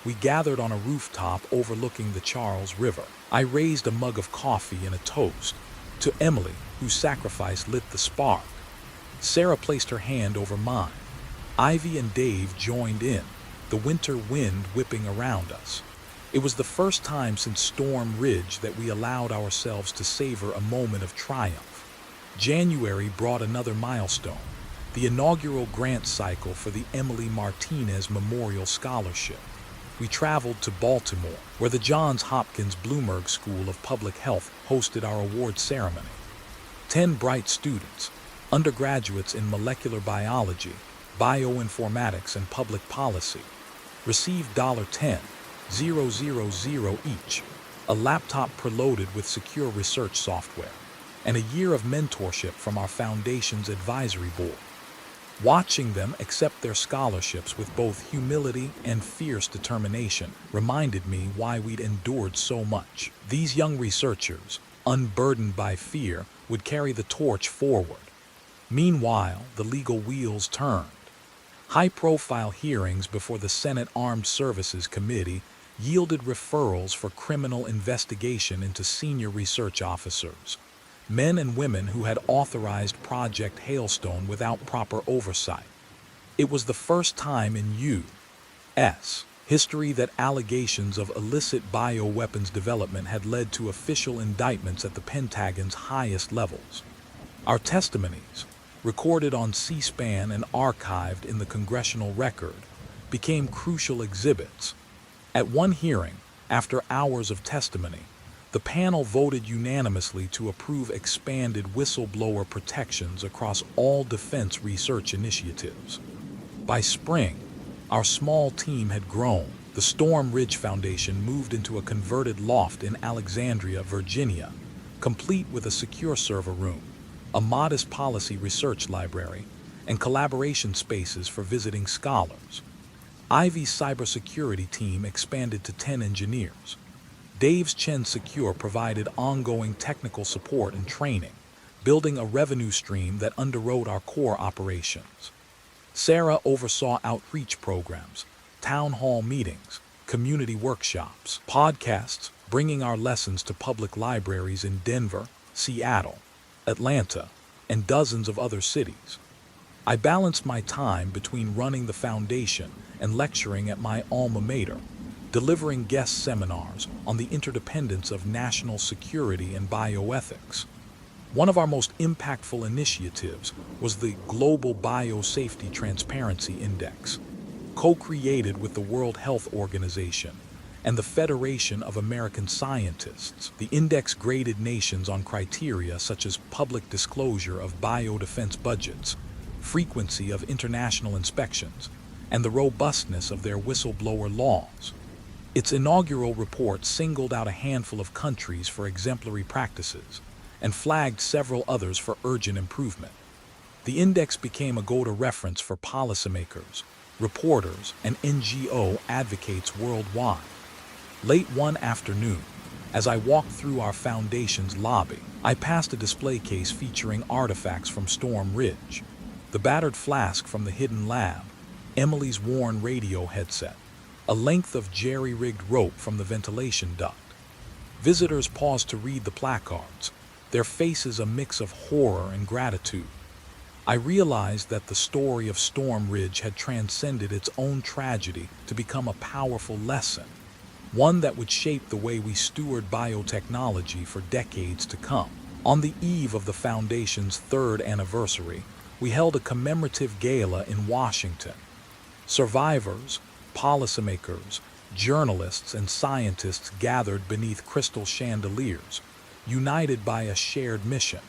We gathered on a rooftop overlooking the Charles River. I raised a mug of coffee and a toast to Emily, whose sacrifice lit the spark. Sarah placed her hand over mine. Ivy and Dave joined in, the winter wind whipping around us. It was the first time since Storm Ridge that we allowed ourselves to savor a moment of triumph. January brought another milestone, the inaugural grant cycle for the Emily Martinez Memorial Scholarship. We traveled to Baltimore, where the Johns Hopkins Bloomberg School of Public Health hosted our award ceremony. 10 bright students, undergraduates in molecular biology, bioinformatics, and public policy, received $10,000 each, a laptop preloaded with secure research software, and a year of mentorship from our foundation's advisory board. Watching them accept their scholarships with both humility and fierce determination reminded me why we'd endured so much. These young researchers, unburdened by fear, would carry the torch forward. Meanwhile, the legal wheels turned. High-profile hearings before the Senate Armed Services Committee yielded referrals for criminal investigation into senior research officers, men and women who had authorized Project Hailstone without proper oversight. It was the first time in U.S. history that allegations of illicit bioweapons development had led to official indictments at the Pentagon's highest levels. Our testimonies, recorded on C-SPAN and archived in the Congressional Record, became crucial exhibits. At one hearing, after hours of testimony, the panel voted unanimously to approve expanded whistleblower protections across all defense research initiatives. By spring, our small team had grown. The Storm Ridge Foundation moved into a converted loft in Alexandria, Virginia, complete with a secure server room, a modest policy research library, and collaboration spaces for visiting scholars. Ivy's cybersecurity team expanded to 10 engineers. Dave's Chen Secure provided ongoing technical support and training, building a revenue stream that underwrote our core operations. Sarah oversaw outreach programs, town hall meetings, community workshops, podcasts, bringing our lessons to public libraries in Denver, Seattle, Atlanta, and dozens of other cities. I balanced my time between running the foundation and lecturing at my alma mater, delivering guest seminars on the interdependence of national security and bioethics. One of our most impactful initiatives was the Global Biosafety Transparency Index, co-created with the World Health Organization and the Federation of American Scientists. The index graded nations on criteria such as public disclosure of biodefense budgets, frequency of international inspections, and the robustness of their whistleblower laws. Its inaugural report singled out a handful of countries for exemplary practices and flagged several others for urgent improvement. The index became a go-to reference for policymakers, reporters, and NGO advocates worldwide. Late one afternoon, as I walked through our foundation's lobby, I passed a display case featuring artifacts from Storm Ridge, the battered flask from the hidden lab, Emily's worn radio headset, a length of jerry-rigged rope from the ventilation duct. Visitors paused to read the placards, their faces a mix of horror and gratitude. I realized that the story of Storm Ridge had transcended its own tragedy to become a powerful lesson, one that would shape the way we steward biotechnology for decades to come. On the eve of the Foundation's 3rd anniversary, we held a commemorative gala in Washington. Survivors, policymakers, journalists, and scientists gathered beneath crystal chandeliers, united by a shared mission.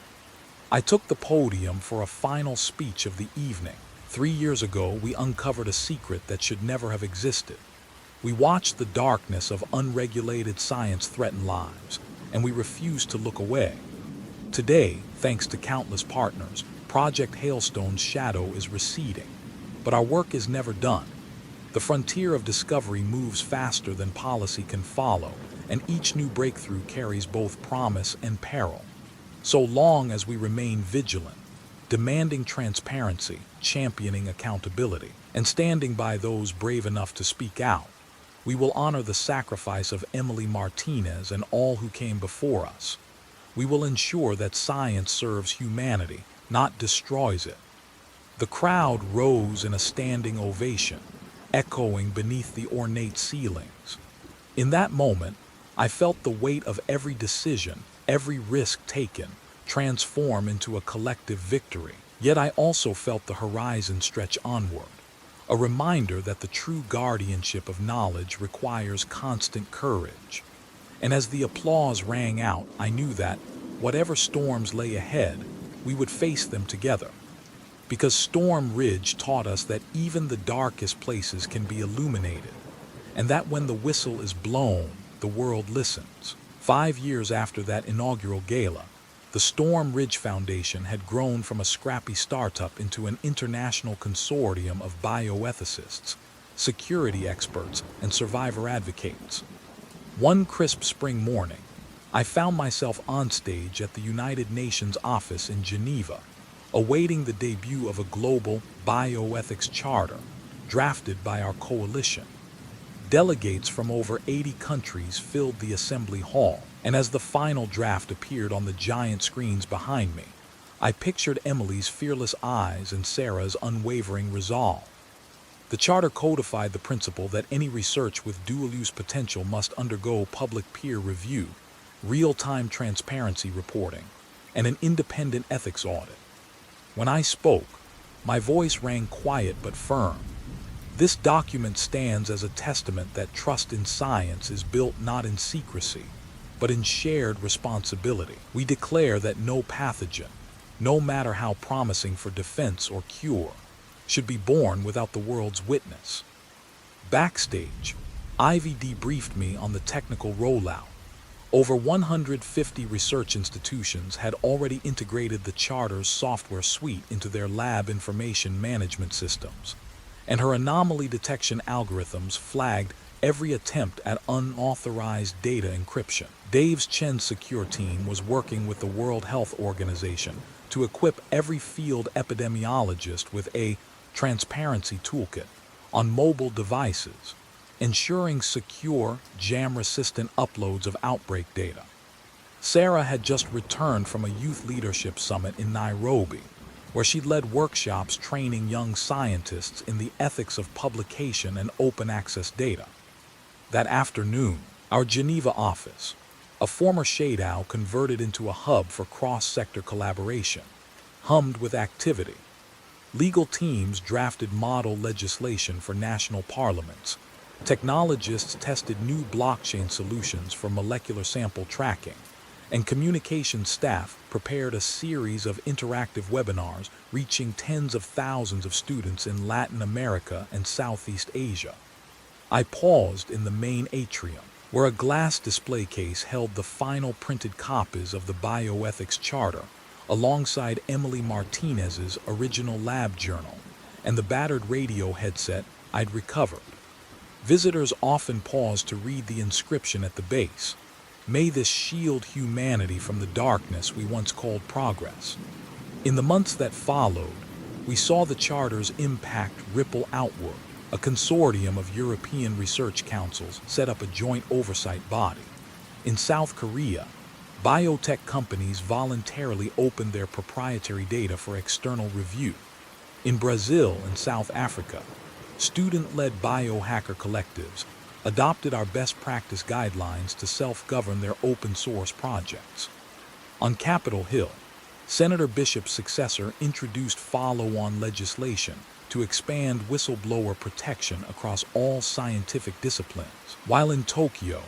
I took the podium for a final speech of the evening. 3 years ago, we uncovered a secret that should never have existed. We watched the darkness of unregulated science threaten lives, and we refused to look away. Today, thanks to countless partners, Project Hailstone's shadow is receding. But our work is never done. The frontier of discovery moves faster than policy can follow, and each new breakthrough carries both promise and peril. So long as we remain vigilant, demanding transparency, championing accountability, and standing by those brave enough to speak out, We will honor the sacrifice of Emily Martinez and all who came before us. We will ensure that science serves humanity, not destroys it. The crowd rose in a standing ovation, echoing beneath the ornate ceilings. In that moment, I felt the weight of every decision, every risk taken, transform into a collective victory. Yet I also felt the horizon stretch onward, a reminder that the true guardianship of knowledge requires constant courage. And as the applause rang out, I knew that, whatever storms lay ahead, we would face them together. Because Storm Ridge taught us that even the darkest places can be illuminated, and that when the whistle is blown, the world listens. 5 years after that inaugural gala, the Storm Ridge Foundation had grown from a scrappy startup into an international consortium of bioethicists, security experts, and survivor advocates. One crisp spring morning, I found myself on stage at the United Nations office in Geneva, awaiting the debut of a global bioethics charter drafted by our coalition. Delegates from over 80 countries filled the assembly hall, and as the final draft appeared on the giant screens behind me, I pictured Emily's fearless eyes and Sarah's unwavering resolve. The charter codified the principle that any research with dual-use potential must undergo public peer review, real-time transparency reporting, and an independent ethics audit. When I spoke, my voice rang quiet but firm. This document stands as a testament that trust in science is built not in secrecy, but in shared responsibility. We declare that no pathogen, no matter how promising for defense or cure, should be born without the world's witness. Backstage, Ivy debriefed me on the technical rollout. Over 150 research institutions had already integrated the Charter's software suite into their lab information management systems, and her anomaly detection algorithms flagged every attempt at unauthorized data encryption. Dave's Chen's secure team was working with the World Health Organization to equip every field epidemiologist with a transparency toolkit on mobile devices, ensuring secure, jam-resistant uploads of outbreak data. Sarah had just returned from a youth leadership summit in Nairobi, where she led workshops training young scientists in the ethics of publication and open access data. That afternoon, our Geneva office, a former shade owl converted into a hub for cross-sector collaboration, hummed with activity. Legal teams drafted model legislation for national parliaments. Technologists tested new blockchain solutions for molecular sample tracking, and communications staff prepared a series of interactive webinars reaching tens of thousands of students in Latin America and Southeast Asia. I paused in the main atrium, where a glass display case held the final printed copies of the Bioethics Charter, alongside Emily Martinez's original lab journal and the battered radio headset I'd recovered. Visitors often paused to read the inscription at the base. May this shield humanity from the darkness we once called progress. In the months that followed, we saw the Charter's impact ripple outward. A consortium of European research councils set up a joint oversight body. In South Korea, biotech companies voluntarily opened their proprietary data for external review. In Brazil and South Africa, student-led biohacker collectives adopted our best practice guidelines to self-govern their open-source projects. On Capitol Hill, Senator Bishop's successor introduced follow-on legislation to expand whistleblower protection across all scientific disciplines. While in Tokyo,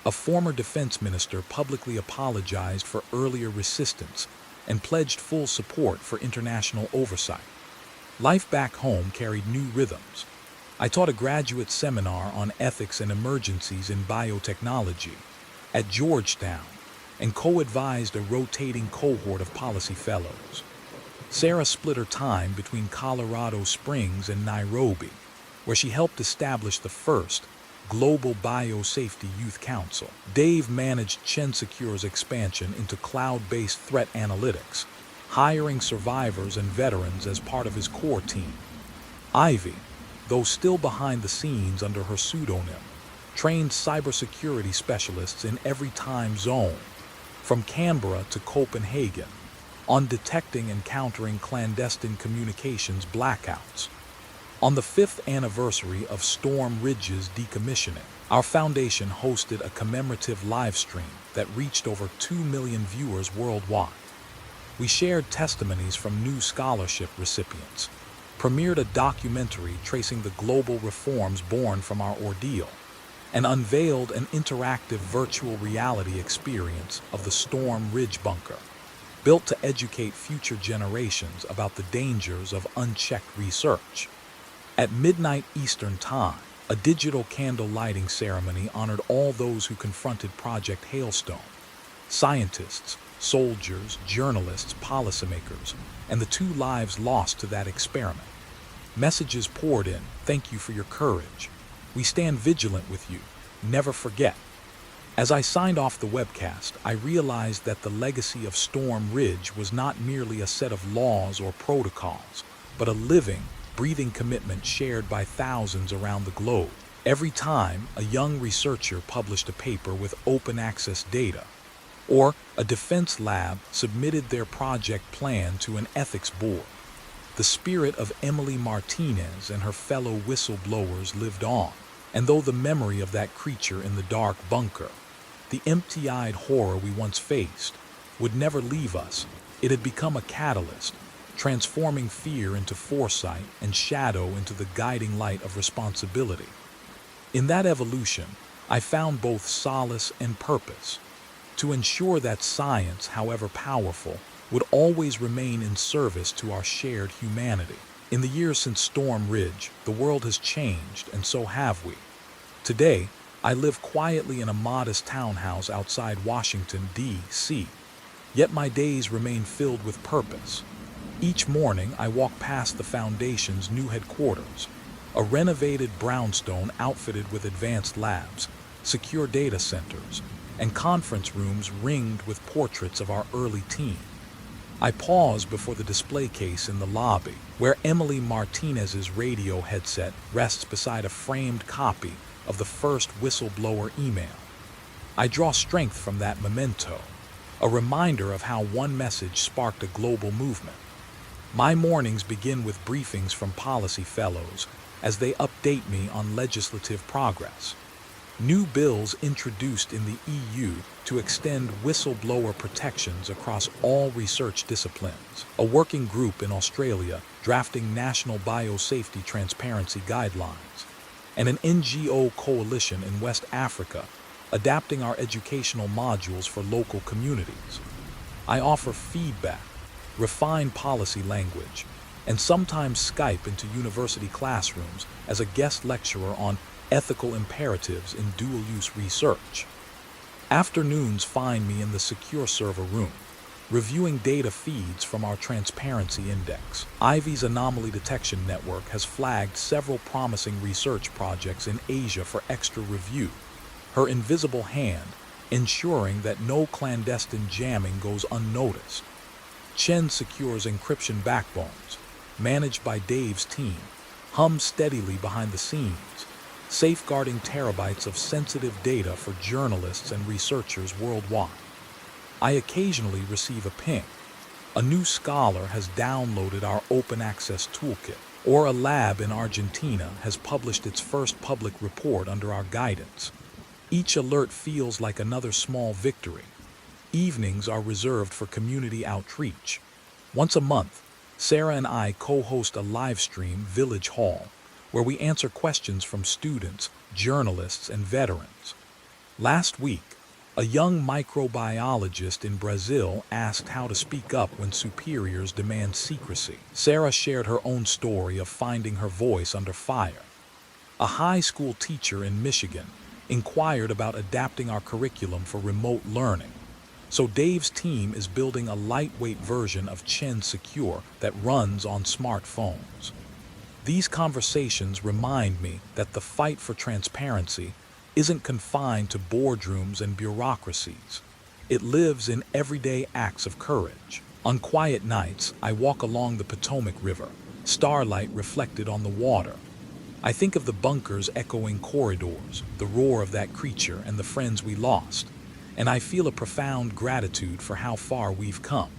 a former defense minister publicly apologized for earlier resistance and pledged full support for international oversight. Life back home carried new rhythms. I taught a graduate seminar on ethics and emergencies in biotechnology at Georgetown and co-advised a rotating cohort of policy fellows. Sarah split her time between Colorado Springs and Nairobi, where she helped establish the first Global Biosafety Youth Council. Dave managed ChenSecure's expansion into cloud-based threat analytics, hiring survivors and veterans as part of his core team. Ivy, though still behind the scenes under her pseudonym, trained cybersecurity specialists in every time zone, from Canberra to Copenhagen, on detecting and countering clandestine communications blackouts. On the 5th anniversary of Storm Ridge's decommissioning, our foundation hosted a commemorative live stream that reached over 2 million viewers worldwide. We shared testimonies from new scholarship recipients, premiered a documentary tracing the global reforms born from our ordeal, and unveiled an interactive virtual reality experience of the Storm Ridge Bunker, built to educate future generations about the dangers of unchecked research. At midnight Eastern Time, a digital candle lighting ceremony honored all those who confronted Project Hailstone: scientists, soldiers, journalists, policymakers, and the 2 lives lost to that experiment. Messages poured in: "Thank you for your courage. We stand vigilant with you. Never forget." As I signed off the webcast, I realized that the legacy of Storm Ridge was not merely a set of laws or protocols, but a living, breathing commitment shared by thousands around the globe. Every time a young researcher published a paper with open access data, or a defense lab submitted their project plan to an ethics board, the spirit of Emily Martinez and her fellow whistleblowers lived on. And though the memory of that creature in the dark bunker, the empty-eyed horror we once faced, would never leave us, it had become a catalyst, transforming fear into foresight and shadow into the guiding light of responsibility. In that evolution, I found both solace and purpose, to ensure that science, however powerful, would always remain in service to our shared humanity. In the years since Storm Ridge, the world has changed, and so have we. Today, I live quietly in a modest townhouse outside Washington, D.C., yet my days remain filled with purpose. Each morning, I walk past the Foundation's new headquarters, a renovated brownstone outfitted with advanced labs, secure data centers, and conference rooms ringed with portraits of our early team. I pause before the display case in the lobby, where Emily Martinez's radio headset rests beside a framed copy of the first whistleblower email. I draw strength from that memento, a reminder of how one message sparked a global movement. My mornings begin with briefings from policy fellows as they update me on legislative progress. New bills introduced in the EU to extend whistleblower protections across all research disciplines, a working group in Australia drafting national biosafety transparency guidelines, and an NGO coalition in West Africa adapting our educational modules for local communities. I offer feedback, refine policy language, and sometimes Skype into university classrooms as a guest lecturer on ethical imperatives in dual-use research. Afternoons find me in the secure server room, reviewing data feeds from our transparency index. Ivy's anomaly detection network has flagged several promising research projects in Asia for extra review, her invisible hand ensuring that no clandestine jamming goes unnoticed. Chen Secure's encryption backbones, managed by Dave's team, hum steadily behind the scenes, safeguarding terabytes of sensitive data for journalists and researchers worldwide. I occasionally receive a ping. A new scholar has downloaded our open access toolkit, or a lab in Argentina has published its first public report under our guidance. Each alert feels like another small victory. Evenings are reserved for community outreach. Once a month, Sarah and I co-host a live stream Village Hall, where we answer questions from students, journalists, and veterans. Last week, a young microbiologist in Brazil asked how to speak up when superiors demand secrecy. Sarah shared her own story of finding her voice under fire. A high school teacher in Michigan inquired about adapting our curriculum for remote learning. So Dave's team is building a lightweight version of Chen Secure that runs on smartphones. These conversations remind me that the fight for transparency isn't confined to boardrooms and bureaucracies. It lives in everyday acts of courage. On quiet nights, I walk along the Potomac River, starlight reflected on the water. I think of the bunker's echoing corridors, the roar of that creature, and the friends we lost, and I feel a profound gratitude for how far we've come.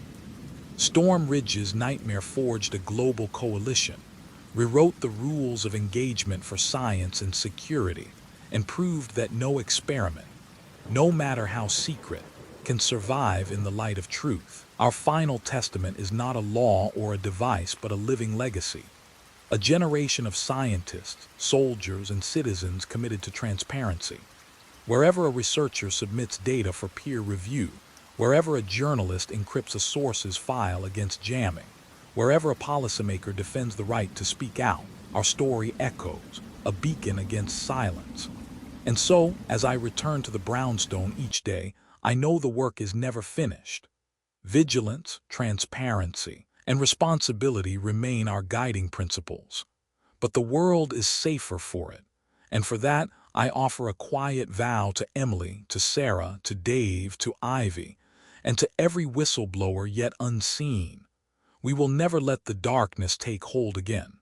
Storm Ridge's nightmare forged a global coalition, rewrote the rules of engagement for science and security, and proved that no experiment, no matter how secret, can survive in the light of truth. Our final testament is not a law or a device, but a living legacy. A generation of scientists, soldiers, and citizens committed to transparency. Wherever a researcher submits data for peer review, wherever a journalist encrypts a source's file against jamming, wherever a policymaker defends the right to speak out, our story echoes, a beacon against silence. And so, as I return to the brownstone each day, I know the work is never finished. Vigilance, transparency, and responsibility remain our guiding principles. But the world is safer for it, and for that I offer a quiet vow to Emily, to Sarah, to Dave, to Ivy, and to every whistleblower yet unseen. We will never let the darkness take hold again.